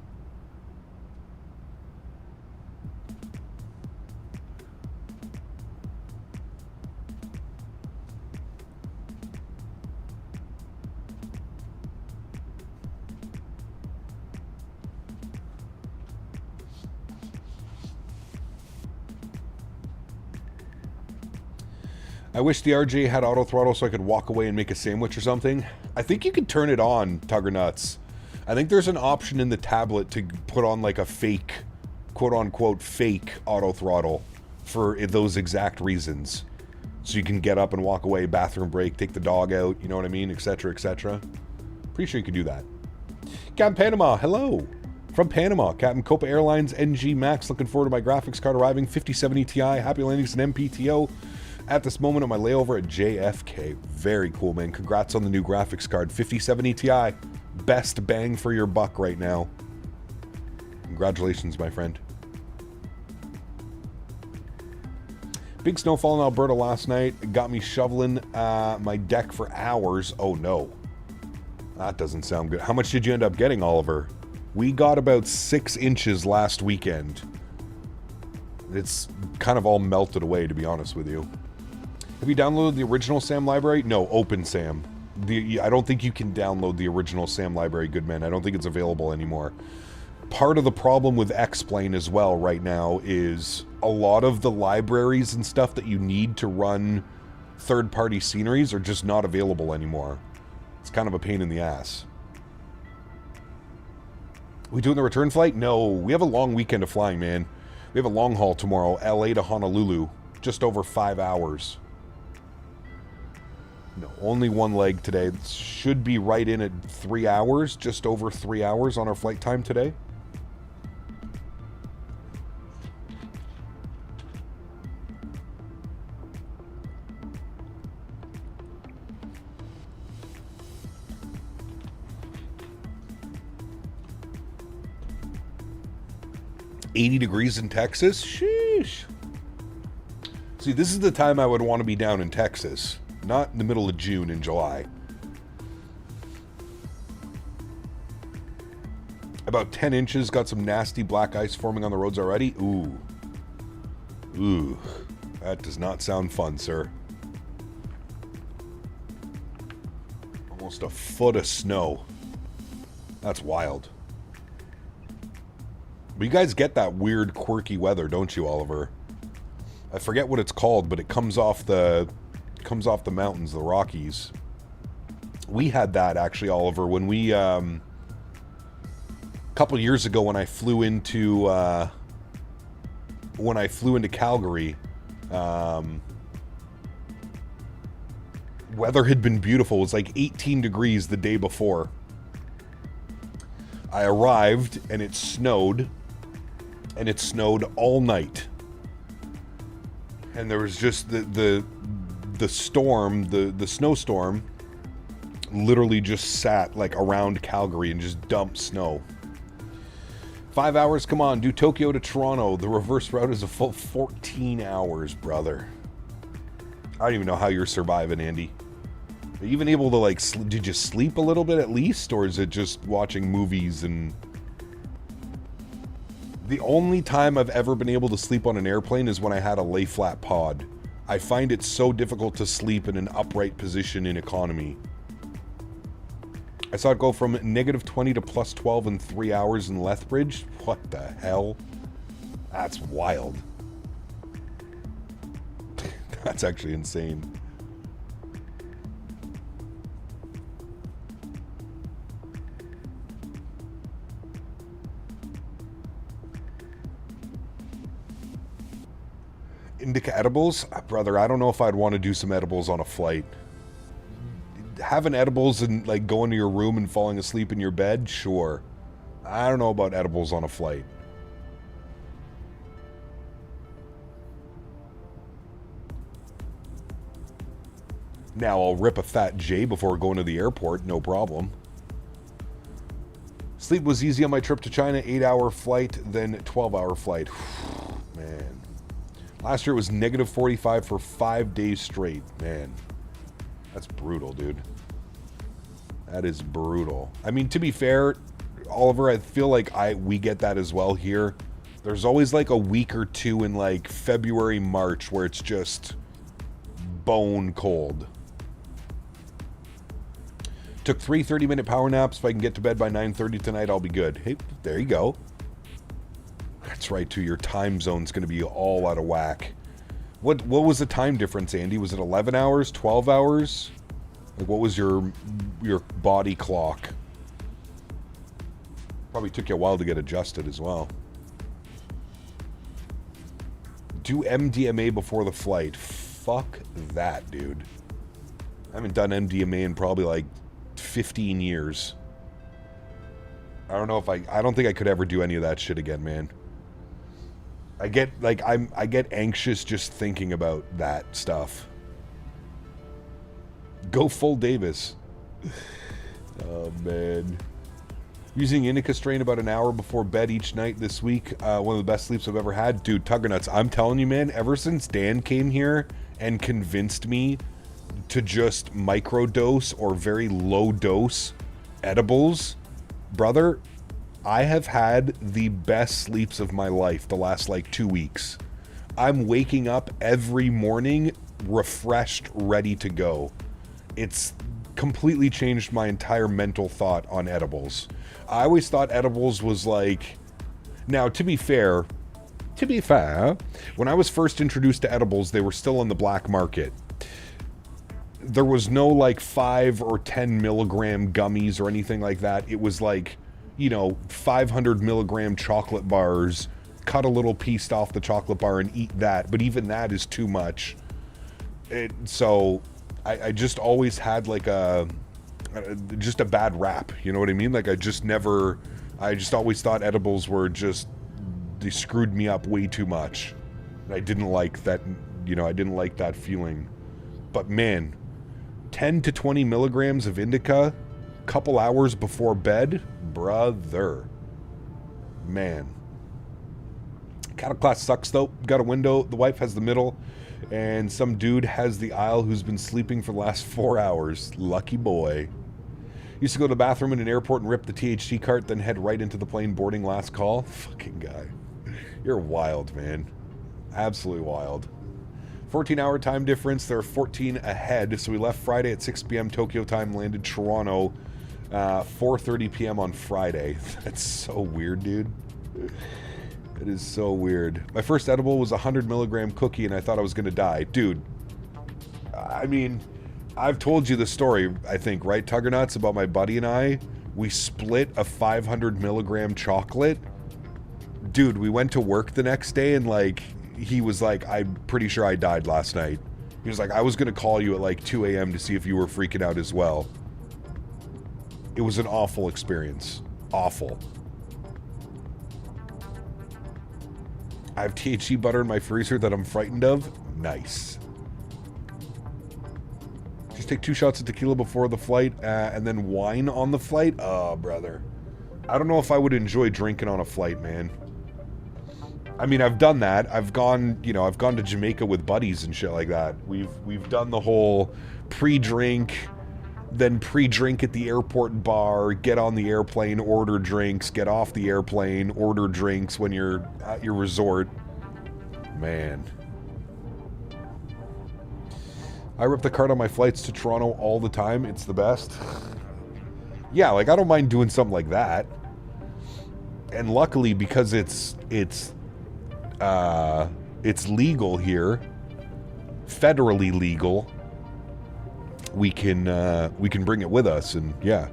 Speaker 2: I wish the RJ had auto throttle so I could walk away and make a sandwich or something. I think you can turn it on, Tugger Nuts. I think there's an option in the tablet to put on like a fake, quote-unquote fake auto throttle for those exact reasons. So you can get up and walk away, bathroom break, take the dog out, you know what I mean, etc., etc. Pretty sure you could do that. Captain Panama, hello. From Panama, Captain Copa Airlines NG Max, looking forward to my graphics card arriving, 5070 Ti, happy landings in MPTO. At this moment on my layover at JFK. Very cool, man. Congrats on the new graphics card. 5070 Ti. Best bang for your buck right now. Congratulations, my friend. Big snowfall in Alberta last night. It got me shoveling my deck for hours. Oh, no. That doesn't sound good. How much did you end up getting, Oliver? We got about 6 inches last weekend. It's kind of all melted away, to be honest with you. Have you downloaded the original SAM library? No, Open SAM. I don't think you can download the original SAM library, good man. I don't think it's available anymore. Part of the problem with X-Plane as well right now is a lot of the libraries and stuff that you need to run third-party sceneries are just not available anymore. It's kind of a pain in the ass. We doing the return flight? No, we have a long weekend of flying, man. We have a long haul tomorrow, LA to Honolulu, just over 5 hours. No, only one leg today. It should be right in at 3 hours, just over 3 hours on our flight time today. $80 degrees in Texas? Sheesh. See, this is the time I would want to be down in Texas. Not in the middle of June and July. About 10 inches. Got some nasty black ice forming on the roads already. Ooh. Ooh. That does not sound fun, sir. Almost a foot of snow. That's wild. But you guys get that weird, quirky weather, don't you, Oliver? I forget what it's called, but it comes off the mountains, the Rockies. We had that actually, Oliver, when we a couple years ago when I flew into Calgary. Weather had been beautiful. It was like 18 degrees the day before. I arrived and it snowed, and it snowed all night. And there was just the storm, the snowstorm, literally just sat like around Calgary and just dumped snow. 5 hours, come on, do Tokyo to Toronto. The reverse route is a full 14 hours, brother. I don't even know how you're surviving, Andy. Are you even able to, like, did you sleep a little bit at least? Or is it just watching movies and... The only time I've ever been able to sleep on an airplane is when I had a lay-flat pod. I find it so difficult to sleep in an upright position in economy. I saw it go from -20 to +12 in 3 hours in Lethbridge. What the hell? That's wild. That's actually insane. Indica edibles? Brother, I don't know if I'd want to do some edibles on a flight. Having edibles and like going to your room and falling asleep in your bed, sure. I don't know about edibles on a flight. Now I'll rip a fat J before going to the airport, no problem. Sleep was easy on my trip to China, 8-hour flight, then 12-hour flight. Man. Last year it was -45 for 5 days straight. Man. That's brutal, dude. That is brutal. I mean, to be fair, Oliver, I feel like we get that as well here. There's always like a week or two in like February, March where it's just bone cold. Took 3 30-minute power naps. If I can get to bed by 9:30 tonight, I'll be good. Hey, there you go. That's right, too. Your time zone's going to be all out of whack. What was the time difference, Andy? Was it 11 hours, 12 hours? Like, what was your body clock? Probably took you a while to get adjusted as well. Do MDMA before the flight. Fuck that, dude. I haven't done MDMA in probably like 15 years. I don't know if I don't think I could ever do any of that shit again, man. I get like I get anxious just thinking about that stuff. Go full Davis. Oh man. Using indica strain about an hour before bed each night this week. One of the best sleeps I've ever had. Dude, Tuggernuts, I'm telling you, man, ever since Dan came here and convinced me to just microdose or very low dose edibles, brother, I have had the best sleeps of my life the last like 2 weeks. I'm waking up every morning refreshed, ready to go. It's completely changed my entire mental thought on edibles. I always thought edibles was like... Now, to be fair, when I was first introduced to edibles, they were still on the black market. There was no like 5 or 10 milligram gummies or anything like that. It was like, you know, 500 milligram chocolate bars, cut a little piece off the chocolate bar and eat that. But even that is too much. So I just always had like just a bad rap. You know what I mean? Like I just always thought edibles were just, they screwed me up way too much. I didn't like that, you know, I didn't like that feeling. But man, 10 to 20 milligrams of indica, couple hours before bed, brother. Man. Cattle class sucks though. Got a window, the wife has the middle, and some dude has the aisle who's been sleeping for the last 4 hours. Lucky boy. Used to go to the bathroom in an airport and rip the THC cart, then head right into the plane boarding last call. Fucking guy. You're wild, man. Absolutely wild. 14-hour time difference. There are 14 ahead. So we left Friday at 6 p.m. Tokyo time, landed Toronto 4:30 p.m. on Friday. That's so weird, dude. It is so weird. My first edible was a 100 milligram cookie and I thought I was going to die. Dude, I mean, I've told you the story, I think, right, Tuggernuts, about my buddy and I. We split a 500 milligram chocolate. Dude, we went to work the next day and like... He was like, I'm pretty sure I died last night. He was like, I was going to call you at like 2 a.m. to see if you were freaking out as well. It was an awful experience. Awful. I have THC butter in my freezer that I'm frightened of. Nice. Just take 2 shots of tequila before the flight and then wine on the flight. Oh, brother. I don't know if I would enjoy drinking on a flight, man. I mean, I've done that. I've gone, you know, I've gone to Jamaica with buddies and shit like that. We've done the whole pre-drink, then pre-drink at the airport bar, get on the airplane, order drinks, get off the airplane, order drinks when you're at your resort. Man. I rip the card on my flights to Toronto all the time. It's the best. Yeah, like, I don't mind doing something like that. And luckily, because it's legal here, federally legal, we can bring it with us, and yeah.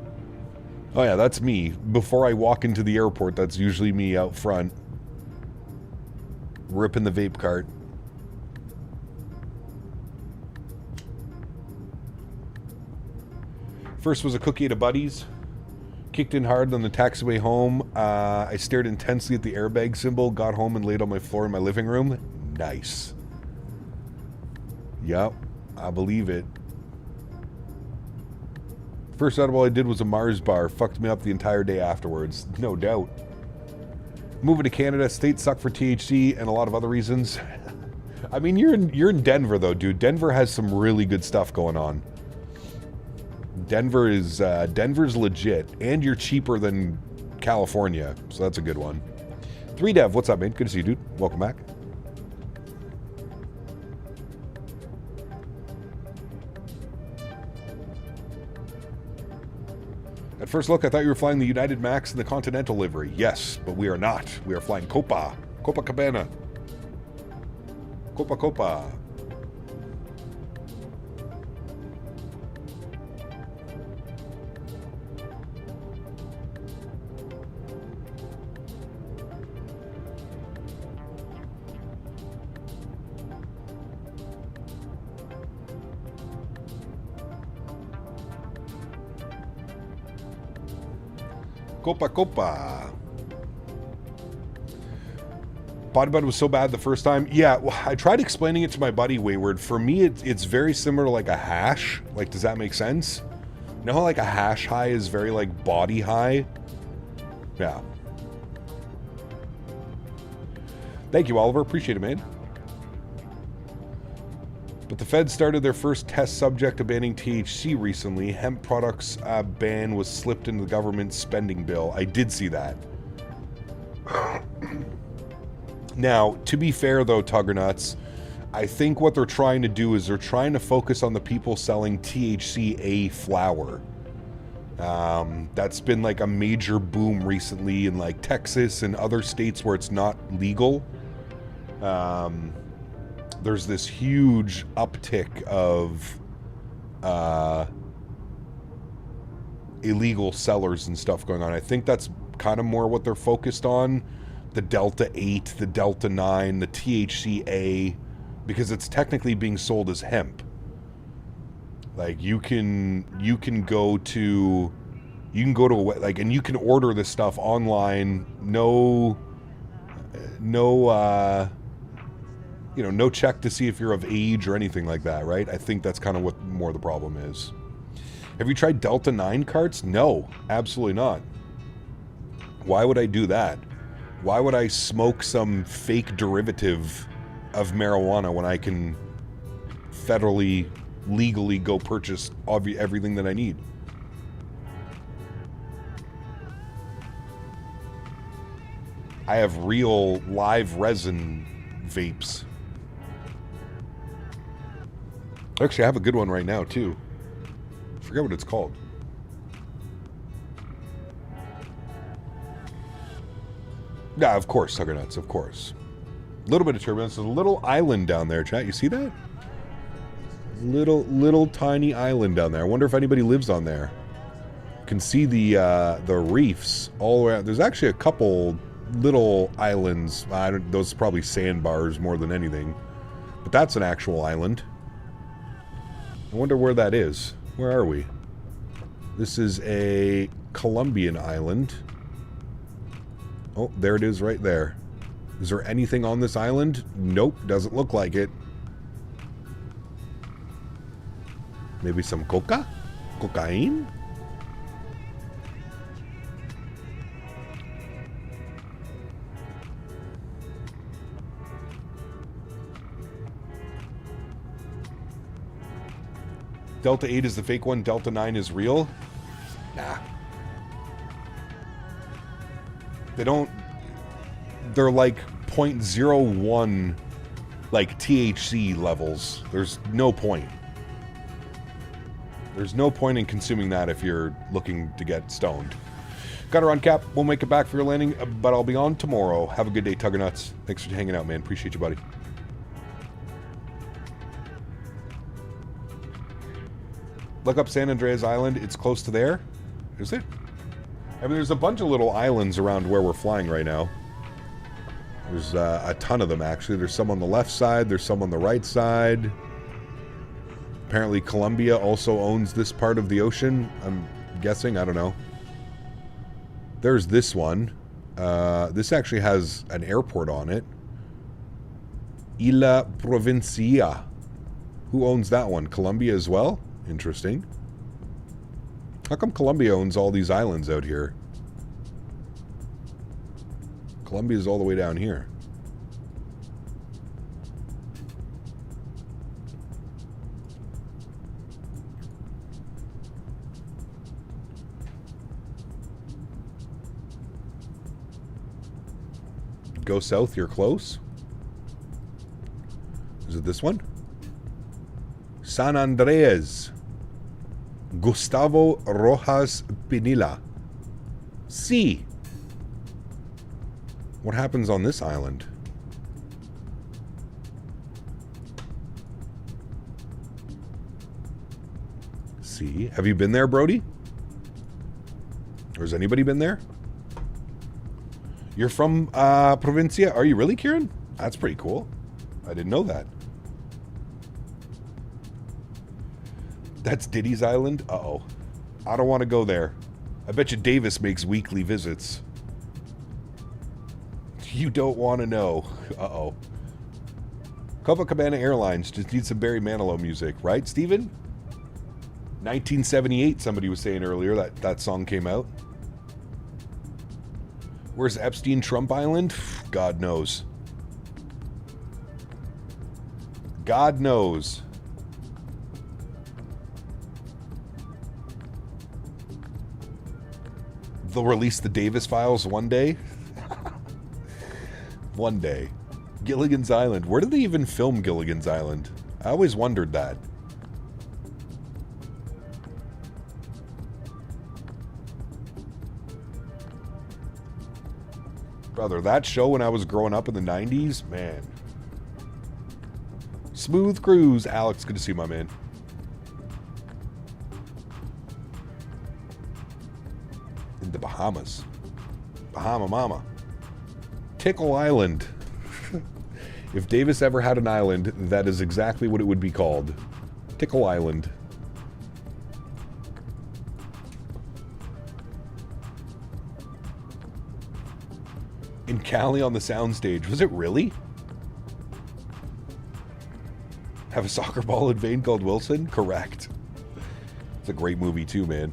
Speaker 2: Oh yeah, that's me. Before I walk into the airport, that's usually me out front, ripping the vape cart. First was a cookie at a buddy's. Kicked in hard on the taxiway home. I stared intensely at the airbag symbol, got home and laid on my floor in my living room. Nice. Yep, I believe it. First edible I did was a Mars bar. Fucked me up the entire day afterwards. No doubt. Moving to Canada, states suck for THC and a lot of other reasons. I mean, you're in Denver though, dude. Denver has some really good stuff going on. Denver's legit, and you're cheaper than California, so that's a good one. 3Dev, what's up, man? Good to see you, dude. Welcome back. At first look, I thought you were flying the United MAX in the Continental livery. Yes, but we are not. We are flying Copacabana. Copa. Copa. Bodybud was so bad the first time. Yeah, well, I tried explaining it to my buddy Wayward. For me, it's very similar to like a hash. Like, does that make sense? You know how like a hash high is very like body high? Yeah. Thank you, Oliver. Appreciate it, man. But the Fed started their first test subject of banning THC recently. Hemp products ban was slipped into the government's spending bill. I did see that. Now, to be fair though, Tuggernuts, I think what they're trying to do is they're trying to focus on the people selling THCA flower. That's been like a major boom recently in like Texas and other states where it's not legal. There's this huge uptick of illegal sellers and stuff going on. I think that's kind of more what they're focused on. The Delta 8, the Delta 9, the THCA, because it's technically being sold as hemp. Like you can go to like, and you can order this stuff online. No check to see if you're of age or anything like that, right? I think that's kind of what more the problem is. Have you tried Delta 9 carts? No, absolutely not. Why would I do that? Why would I smoke some fake derivative of marijuana when I can federally, legally go purchase everything that I need? I have real live resin vapes. Actually, I have a good one right now, too. I forget what it's called. Yeah, of course, Tuggernuts, of course. A little bit of turbulence. There's a little island down there, chat. You see that? Little tiny island down there. I wonder if anybody lives on there. You can see the reefs all around. There's actually a couple little islands. Those are probably sandbars more than anything. But that's an actual island. I wonder where that is. Where are we? This is a Colombian island. Oh, there it is right there. Is there anything on this island? Nope, doesn't look like it. Maybe some coca? Cocaine? Delta 8 is the fake one, Delta 9 is real? Nah. They don't... They're like 0.01 like THC levels. There's no point. There's no point in consuming that if you're looking to get stoned. Got to run, Cap. We'll make it back for your landing, but I'll be on tomorrow. Have a good day, Tuggernuts. Thanks for hanging out, man. Appreciate you, buddy. Look up San Andreas Island. It's close to there. Is it? I mean, there's a bunch of little islands around where we're flying right now. There's a ton of them, actually. There's some on the left side. There's some on the right side. Apparently, Colombia also owns this part of the ocean. I'm guessing. I don't know. There's this one. This actually has an airport on it. Isla Provincia. Who owns that one? Colombia as well? Interesting. How come Colombia owns all these islands out here? Colombia's all the way down here. Go south, you're close. Is it this one? San Andreas. Gustavo Rojas Pinilla. C. What happens on this island? C. Have you been there, Brody? Or has anybody been there? You're from Provincia? Are you really, Kieran? That's pretty cool. I didn't know that. That's Diddy's Island? Uh-oh. I don't want to go there. I bet you Davis makes weekly visits. You don't want to know. Uh-oh. Copacabana Airlines just needs some Barry Manilow music, right, Steven? 1978, somebody was saying earlier that song came out. Where's Epstein Trump Island? God knows. God knows. They'll release the Davis files one day. One day. Gilligan's Island. Where did they even film Gilligan's Island? I always wondered that. Brother, that show when I was growing up in the 90s, man. Smooth cruise. Alex, good to see you, my man. In the Bahamas. Bahama Mama. Tickle Island. If Davis ever had an island, that is exactly what it would be called. Tickle Island. In Cali on the soundstage. Was it really? Have a soccer ball in vain called Wilson? Correct. It's a great movie too, man.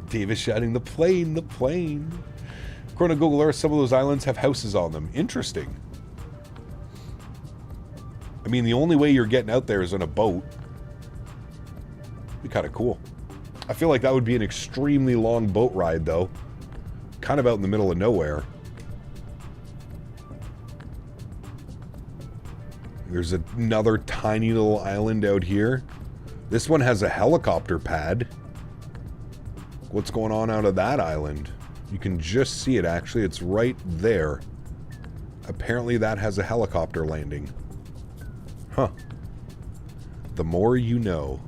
Speaker 2: Davis shouting, the plane, the plane. According to Google Earth, some of those islands have houses on them. Interesting. I mean, the only way you're getting out there is on a boat. Be kind of cool. I feel like that would be an extremely long boat ride, though. Kind of out in the middle of nowhere. There's another tiny little island out here. This one has a helicopter pad. What's going on out of that island? You can just see it, actually. It's right there. Apparently that has a helicopter landing. Huh. The more you know.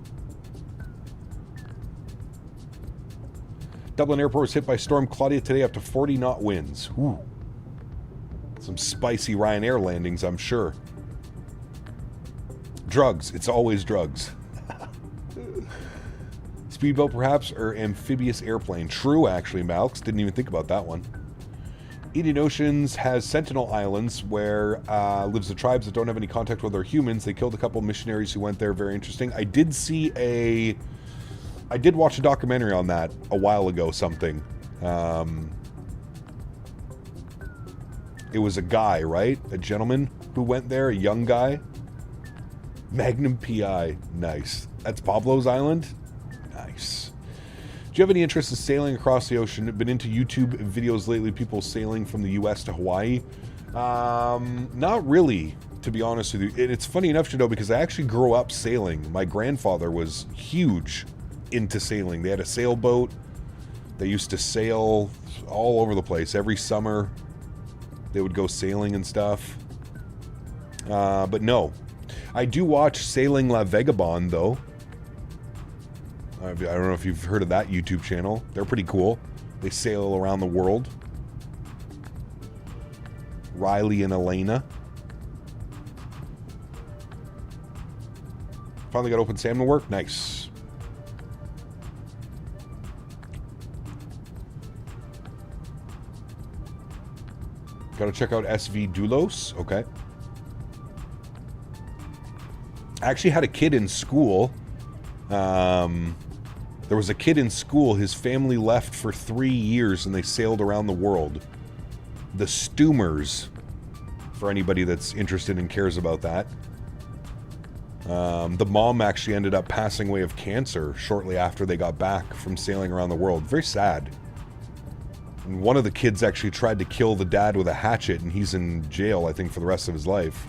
Speaker 2: Dublin Airport was hit by Storm Claudia today, up to 40 knot winds. Ooh. Some spicy Ryanair landings, I'm sure. Drugs. It's always drugs. Speedboat, perhaps, or amphibious airplane. True, actually, Malx. Didn't even think about that one. Indian Oceans has Sentinel Islands, where lives the tribes that don't have any contact with other humans. They killed a couple missionaries who went there. Very interesting. I did watch a documentary on that a while ago, something. It was a guy, right? A gentleman who went there, a young guy. Magnum PI. Nice. That's Pablo's Island? Nice. Do you have any interest in sailing across the ocean? Been into YouTube videos lately, people sailing from the US to Hawaii? Not really, to be honest with you. And it's funny enough to know because I actually grew up sailing. My grandfather was huge into sailing. They had a sailboat. They used to sail all over the place. Every summer, they would go sailing and stuff. But no. I do watch Sailing La Vagabond, though. I don't know if you've heard of that YouTube channel. They're pretty cool. They sail around the world. Riley and Elena. Finally got open salmon work. Nice. Gotta check out SV Doulos. Okay. I actually had a kid in school. There was a kid in school. His family left for 3 years and they sailed around the world. The Stoomers, for anybody that's interested and cares about that. The mom actually ended up passing away of cancer shortly after they got back from sailing around the world. Very sad. And one of the kids actually tried to kill the dad with a hatchet, and he's in jail, I think, for the rest of his life.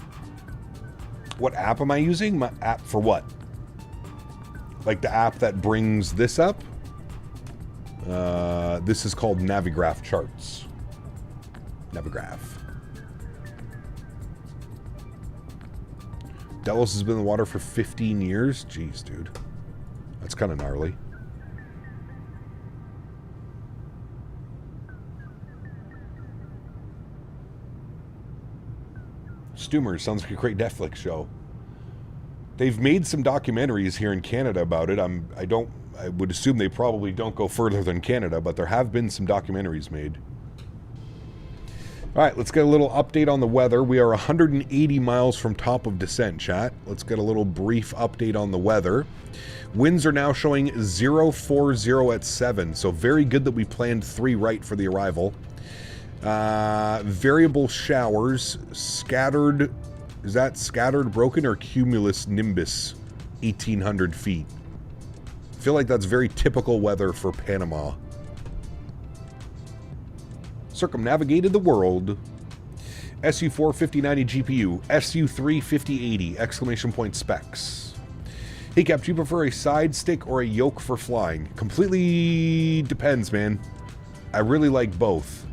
Speaker 2: What app am I using? My app for what? Like the app that brings this up? This is called Navigraph Charts. Navigraph. Delos has been in the water for 15 years? Jeez, dude. That's kind of gnarly. Stoomers sounds like a great Netflix show. They've made some documentaries here in Canada about it. I would assume they probably don't go further than Canada, but there have been some documentaries made. All right, let's get a little update on the weather. We are 180 miles from top of descent, chat. Let's get a little brief update on the weather. Winds are now showing 040 at 7, so very good that we planned 3 right for the arrival. Variable showers, scattered. Is that scattered, broken, or cumulus nimbus, 1,800 feet? I feel like that's very typical weather for Panama. Circumnavigated the world. SU4 5090 GPU, SU3 5080, exclamation point specs. Hey Cap, do you prefer a side stick or a yoke for flying? Completely depends, man. I really like both.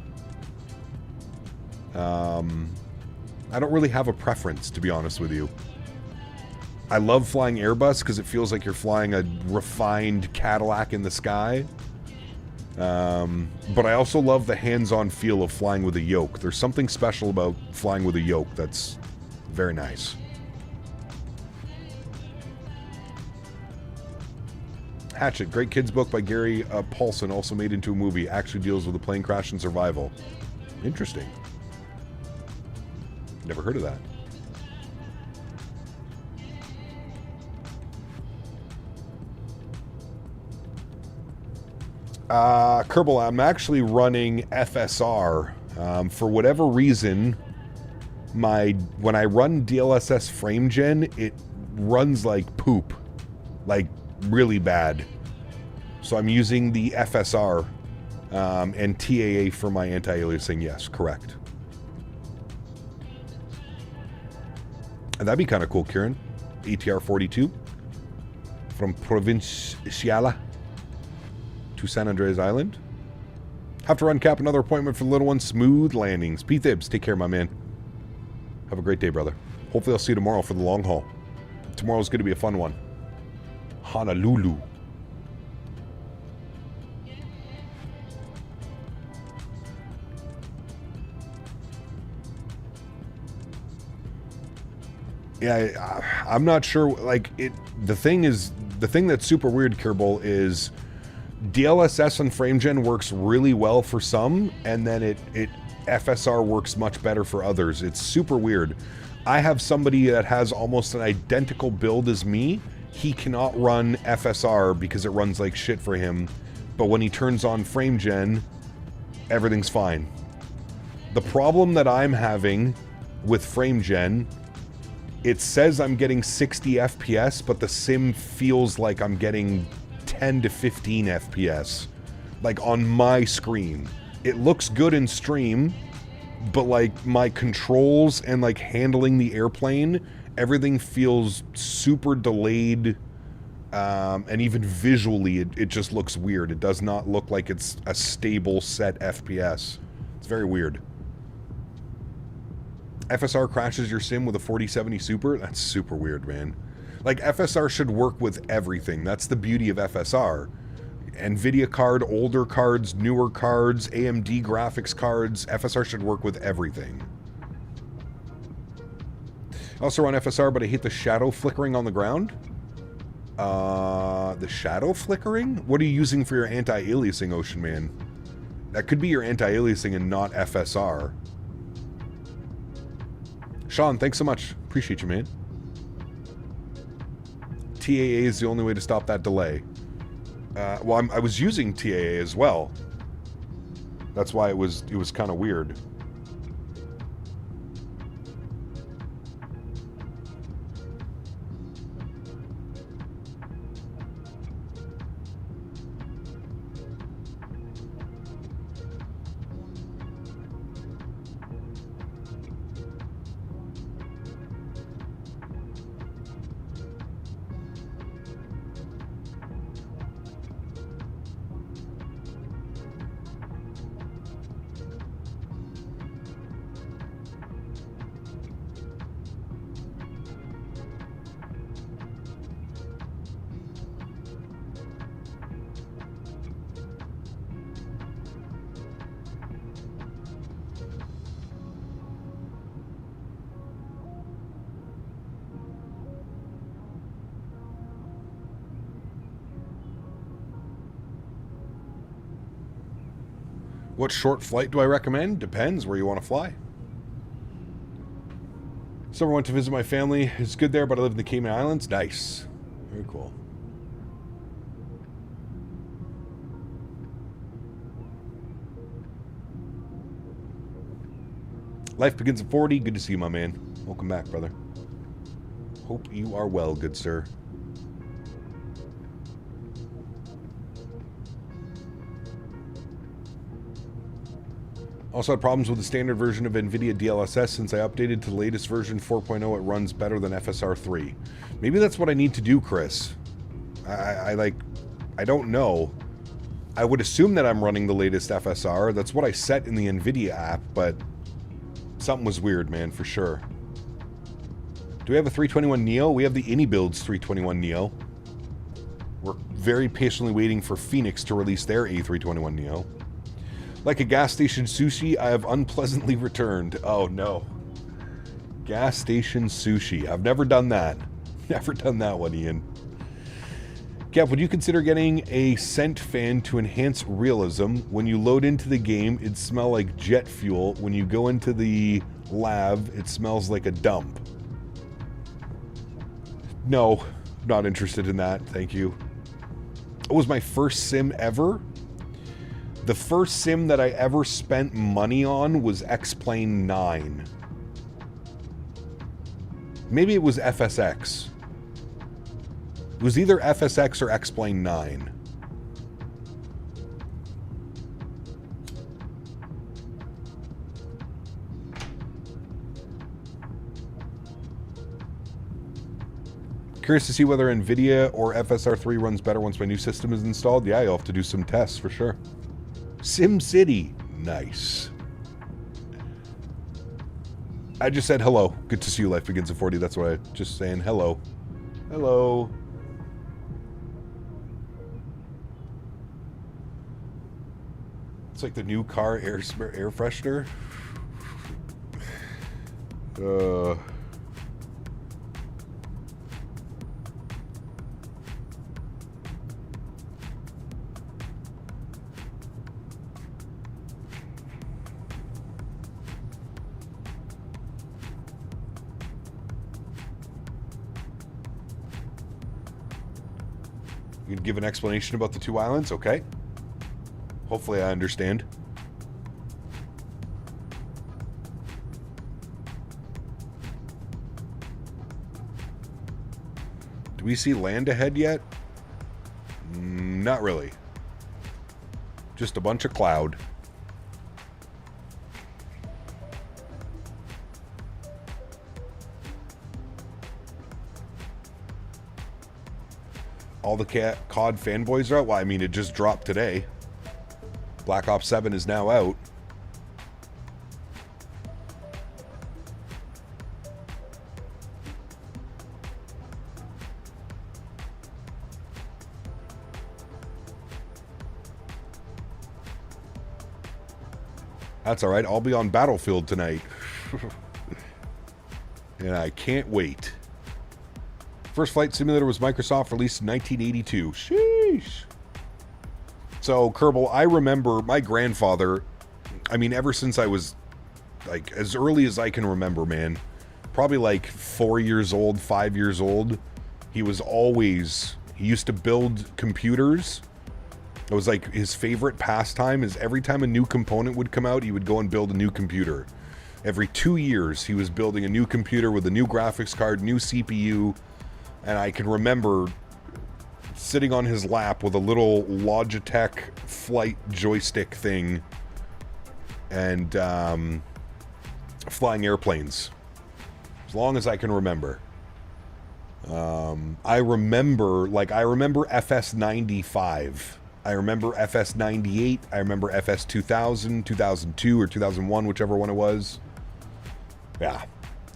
Speaker 2: I don't really have a preference, to be honest with you. I love flying Airbus because it feels like you're flying a refined Cadillac in the sky. But I also love the hands-on feel of flying with a yoke. There's something special about flying with a yoke that's very nice. Hatchet, great kids book by Gary Paulson, also made into a movie. Actually deals with a plane crash and survival. Interesting. Never heard of that. Kerbal, I'm actually running FSR. For whatever reason, when I run DLSS frame gen, it runs like poop. Like, really bad. So I'm using the FSR and TAA for my anti-aliasing. Yes, correct. And that'd be kind of cool, Kieran. ATR 42 from Provinciala to San Andreas Island. Have to run, Cap. Another appointment for the little one. Smooth landings. Pete Thibs, take care, my man. Have a great day, brother. Hopefully I'll see you tomorrow for the long haul. Tomorrow's going to be a fun one. Honolulu. Yeah, I'm not sure. Like, the thing that's super weird, Kerbal, is DLSS on FrameGen works really well for some, and then FSR works much better for others. It's super weird. I have somebody that has almost an identical build as me. He cannot run FSR because it runs like shit for him, but when he turns on FrameGen, everything's fine. The problem that I'm having with FrameGen, it says I'm getting 60 FPS, but the sim feels like I'm getting 10 to 15 FPS, like on my screen. It looks good in stream, but like my controls and like handling the airplane, everything feels super delayed, and even visually it just looks weird. It does not look like it's a stable set FPS. It's very weird. FSR crashes your sim with a 4070 Super? That's super weird, man. Like, FSR should work with everything. That's the beauty of FSR. NVIDIA card, older cards, newer cards, AMD graphics cards. FSR should work with everything. I also run FSR, but I hate the shadow flickering on the ground. The shadow flickering? What are you using for your anti-aliasing, Ocean Man? That could be your anti-aliasing and not FSR. Sean, thanks so much. Appreciate you, man. TAA is the only way to stop that delay. Well, I was using TAA as well. That's why it was kind of weird. What short flight do I recommend? Depends where you want to fly. Summer went to visit my family. It's good there, but I live in the Cayman Islands. Nice. Very cool. Life begins at 40. Good to see you, my man. Welcome back, brother. Hope you are well, good sir. Also had problems with the standard version of NVIDIA DLSS. Since I updated to the latest version 4.0, it runs better than FSR 3. Maybe that's what I need to do, Chris. I don't know. I would assume that I'm running the latest FSR. That's what I set in the NVIDIA app, but something was weird, man, for sure. Do we have a 321 Neo? We have the AnyBuilds 321 Neo. We're very patiently waiting for Phoenix to release their A321 Neo. Like a gas station sushi, I have unpleasantly returned. Oh no. Gas station sushi. I've never done that. Never done that one, Ian. Kev, would you consider getting a scent fan to enhance realism? When you load into the game, it smells like jet fuel. When you go into the lab, it smells like a dump. No, not interested in that. Thank you. It was my first sim ever. The first sim that I ever spent money on was X-Plane 9. Maybe it was FSX. It was either FSX or X-Plane 9. Curious to see whether NVIDIA or FSR 3 runs better once my new system is installed. Yeah, you'll have to do some tests for sure. Sim City. Nice. I just said hello. Good to see you. Life begins at 40. That's what I just saying. Hello. Hello. It's like the new car air freshener. You can give an explanation about the 2 islands? Okay. Hopefully I understand. Do we see land ahead yet? Not really. Just a bunch of cloud. All the COD fanboys are out? Well, I mean, it just dropped today. Black Ops 7 is now out. That's alright, I'll be on Battlefield tonight. And I can't wait. First flight simulator was Microsoft, released in 1982. Sheesh. So, Kerbal, I remember my grandfather, I mean, ever since I was, like, as early as I can remember, man, probably like 4 years old, 5 years old, he used to build computers. It was like his favorite pastime is every time a new component would come out, he would go and build a new computer. Every 2 years, he was building a new computer with a new graphics card, new CPU, and I can remember sitting on his lap with a little Logitech Flite joystick thing and flying airplanes. As long as I can remember. I remember FS95. I remember FS98. I remember FS2000, 2002, or 2001, whichever one it was. Yeah.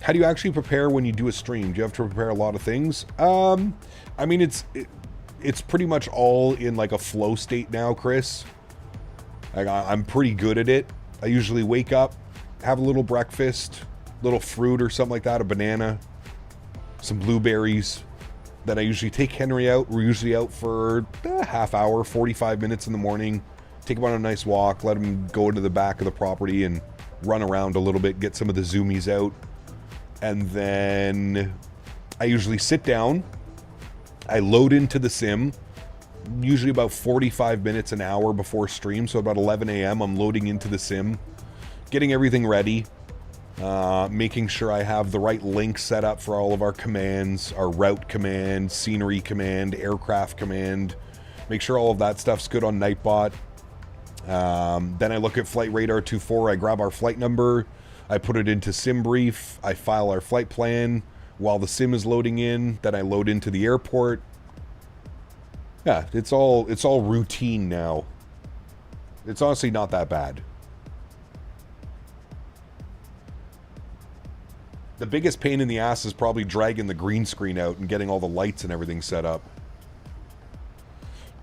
Speaker 2: How do you actually prepare when you do a stream? Do you have to prepare a lot of things? I mean, it's pretty much all in like a flow state now, Chris. Like, I'm pretty good at it. I usually wake up, have a little breakfast, little fruit or something like that, a banana, some blueberries. Then I usually take Henry out. We're usually out for a half hour, 45 minutes in the morning. Take him on a nice walk, let him go into the back of the property and run around a little bit, get some of the zoomies out. And then I usually sit down. I load into the sim, usually about 45 minutes, an hour before stream. So about 11 a.m. I'm loading into the sim, getting everything ready, making sure I have the right link set up for all of our commands, our route command, scenery command, aircraft command. Make sure all of that stuff's good on Nightbot. Then I look at Flight Radar 24. I grab our flight number. I put it into SimBrief. I file our flight plan while the sim is loading in. Then I load into the airport. Yeah, it's all routine now. It's honestly not that bad. The biggest pain in the ass is probably dragging the green screen out and getting all the lights and everything set up.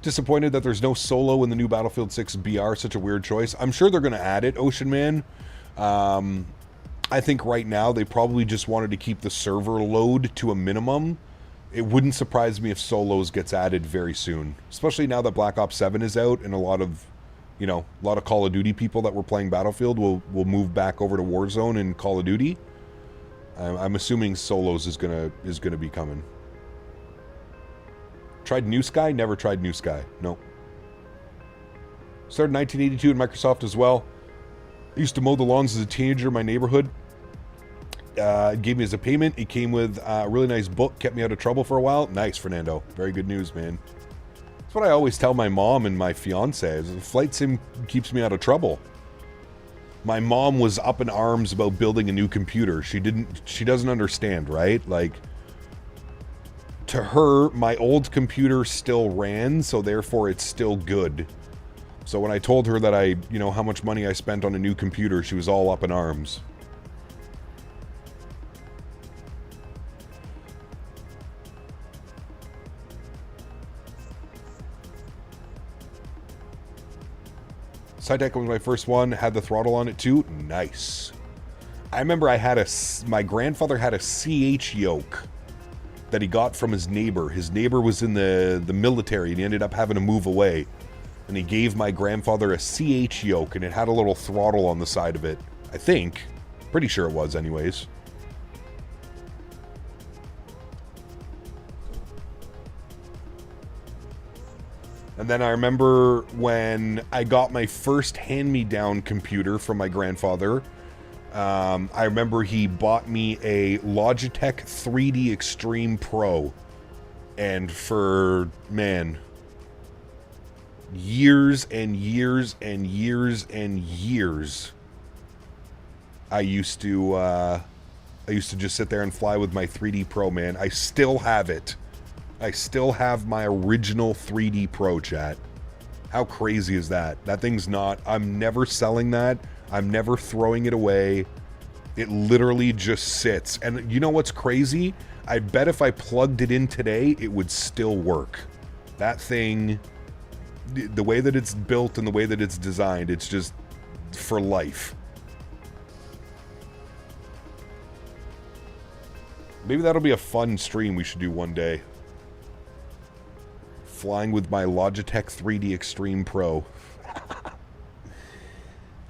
Speaker 2: Disappointed that there's no solo in the new Battlefield 6 BR. Such a weird choice. I'm sure they're going to add it, Ocean Man. I think right now they probably just wanted to keep the server load to a minimum. It wouldn't surprise me if solos gets added very soon, especially now that Black Ops 7 is out and a lot of Call of Duty people that were playing Battlefield will move back over to Warzone and Call of Duty. I'm assuming solos is gonna be coming. Tried New Sky? Never tried New Sky. Nope. Started in 1982 in Microsoft as well. I used to mow the lawns as a teenager in my neighborhood. It gave me as a payment. It came with a really nice book. Kept me out of trouble for a while. Nice, Fernando. Very good news, man. That's what I always tell my mom and my fiance. The flight sim keeps me out of trouble. My mom was up in arms about building a new computer. She doesn't understand, right? Like, to her, my old computer still ran, so therefore it's still good. So when I told her that how much money I spent on a new computer, she was all up in arms. Sidetech was my first one, had the throttle on it too. Nice. I remember my grandfather had a CH yoke that he got from his neighbor. His neighbor was in the military and he ended up having to move away. And he gave my grandfather a CH yoke and it had a little throttle on the side of it. I think. Pretty sure it was anyways. And then I remember when I got my first hand-me-down computer from my grandfather, I remember he bought me a Logitech 3D Extreme Pro. And for, man, years and years and years and years, I used to just sit there and fly with my 3D Pro, man. I still have it. I still have my original 3D Pro, chat. How crazy is that? That thing's not... I'm never selling that. I'm never throwing it away. It literally just sits. And you know what's crazy? I bet if I plugged it in today, it would still work. That thing... The way that it's built and the way that it's designed, it's just for life. Maybe that'll be a fun stream we should do one day. Flying with my Logitech 3D Extreme Pro.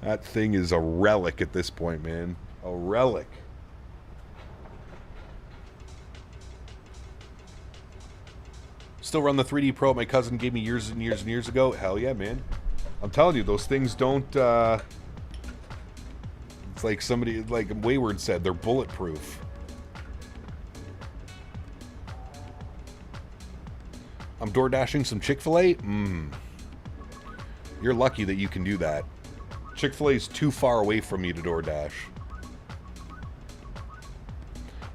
Speaker 2: That thing is a relic at this point, man. A relic. Still run the 3D Pro my cousin gave me years and years and years ago. Hell yeah, man. I'm telling you, those things don't... It's like somebody, like Wayward said, they're bulletproof. I'm door dashing some Chick-fil-A? You're lucky that you can do that. Chick-fil-A is too far away from me to DoorDash.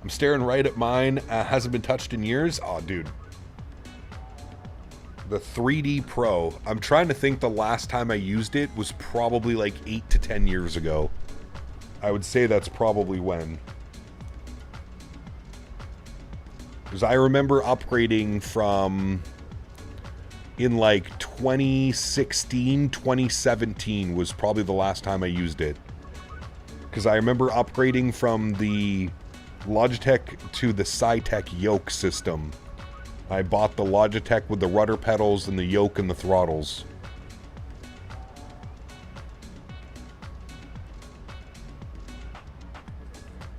Speaker 2: I'm staring right at mine. Hasn't been touched in years. Oh, dude. The 3D Pro. I'm trying to think the last time I used it was probably like 8 to 10 years ago. I would say that's probably when. Because I remember upgrading from... in like 2016, 2017 was probably the last time I used it. Because I remember upgrading from the Logitech to the Cytec yoke system. I bought the Logitech with the rudder pedals and the yoke and the throttles.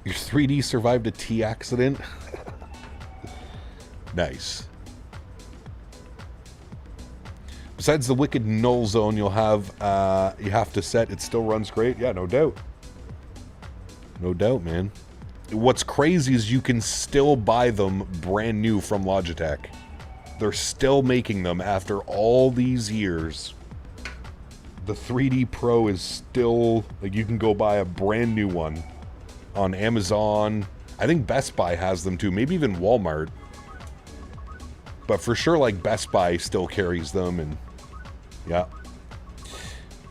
Speaker 2: Your 3D survived a T accident? Nice. Besides the wicked null zone you have to set, it still runs great. Yeah, no doubt. No doubt, man. What's crazy is you can still buy them brand new from Logitech. They're still making them after all these years. The 3D Pro is still, like, you can go buy a brand new one on Amazon. I think Best Buy has them too, maybe even Walmart. But for sure, like, Best Buy still carries them, and yeah.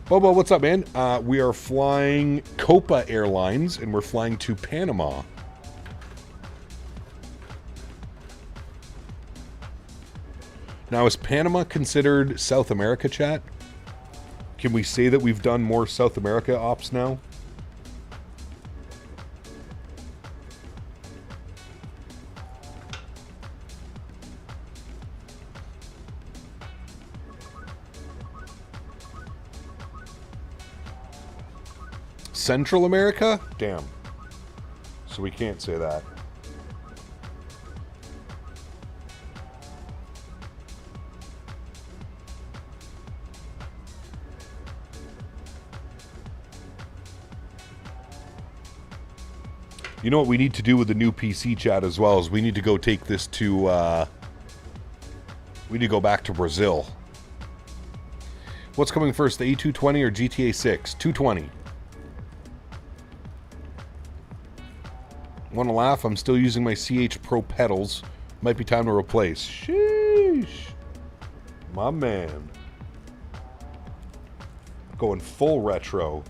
Speaker 2: Bobo, what's up, man? We are flying Copa Airlines, and we're flying to Panama. Now, is Panama considered South America, chat? Can we say that we've done more South America ops now? Central America? Damn. So we can't say that. You know what we need to do with the new PC, chat, as well, is we need to go take this to, we need to go back to Brazil. What's coming first, the A220 or GTA 6? 220. Want to laugh? I'm still using my CH Pro pedals. Might be time to replace. Sheesh. My man. Going full retro.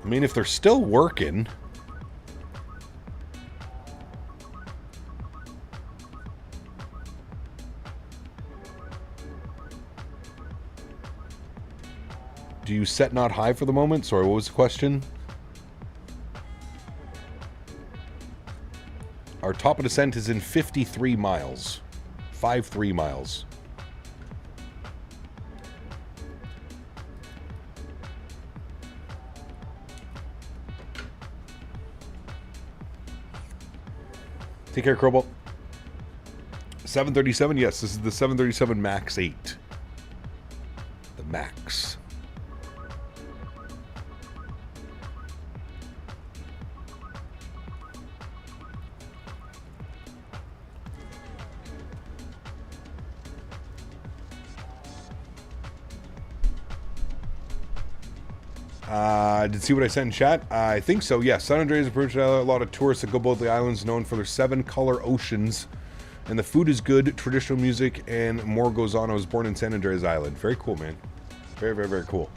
Speaker 2: I mean, if they're still working... Do you set not high for the moment? Sorry, what was the question? Our top of descent is in 53 miles. 53 miles. Take care, Crowball. 737, yes, this is the 737 MAX8. The MAX. Did see what I sent in chat? I think so, yes. San Andreas approached a lot of tourists that go both the islands, known for their 7-color oceans. And the food is good, traditional music, and more goes on. I was born in San Andreas Island. Very cool, man. Very, very, very cool.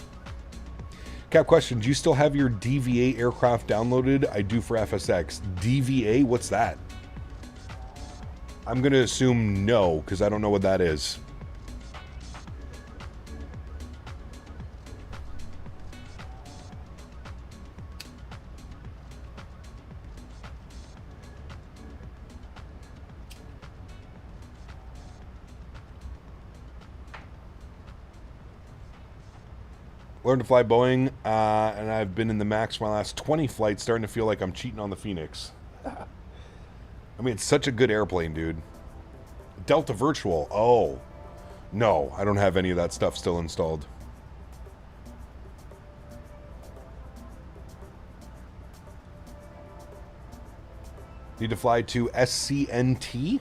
Speaker 2: Cap question, do you still have your DVA aircraft downloaded? I do for FSX. DVA? What's that? I'm going to assume no, because I don't know what that is. Learned to fly Boeing, and I've been in the MAX for my last 20 flights, starting to feel like I'm cheating on the Phoenix. I mean, it's such a good airplane, dude. Delta Virtual. Oh. No, I don't have any of that stuff still installed. Need to fly to SCNT?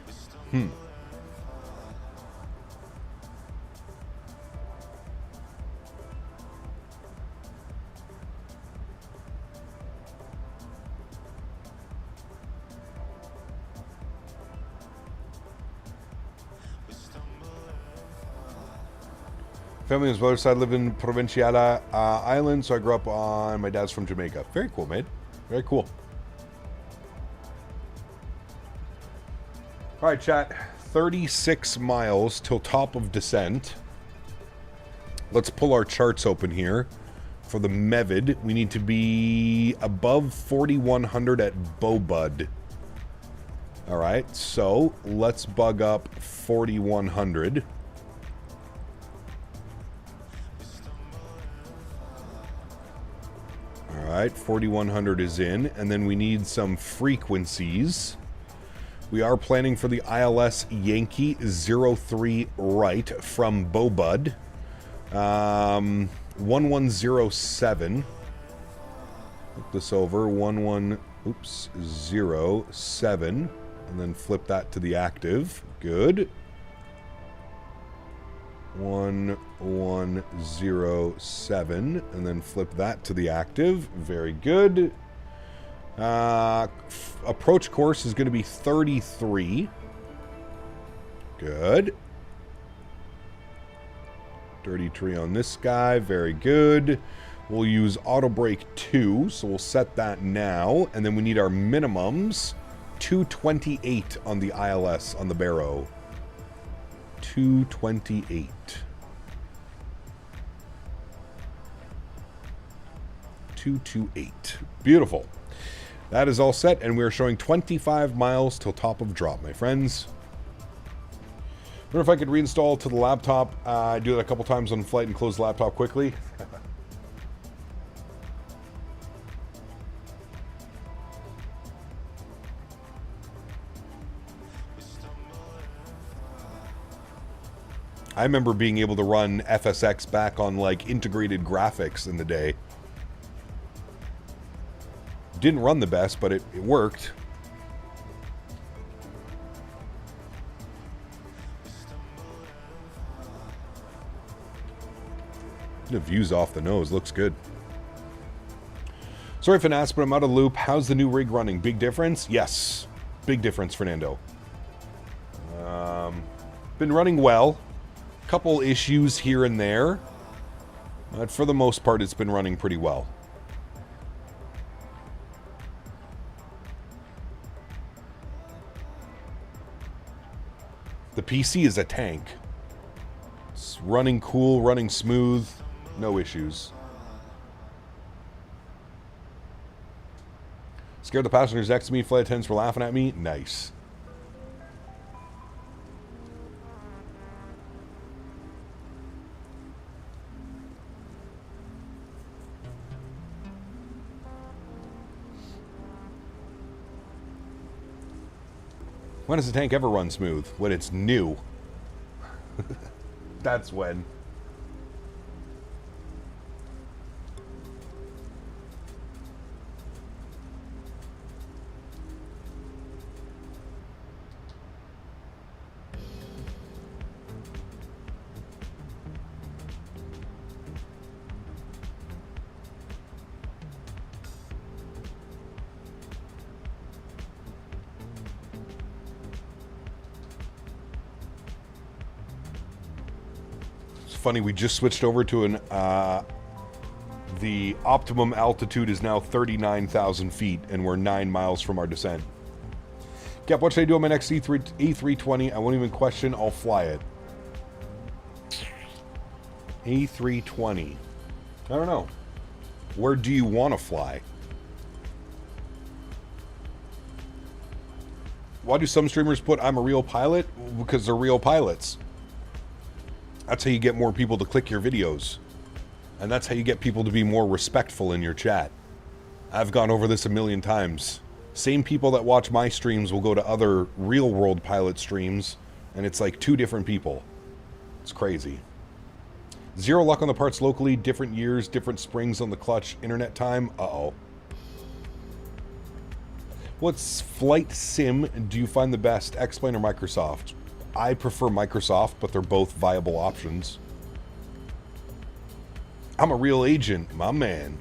Speaker 2: Family on his mother's side live in Provinciala Island, so I grew up on... My dad's from Jamaica. Very cool, mate. Very cool. All right, chat. 36 miles till top of descent. Let's pull our charts open here. For the MEVID, we need to be above 4,100 at Bobud. All right, so let's bug up 4,100. Alright, 4,100 is in, and then we need some frequencies. We are planning for the ILS Yankee 03 right from Bobud. 1107. Flip this over, 07, and then flip that to the active. Good. 1107, and then flip that to the active. Very good. Approach course is going to be 33. Good. 33 on this guy. Very good. We'll use auto brake 2, so we'll set that now, and then we need our minimums. 228 on the ILS on the Barrow. 228. Beautiful. That is all set, and we are showing 25 miles till top of drop, my friends. I wonder if I could reinstall to the laptop. I do that a couple times on flight and close the laptop quickly. I remember being able to run FSX back on like integrated graphics in the day. Didn't run the best, but it worked. The views off the nose looks good. Sorry if I asked, but I'm out of the loop. How's the new rig running? Big difference? Yes. Big difference, Fernando. Been running well. Couple issues here and there, but for the most part it's been running pretty well. The PC is a tank. It's running cool, running smooth, no issues. Scared the passengers next to me, flight attendants were laughing at me. Nice. When does the tank ever run smooth? When it's new. That's when. Funny, we just switched over to an the optimum altitude is now 39,000 feet and we're 9 miles from our descent. Cap, what should I do on my next A320? I won't even question, I'll fly it. A320. I don't know. Where do you want to fly? Why do some streamers put I'm a real pilot? Because they're real pilots. That's how you get more people to click your videos. And that's how you get people to be more respectful in your chat. I've gone over this a million times. Same people that watch my streams will go to other real-world pilot streams, and it's like 2 different people. It's crazy. 0 luck on the parts locally, different years, different springs on the clutch, internet time. Uh-oh. What's flight sim do you find the best, X-Plane or Microsoft? I prefer Microsoft, but they're both viable options. I'm a real agent, my man.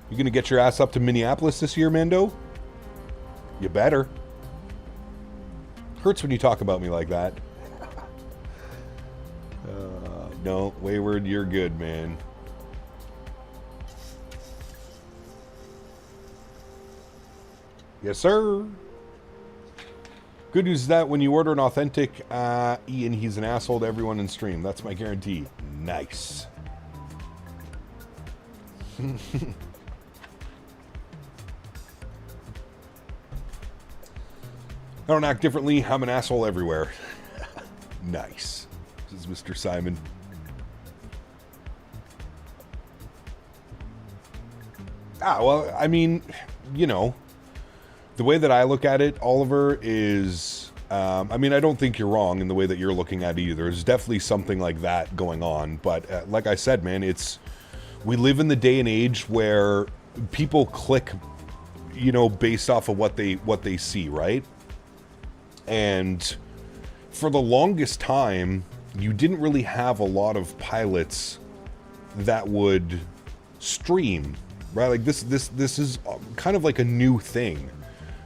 Speaker 2: You gonna get your ass up to Minneapolis this year, Mando? You better. Hurts when you talk about me like that. No, Wayward, you're good, man. Yes, sir. Good news is that when you order an authentic Ian, he's an asshole to everyone in stream. That's my guarantee. Nice. I don't act differently. I'm an asshole everywhere. Nice. This is Mr. Simon. Well, I mean, you know, the way that I look at it, Oliver, is... I mean, I don't think you're wrong in the way that you're looking at it either. There's definitely something like that going on. But like I said, man, it's... We live in the day and age where people click, you know, based off of what they see, right? And for the longest time, you didn't really have a lot of pilots that would stream, right? Like this is kind of like a new thing.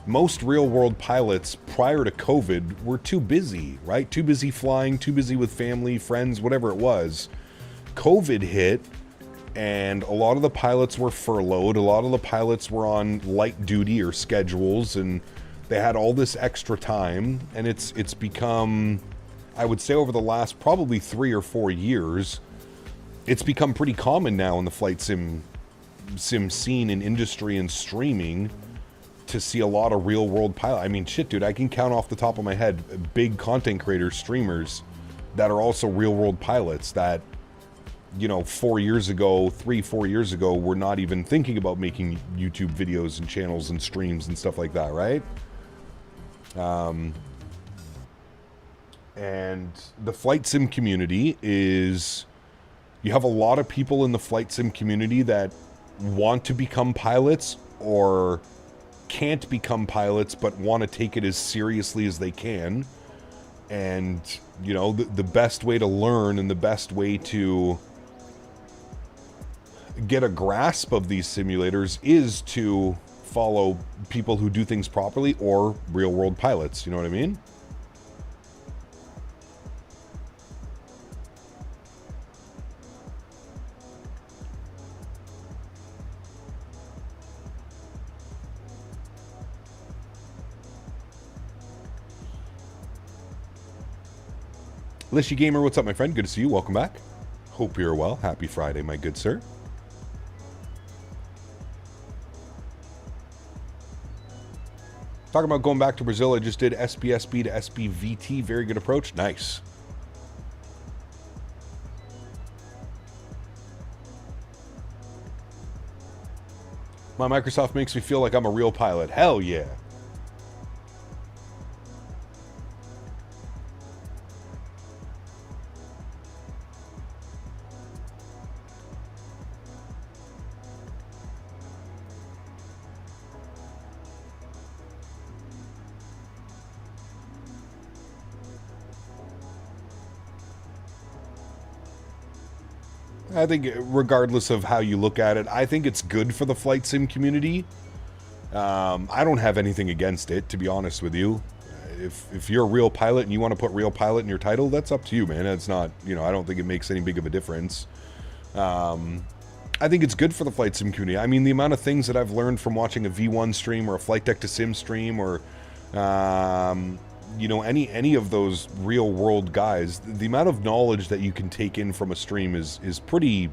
Speaker 2: Most real-world pilots prior to COVID were too busy, right? Too busy flying, too busy with family, friends, whatever it was. COVID hit, and a lot of the pilots were furloughed. A lot of the pilots were on light duty or schedules, and they had all this extra time. And it's become, I would say, over the last probably 3 or 4 years, it's become pretty common now in the flight sim scene and industry and streaming to see a lot of real-world pilot. I mean, shit, dude, I can count off the top of my head big content creators, streamers that are also real-world pilots that, you know, 4 years ago, 3-4 years ago, were not even thinking about making YouTube videos and channels and streams and stuff like that, right? And the flight sim community is... You have a lot of people in the flight sim community that want to become pilots or can't become pilots but want to take it as seriously as they can. And, you know, the best way to learn and the best way to get a grasp of these simulators is to follow people who do things properly or real-world pilots, you know what I mean? Lishy Gamer, what's up, my friend? Good to see you. Welcome back. Hope you're well. Happy Friday, my good sir. Talking about going back to Brazil, I just did SPSB to SPVT. Very good approach. Nice. My Microsoft makes me feel like I'm a real pilot. Hell yeah. I think regardless of how you look at it, I think it's good for the flight sim community. I don't have anything against it, to be honest with you. If you're a real pilot and you want to put real pilot in your title, that's up to you, man. It's not, you know, I don't think it makes any big of a difference. I think it's good for the flight sim community. I mean, the amount of things that I've learned from watching a V1 stream or a Flight Deck to Sim stream or, you know, any of those real world guys, the amount of knowledge that you can take in from a stream is pretty,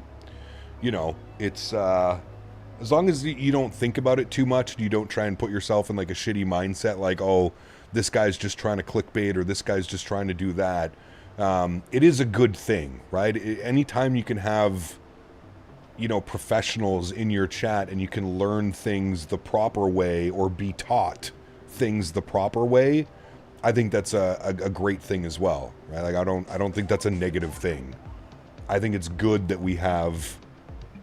Speaker 2: you know, it's, as long as you don't think about it too much, you don't try and put yourself in like a shitty mindset, like, oh, this guy's just trying to clickbait or this guy's just trying to do that. It is a good thing, right? Anytime you can have, you know, professionals in your chat and you can learn things the proper way or be taught things the proper way, I think that's a great thing as well, right? Like I don't think that's a negative thing. I think it's good that we have,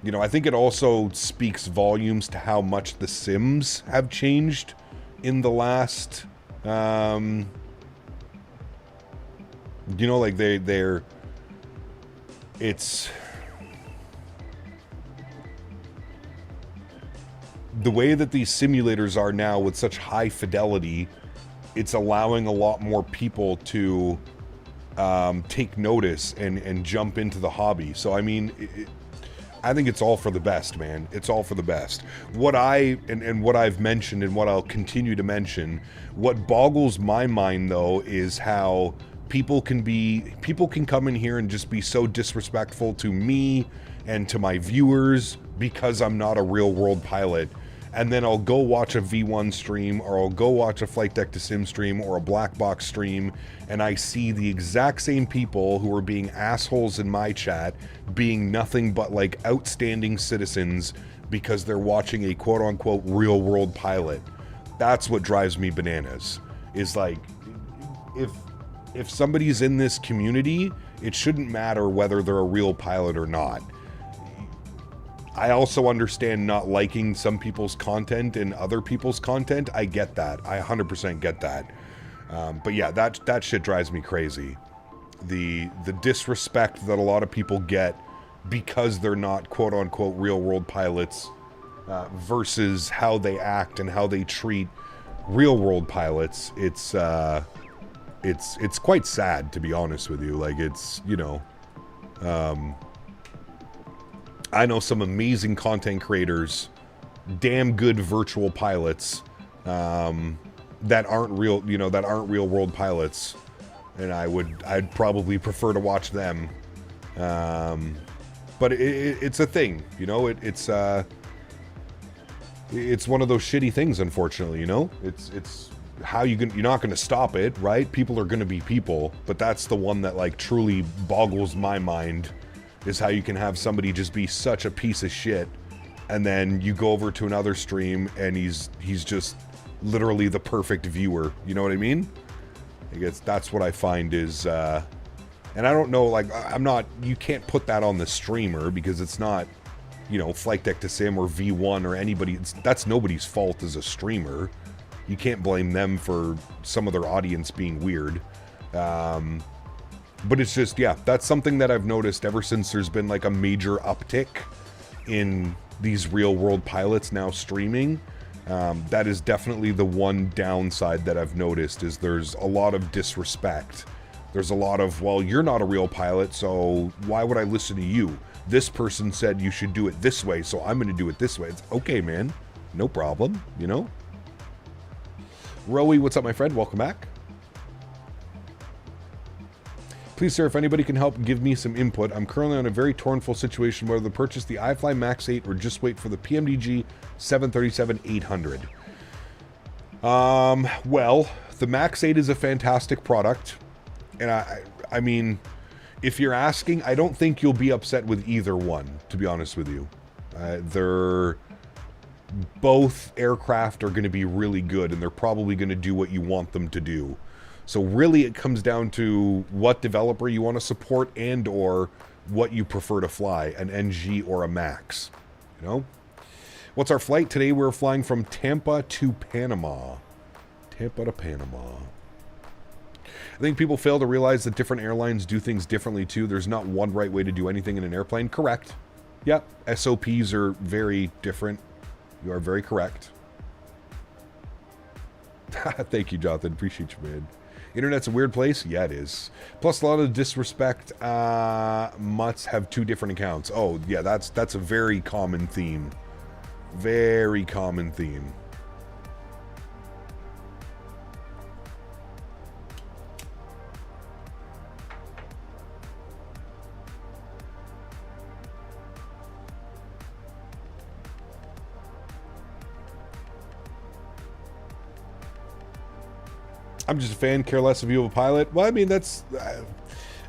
Speaker 2: you know, I think it also speaks volumes to how much the Sims have changed in the last, you know, like it's the way that these simulators are now with such high fidelity. It's allowing a lot more people to take notice and jump into the hobby. So, I mean, I think it's all for the best, man. It's all for the best. What what I've mentioned and what I'll continue to mention, what boggles my mind, though, is how people can come in here and just be so disrespectful to me and to my viewers because I'm not a real world pilot. And then I'll go watch a V1 stream, or I'll go watch a Flight Deck to Sim stream, or a Black Box stream, and I see the exact same people who are being assholes in my chat, being nothing but like outstanding citizens because they're watching a quote-unquote real-world pilot. That's what drives me bananas. Is like, if somebody's in this community, it shouldn't matter whether they're a real pilot or not. I also understand not liking some people's content and other people's content. I get that. I 100% get that. But yeah, that shit drives me crazy. The disrespect that a lot of people get because they're not quote-unquote real-world pilots versus how they act and how they treat real-world pilots. It's quite sad, to be honest with you. Like, it's, you know... I know some amazing content creators, damn good virtual pilots, that aren't real, you know, that aren't real world pilots, and I'd probably prefer to watch them. But it's a thing, you know. It's one of those shitty things, unfortunately. You know, it's how you're not gonna stop it, right? People are gonna be people, but that's the one that like truly boggles my mind. Is how you can have somebody just be such a piece of shit, and then you go over to another stream and he's just literally the perfect viewer. You know what I mean? I guess that's what I find is, and I don't know, like, you can't put that on the streamer because it's not, you know, Flight Deck to Sim or V1 or anybody. That's nobody's fault as a streamer. You can't blame them for some of their audience being weird. But it's just, yeah, that's something that I've noticed ever since there's been like a major uptick in these real world pilots now streaming. That is definitely the one downside that I've noticed is there's a lot of disrespect. There's a lot of, well, you're not a real pilot, so why would I listen to you? This person said you should do it this way, so I'm going to do it this way. It's okay, man. No problem, you know? Rowie, what's up, my friend? Welcome back. Please, sir, if anybody can help give me some input. I'm currently on a very tornful situation whether to purchase the iFly MAX8 or just wait for the PMDG 737-800. Well, the MAX8 is a fantastic product. And I mean, if you're asking, I don't think you'll be upset with either one, to be honest with you. both aircraft are going to be really good, and they're probably going to do what you want them to do. So really it comes down to what developer you want to support and or what you prefer to fly, an NG or a MAX. You know? What's our flight? Today we're flying from Tampa to Panama. Tampa to Panama. I think people fail to realize that different airlines do things differently too. There's not one right way to do anything in an airplane. Correct. Yep. SOPs are very different. You are very correct. Thank you, Jonathan. Appreciate you, man. Internet's a weird place? Yeah, it is. Plus, a lot of disrespect mutts have 2 different accounts. Oh, yeah, that's a very common theme. Very common theme. I'm just a fan, care less of you of a pilot. Well, I mean, that's...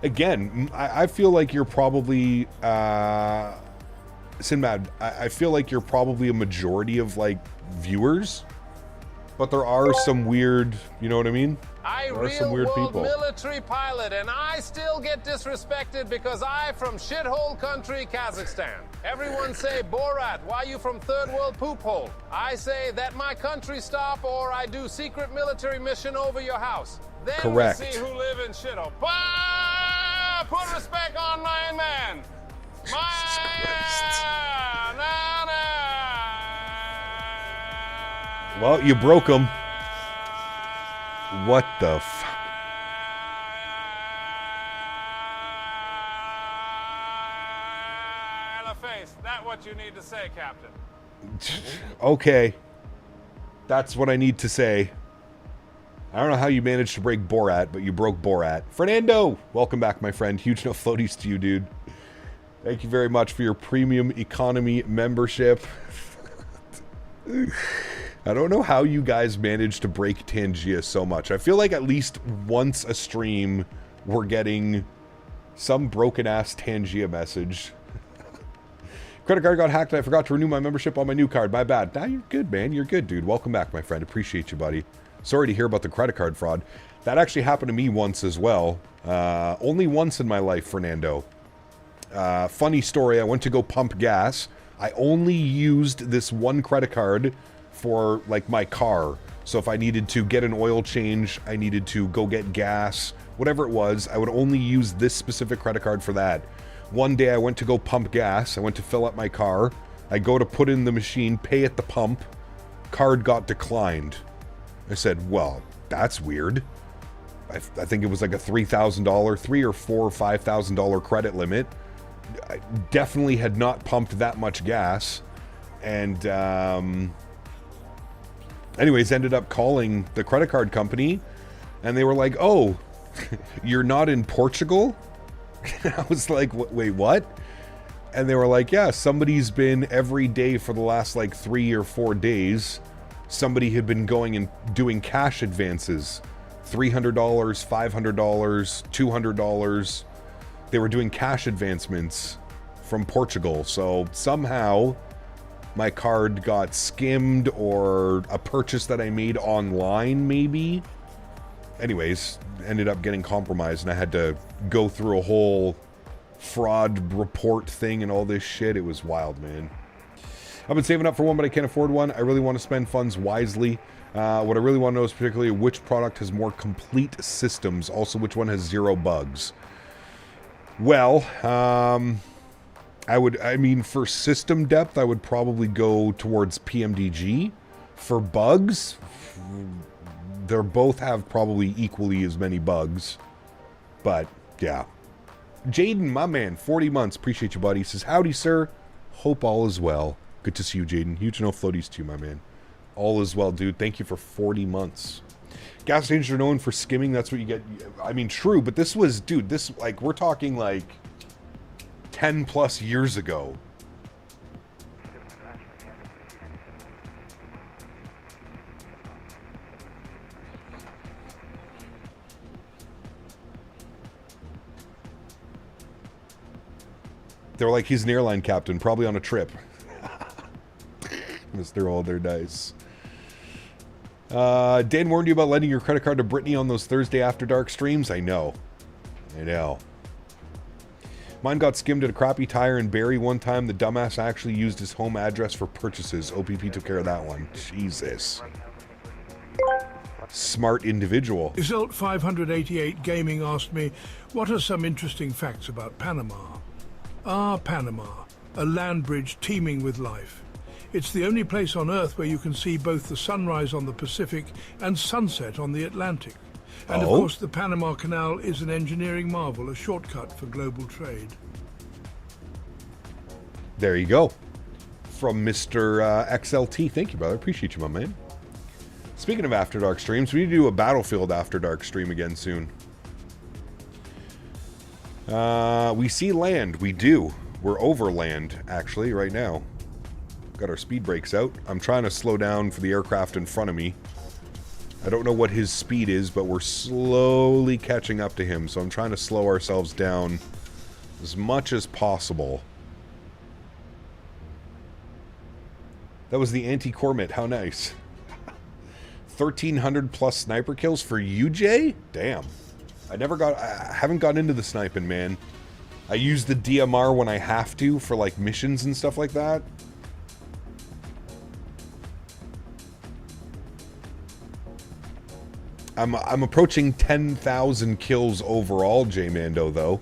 Speaker 2: again, I feel like you're probably... Sinbad, I feel like you're probably a majority of, like, viewers. But there are some weird... You know what I mean? There are some weird people.
Speaker 11: Military pilot, and I still get disrespected because I'm from shithole country, Kazakhstan. Everyone say, Borat, why you from third world poop hole? I say, that my country stop, or I do secret military mission over your house. Then
Speaker 2: correct.
Speaker 11: We see who live in shithole. Bah! Put respect on my man.
Speaker 2: Well, you broke him. What the f...
Speaker 11: Face. That what you need to say, Captain.
Speaker 2: Okay. That's what I need to say. I don't know how you managed to break Borat, but you broke Borat. Fernando! Welcome back, my friend. Huge no floaties to you, dude. Thank you very much for your premium economy membership. I don't know how you guys managed to break Tangia so much. I feel like at least once a stream, we're getting some broken-ass Tangia message. Credit card got hacked and I forgot to renew my membership on my new card. My bad. Nah, you're good, man. You're good, dude. Welcome back, my friend. Appreciate you, buddy. Sorry to hear about the credit card fraud. That actually happened to me once as well. Only once in my life, Fernando. Funny story. I went to go pump gas. I only used this one credit card for, like, my car. So if I needed to get an oil change, I needed to go get gas, whatever it was, I would only use this specific credit card for that. One day I went to go pump gas. I went to fill up my car. I go to put in the machine, pay at the pump. Card got declined. I said, well, that's weird. I think it was like a $3,000, $3,000 or $4,000 or $5,000 credit limit. I definitely had not pumped that much gas. And anyways, ended up calling the credit card company. And they were like, oh, you're not in Portugal? I was like, wait, what? And they were like, yeah, somebody's been every day for the last like 3 or 4 days. Somebody had been going and doing cash advances. $300, $500, $200. They were doing cash advancements from Portugal. So somehow my card got skimmed, or a purchase that I made online maybe. Anyways, ended up getting compromised and I had to go through a whole fraud report thing and all this shit. It was wild, man. I've been saving up for one, but I can't afford one. I really want to spend funds wisely. What I really want to know is particularly which product has more complete systems. Also, which one has 0 bugs. Well, I mean, for system depth, I would probably go towards PMDG. For bugs, they both have probably equally as many bugs. But, yeah. Jaden, my man, 40 months. Appreciate you, buddy. He says, howdy, sir. Hope all is well. Good to see you, Jaden. Huge no floaties to you, my man. All is well, dude. Thank you for 40 months. Gas stations are known for skimming. That's what you get. I mean, true, but this was, dude, this, like, we're talking, like, 10 plus years ago. They were like, he's an airline captain, probably on a trip. Mr. Older, nice. Dan warned you about lending your credit card to Brittany on those Thursday After Dark streams. I know. Mine got skimmed at a crappy tire in Barrie one time. The dumbass actually used his home address for purchases. OPP took care of that one. Jesus. Smart individual.
Speaker 3: Result 588 Gaming asked me, what are some interesting facts about Panama? Panama, a land bridge teeming with life. It's the only place on Earth where you can see both the sunrise on the Pacific and sunset on the Atlantic. And of course the Panama Canal is an engineering marvel, a shortcut for global trade.
Speaker 2: There you go. From Mr. XLT. Thank you, brother. Appreciate you, my man. Speaking of After Dark streams, we need to do a Battlefield After Dark stream again soon. We see land. We do. We're over land, actually, right now. Got our speed brakes out. I'm trying to slow down for the aircraft in front of me. I don't know what his speed is, but we're slowly catching up to him, so I'm trying to slow ourselves down as much as possible. That was the anti-Cormit. How nice. 1,300 plus sniper kills for you, Jay? Damn. I haven't gotten into the sniping, man. I use the DMR when I have to for, like, missions and stuff like that. I'm approaching 10,000 kills overall, J-Mando, though.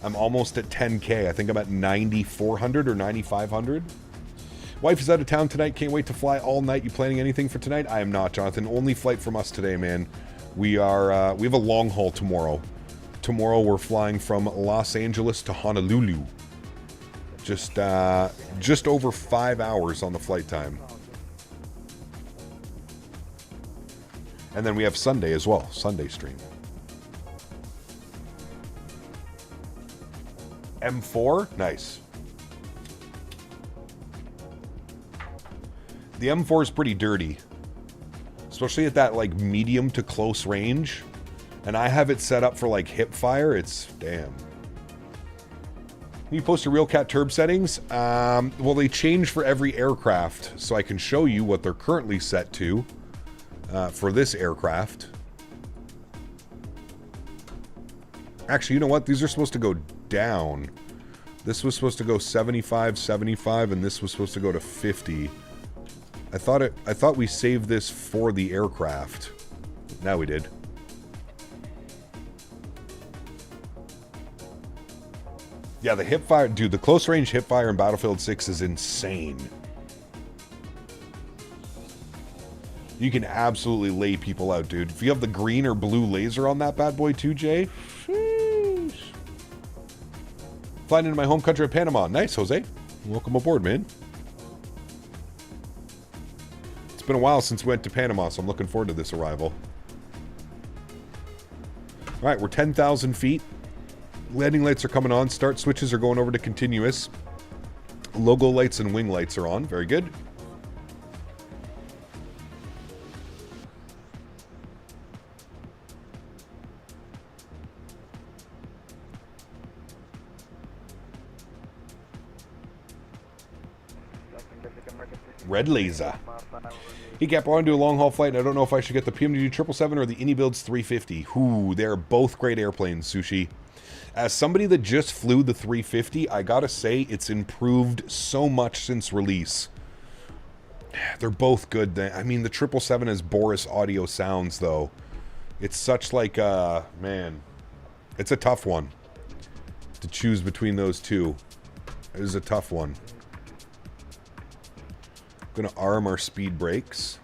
Speaker 2: I'm almost at 10K. I think I'm at 9,400 or 9,500. Wife is out of town tonight. Can't wait to fly all night. You planning anything for tonight? I am not, Jonathan. Only flight from us today, man. We have a long haul tomorrow. Tomorrow we're flying from Los Angeles to Honolulu. Just over 5 hours on the flight time. And then we have Sunday as well. Sunday stream. M4? Nice. The M4 is pretty dirty. Especially at that, like, medium to close range. And I have it set up for, like, hip fire. It's... damn. Can you post your RealCat turb settings? Well, they change for every aircraft. So I can show you what they're currently set to. For this aircraft. Actually, you know what? These are supposed to go down. This was supposed to go 75, 75, and this was supposed to go to 50. I thought we saved this for the aircraft. Now we did. Yeah, the hip fire, dude, the close range hip fire in Battlefield 6 is insane. You can absolutely lay people out, dude. If you have the green or blue laser on that bad boy too, Jay. Sheesh. Flying into my home country of Panama. Nice, Jose. Welcome aboard, man. It's been a while since we went to Panama, so I'm looking forward to this arrival. Alright, we're 10,000 feet. Landing lights are coming on. Start switches are going over to continuous. Logo lights and wing lights are on. Very good. Red laser. He kept on to do a long haul flight, and I don't know if I should get the PMDG 777 or the Indybuilds 350. Ooh, they're both great airplanes, Sushi. As somebody that just flew the 350, I gotta say it's improved so much since release. They're both good. I mean, the 777 has Boris audio sounds, though. It's such like man, it's a tough one to choose between those two. It is a tough one. Gonna arm our speed brakes.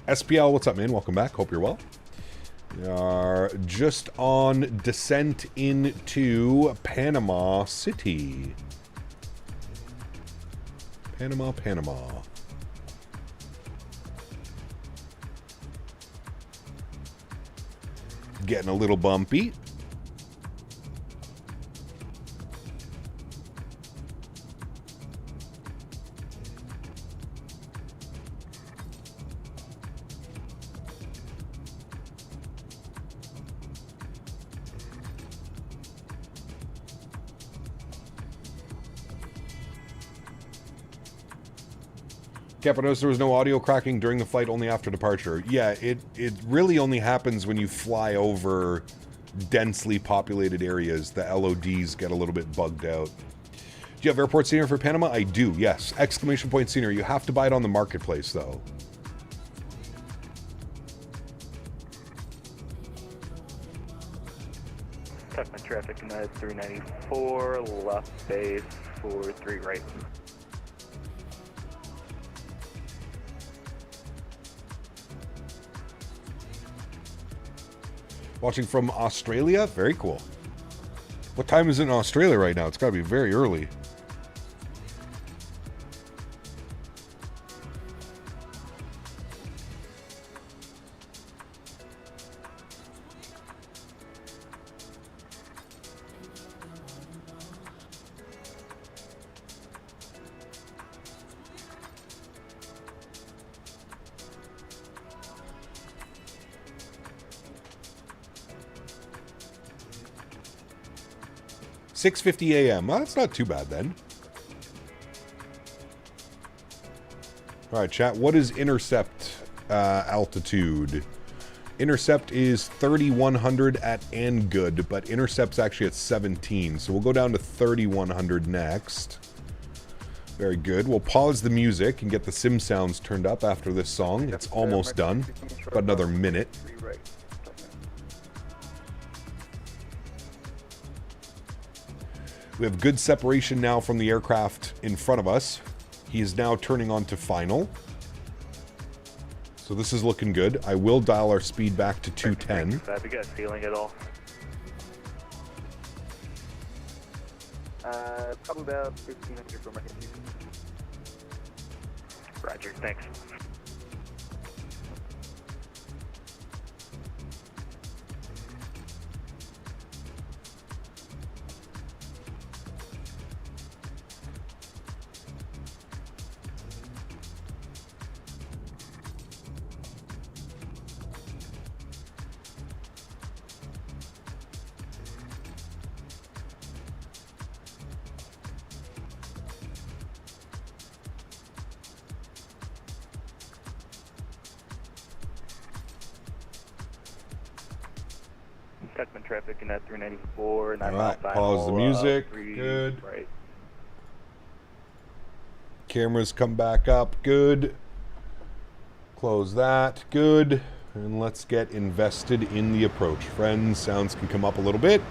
Speaker 2: SPL, what's up, man? Welcome back. Hope you're well. We are just on descent into Panama City. Panama. Getting a little bumpy. Cap, I noticed there was no audio cracking during the flight, only after departure. Yeah, it really only happens when you fly over densely populated areas. The LODs get a little bit bugged out. Do you have airport scenery for Panama? I do, yes. Exclamation point scenery. You have to buy it on the marketplace, though.
Speaker 8: Tuckman traffic, United 394, left base 43 right.
Speaker 2: Watching from Australia? Very cool. What time is it in Australia right now? It's got to be very early. $6:50 a.m. Well, that's not too bad then. All right, chat. What is intercept altitude? Intercept is 3,100 at and good, but intercept's actually at 17. So we'll go down to 3,100 next. Very good. We'll pause the music and get the sim sounds turned up after this song. It's almost done. About another minute. We have good separation now from the aircraft in front of us. He is now turning on to final. So this is looking good. I will dial our speed back to 210.
Speaker 8: Have you got ceiling at all?
Speaker 6: Probably about 1,500 for my computer.
Speaker 8: Roger, thanks. Tuckman traffic in that 394.
Speaker 2: All right, pause the music. Good.
Speaker 8: Right.
Speaker 2: Cameras come back up. Good. Close that. Good. And let's get invested in the approach. Friends, sounds can come up a little bit.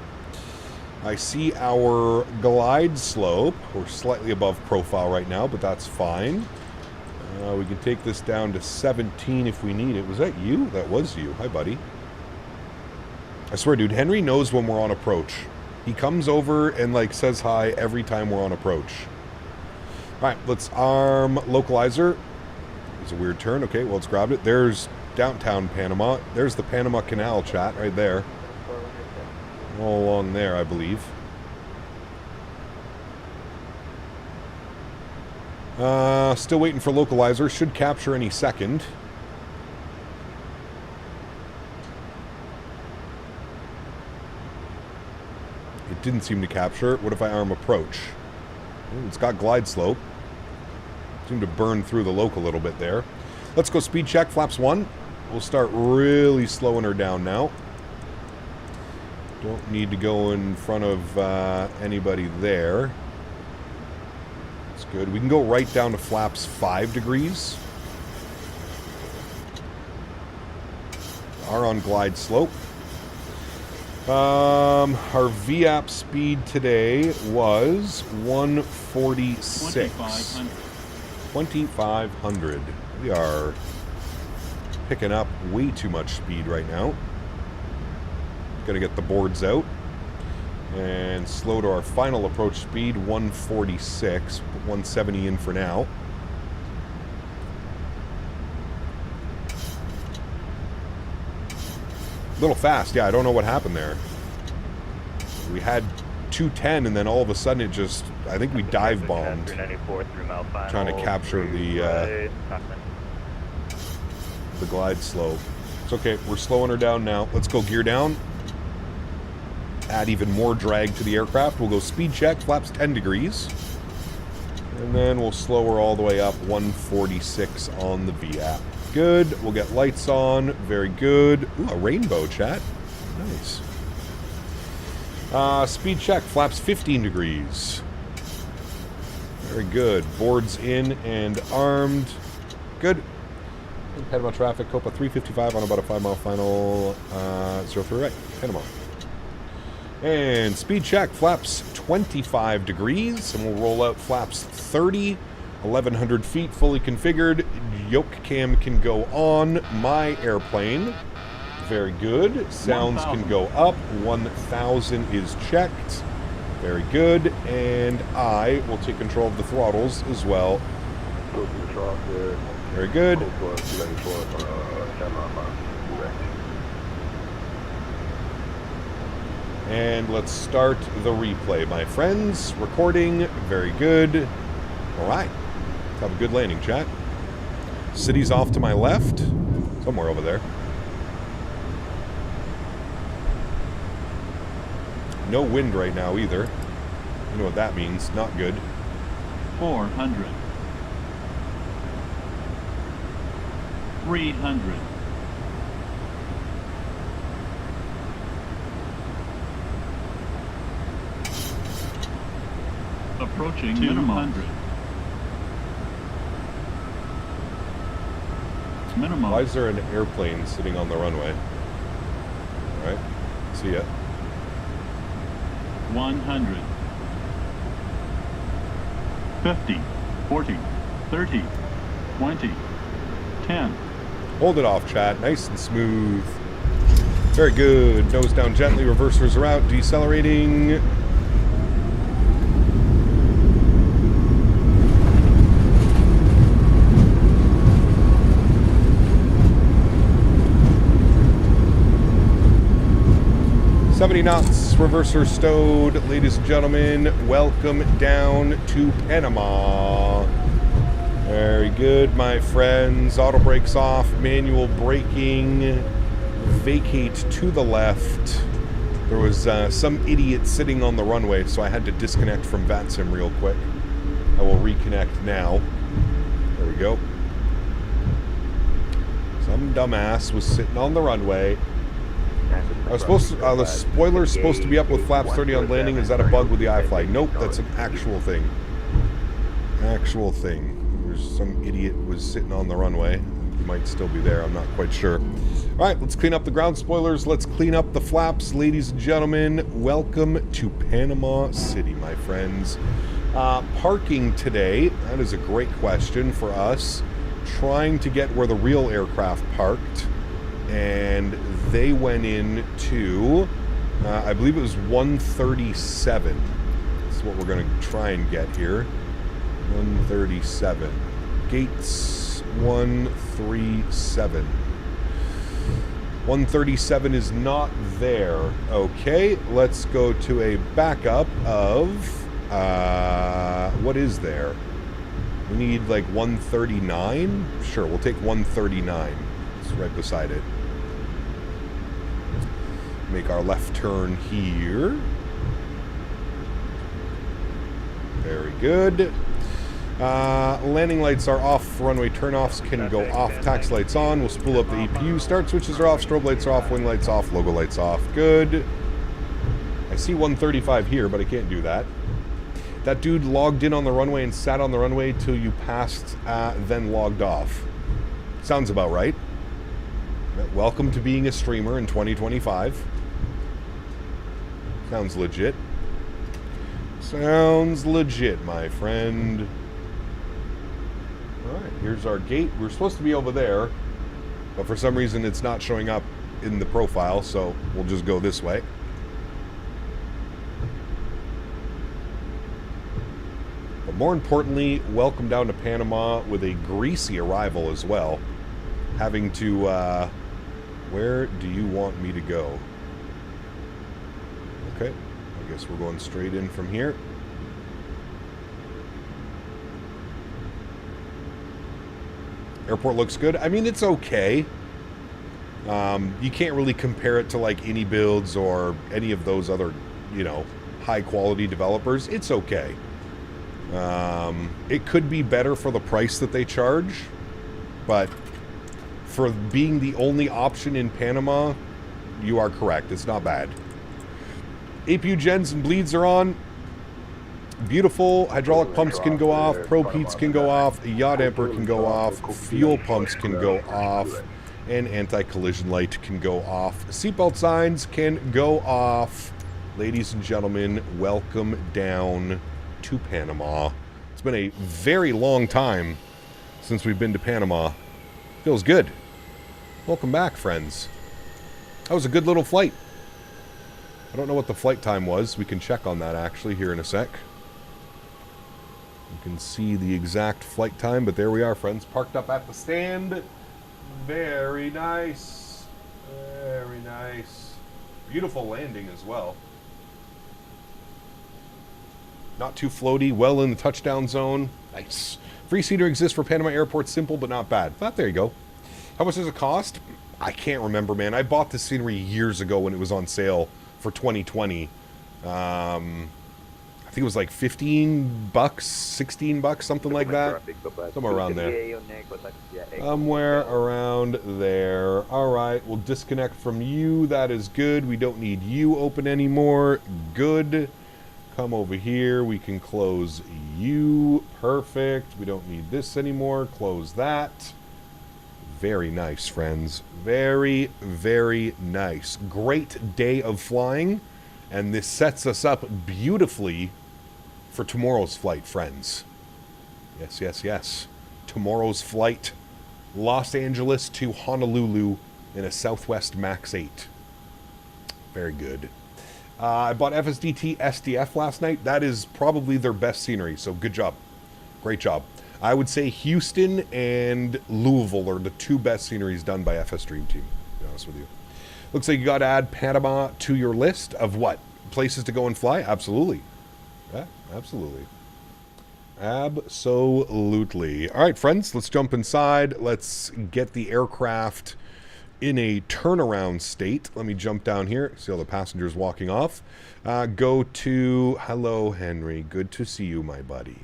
Speaker 2: I see our glide slope. We're slightly above profile right now, but that's fine. We can take this down to 17 if we need it. Was that you? That was you. Hi, buddy. I swear, dude, Henry knows when we're on approach. He comes over and, like, says hi every time we're on approach. All right, let's arm localizer. It's a weird turn. Okay, well, let's grab it. There's downtown Panama. There's the Panama Canal, chat, right there. All along there, I believe. Still waiting for localizer. Should capture any second. It didn't seem to capture. What if I arm approach? Ooh, it's got glide slope. Seemed to burn through the loc a little bit there. Let's go speed check, flaps 1. We'll start really slowing her down now. Don't need to go in front of anybody there. That's good. We can go right down to flaps 5 degrees. Are on glide slope. Our VAP speed today was 146. 2,500. We are picking up way too much speed right now. Gotta get the boards out. And slow to our final approach speed, 146. Put 170 in for now. A little fast, yeah, I don't know what happened there. We had 210 and then all of a sudden it just, I think we dive bombed. Trying to capture the glide slope. It's okay, we're slowing her down now. Let's go gear down. Add even more drag to the aircraft. We'll go speed check, flaps 10 degrees. And then we'll slow her all the way up, 146 on the VAP. Good. We'll get lights on. Very good. Ooh, a rainbow, chat. Nice. Speed check. Flaps 15 degrees. Very good. Boards in and armed. Good. Panama traffic. Copa 355 on about a 5-mile final. 03 right. Panama. And speed check. Flaps 25 degrees. And we'll roll out flaps 30. 1,100 feet, fully configured. Yoke cam can go on my airplane. Very good. Sounds can go up. 1,000 is checked. Very good. And I will take control of the throttles as well. Very good. And let's start the replay, my friends. Recording. Very good. All right. Have a good landing, chat. City's off to my left. Somewhere over there. No wind right now either. You know what that means. Not good.
Speaker 12: 400. 300. Approaching 200. Minimum.
Speaker 2: Why is there an airplane sitting on the runway? Alright. See ya.
Speaker 12: 100. 50. 40. 30. 20. 10.
Speaker 2: Hold it off, chat. Nice and smooth. Very good. Nose down gently. Reversers are out. Decelerating. $70 knots, reverser stowed. Ladies and gentlemen, welcome down to Panama. Very good, my friends. Auto brakes off, manual braking. Vacate to the left. There was some idiot sitting on the runway, so I had to disconnect from VATSIM real quick. I will reconnect now. There we go. Some dumbass was sitting on the runway. I was supposed to, the spoiler's supposed to be up with flaps 30 on landing. Is that a bug with the iFly? Nope, that's an actual thing. Actual thing. There's some idiot was sitting on the runway. He might still be there, I'm not quite sure. Alright, let's clean up the ground spoilers. Let's clean up the flaps. Ladies and gentlemen, welcome to Panama City, my friends. Parking today, that is a great question for us. Trying to get where the real aircraft parked. And they went into, I believe it was 137. That's what we're going to try and get here. 137. Gates 137. 137 is not there. Okay, let's go to a backup of, what is there? We need like 139? Sure, we'll take 139. It's right beside it. Make our left turn here. Very good. Landing lights are off. Runway turnoffs can go off. Taxi lights on. We'll spool up the EPU. Start switches are off. Strobe lights are off. Wing lights off. Logo lights off. Good. I see 135 here, but I can't do that. That dude logged in on the runway and sat on the runway till you passed, then logged off. Sounds about right. Welcome to being a streamer in 2025. Sounds legit. Sounds legit, my friend. Alright, here's our gate. We're supposed to be over there, but for some reason it's not showing up in the profile, so we'll just go this way. But more importantly, welcome down to Panama with a greasy arrival as well. Having to, where do you want me to go? Okay, I guess we're going straight in from here. Airport looks good. I mean, it's okay. You can't really compare it to like any builds or any of those other, you know, high quality developers. It's okay. It could be better for the price that they charge, but for being the only option in Panama, you are correct. It's not bad. APU gens and bleeds are on. Beautiful. Hydraulic pumps can go off. Probe heats can go off. A yaw damper can go off. Fuel pumps can go off. And anti-collision light can go off. Seatbelt signs can go off. Ladies and gentlemen, welcome down to Panama. It's been a very long time since we've been to Panama. Feels good. Welcome back, friends. That was a good little flight. I don't know what the flight time was. We can check on that actually here in a sec. You can see the exact flight time, but there we are, friends. Parked up at the stand. Very nice. Very nice. Beautiful landing as well. Not too floaty. Well in the touchdown zone. Nice. Free seater exists for Panama Airport. Simple, but not bad. But there you go. How much does it cost? I can't remember, man. I bought this scenery years ago when it was on sale for 2020. I think it was like 15 bucks, 16 bucks, something like that. Somewhere around there. Somewhere around there. All right, we'll disconnect from you. That is good. We don't need you open anymore. Good. Come over here. We can close you. Perfect. We don't need this anymore. Close that. Very nice, friends. Very, very nice. Great day of flying. And this sets us up beautifully for tomorrow's flight, friends. Yes, yes, yes. Tomorrow's flight, Los Angeles to Honolulu in a Southwest MAX8. Very good. I bought FSDT SDF last night. That is probably their best scenery, so good job. Great job. I would say Houston and Louisville are the two best sceneries done by FS Dream Team, to be honest with you. Looks like you got to add Panama to your list of what? Places to go and fly? Absolutely. Yeah, absolutely. Absolutely. All right, friends, let's jump inside. Let's get the aircraft in a turnaround state. Let me jump down here. See all the passengers walking off. Go to... Hello, Henry. Good to see you, my buddy.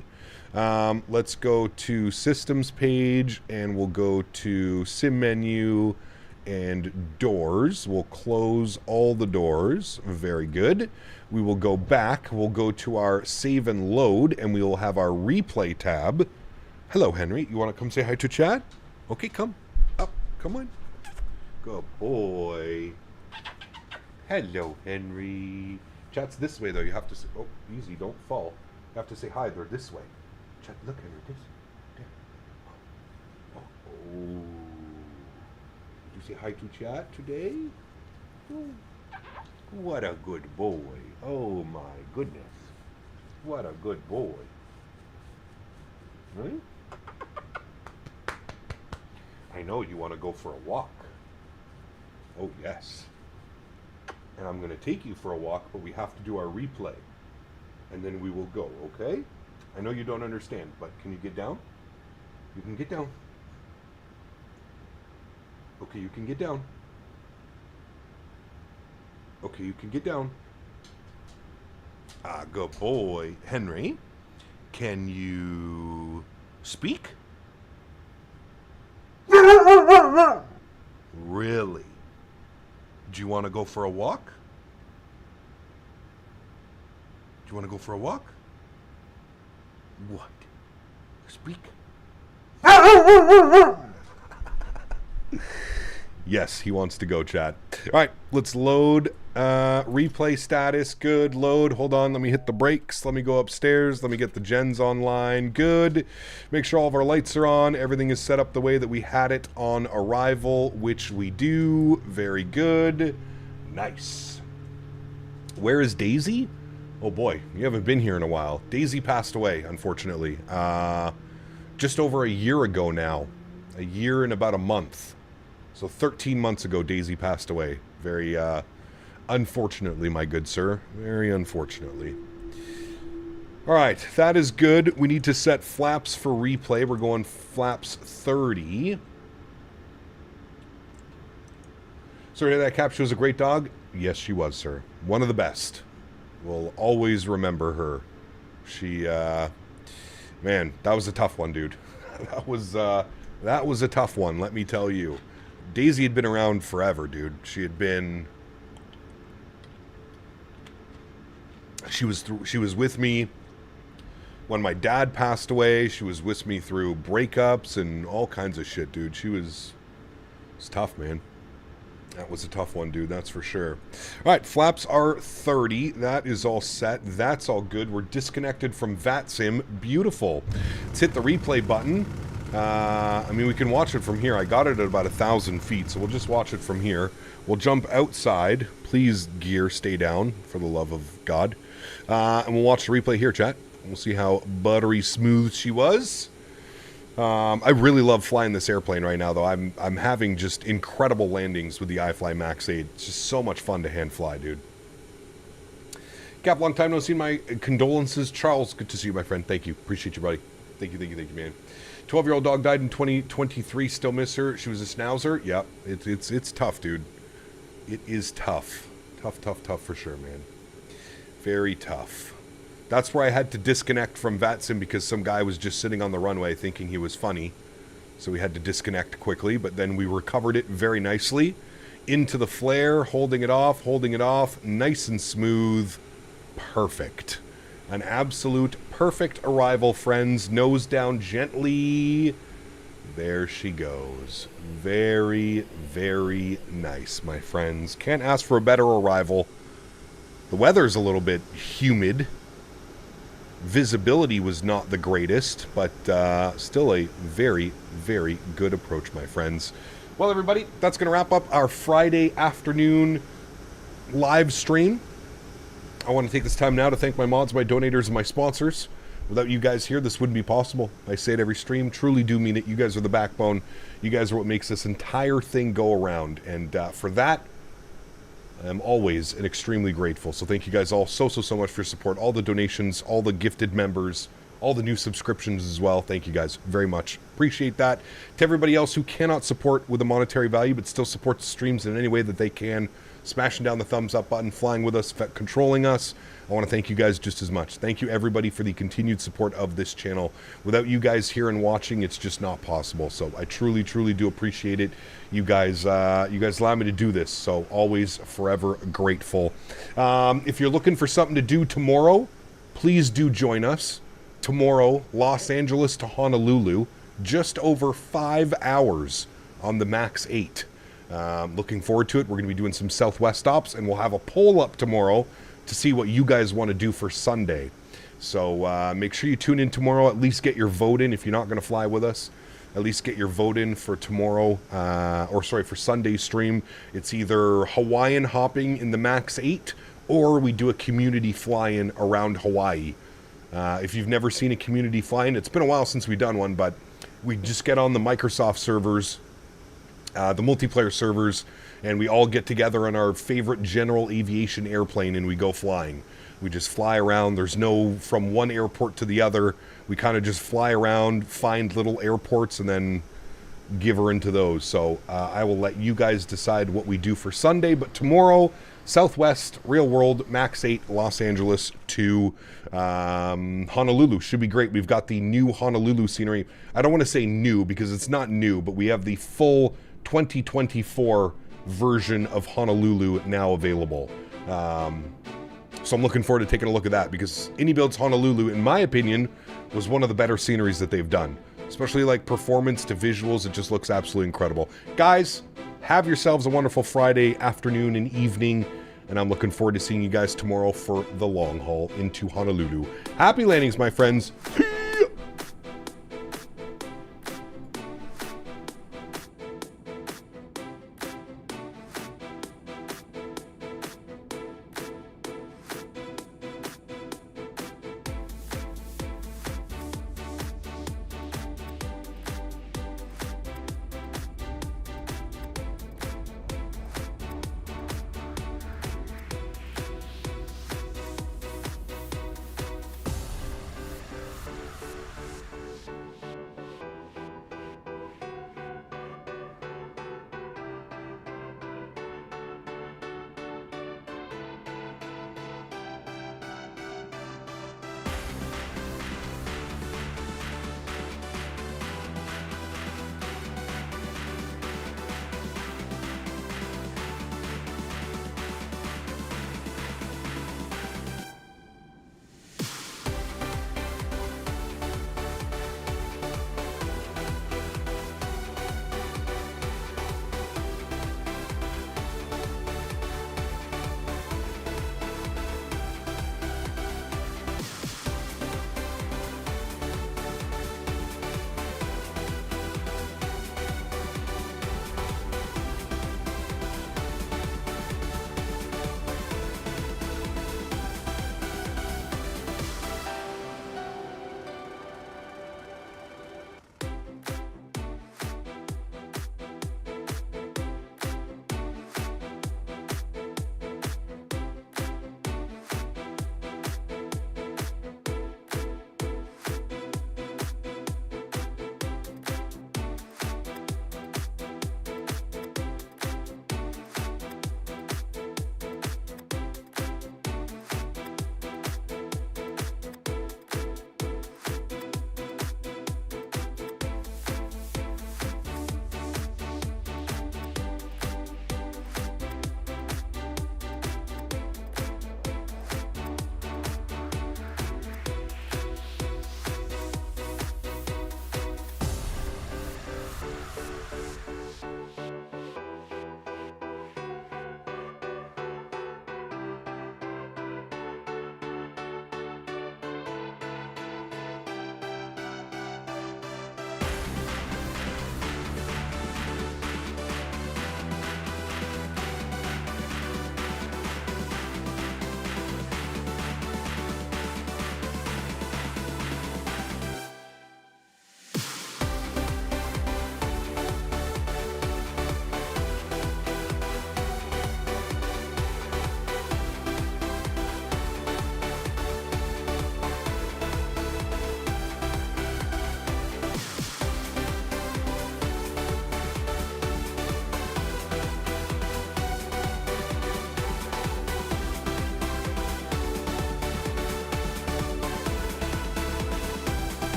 Speaker 2: Let's go to Systems page, and we'll go to Sim menu and doors. We'll close all the doors. Very good. We will go back. We'll go to our save and load, and we will have our replay tab. Hello, Henry. You want to come say hi to chat? Okay, come. Up. Come on. Good boy. Hello, Henry. Chat's this way, though. You have to say... Oh, easy. Don't fall. You have to say hi. They're this way. Chat, look, Henry. This. There. Oh. Did you say hi to chat today? Oh. What a good boy. Oh my goodness. What a good boy. Right? I know you want to go for a walk. Oh yes. And I'm going to take you for a walk, but we have to do our replay. And then we will go, okay? I know you don't understand, but can you get down? You can get down. Okay, you can get down. Okay, you can get down. Ah, good boy. Henry, can you speak? Really? Do you want to go for a walk? Do you want to go for a walk? What? Speak? Yes, he wants to go, chat. All right, let's load. Replay status, good. Load, hold on, let me hit the brakes. Let me go upstairs. Let me get the gens online. Good. Make sure all of our lights are on. Everything is set up the way that we had it on arrival, which we do. Very good. Nice. Where is Daisy? Oh boy, you haven't been here in a while. Daisy passed away, unfortunately. Just over a year ago now. A year and about a month. So 13 months ago, Daisy passed away. Very, unfortunately, my good sir. Very unfortunately. All right, that is good. We need to set flaps for replay. We're going flaps 30. Sir, that capture was a great dog? Yes, she was, sir. One of the best. We'll always remember her. She Man, that was a tough one, dude. That was a tough one, let me tell you. Daisy had been around forever, dude. She had been... She was with me when my dad passed away. She was with me through breakups and all kinds of shit, dude. It's tough, man. That was a tough one, dude. That's for sure. All right, flaps are 30. That is all set. That's all good. We're disconnected from VATSIM. Beautiful. Let's hit the replay button. I mean, we can watch it from here. I got it at about 1,000 feet, so we'll just watch it from here. We'll jump outside. Please, gear, stay down, for the love of God. And we'll watch the replay here, chat. We'll see how buttery smooth she was. I really love flying this airplane right now, though. I'm having just incredible landings with the iFly MAX8. It's just so much fun to hand fly, dude. Cap, long time no see. My condolences. Charles, good to see you, my friend. Thank you. Appreciate you, buddy. Thank you, man. 12-year-old dog died in 2023. Still miss her. She was a schnauzer. Yep. It's tough, dude. It is tough. Tough for sure, man. Very tough. That's where I had to disconnect from VATSIM because some guy was just sitting on the runway thinking he was funny. So we had to disconnect quickly, but then we recovered it very nicely. Into the flare, holding it off, nice and smooth. Perfect. An absolute perfect arrival, friends. Nose down gently. There she goes. Very, very nice, my friends. Can't ask for a better arrival. The weather's a little bit humid. Visibility was not the greatest, but still a very, very good approach, my friends. Well, everybody, that's going to wrap up our Friday afternoon live stream. I want to take this time now to thank my mods, my donators, and my sponsors. Without you guys here, this wouldn't be possible. I say it every stream. Truly do mean it. You guys are the backbone. You guys are what makes this entire thing go around. And for that, I'm always extremely grateful. So thank you guys all so much for your support. All the donations, all the gifted members, all the new subscriptions as well. Thank you guys very much. Appreciate that. To everybody else who cannot support with a monetary value but still supports the streams in any way that they can, smashing down the thumbs up button, flying with us, controlling us, I want to thank you guys just as much. Thank you, everybody, for the continued support of this channel. Without you guys here and watching, it's just not possible. So I truly do appreciate it. You guys allow me to do this. So always, forever grateful. If you're looking for something to do tomorrow, please do join us. Tomorrow, Los Angeles to Honolulu, just over 5 hours on the MAX8. Looking forward to it. We're going to be doing some Southwest stops, and we'll have a poll up tomorrow to see what you guys want to do for Sunday. So make sure you tune in tomorrow. At least get your vote in if you're not going to fly with us. At least get your vote in for tomorrow, for Sunday's stream. It's either Hawaiian hopping in the MAX8, or we do a community fly-in around Hawaii. If you've never seen a community fly-in, it's been a while since we've done one, but we just get on the Microsoft servers, the multiplayer servers, and we all get together on our favorite general aviation airplane and we go flying. We just fly around. There's no from one airport to the other. We kind of just fly around, find little airports, and then give her into those. So I will let you guys decide what we do for Sunday. But tomorrow, Southwest, Real World, MAX8, Los Angeles to Honolulu. Should be great. We've got the new Honolulu scenery. I don't want to say new because it's not new, but we have the full 2024 version of Honolulu now available. So I'm looking forward to taking a look at that because AnyBuild's Honolulu, in my opinion, was one of the better sceneries that they've done. Especially like performance to visuals, it just looks absolutely incredible. Guys, have yourselves a wonderful Friday afternoon and evening, and I'm looking forward to seeing you guys tomorrow for the long haul into Honolulu. Happy landings, my friends.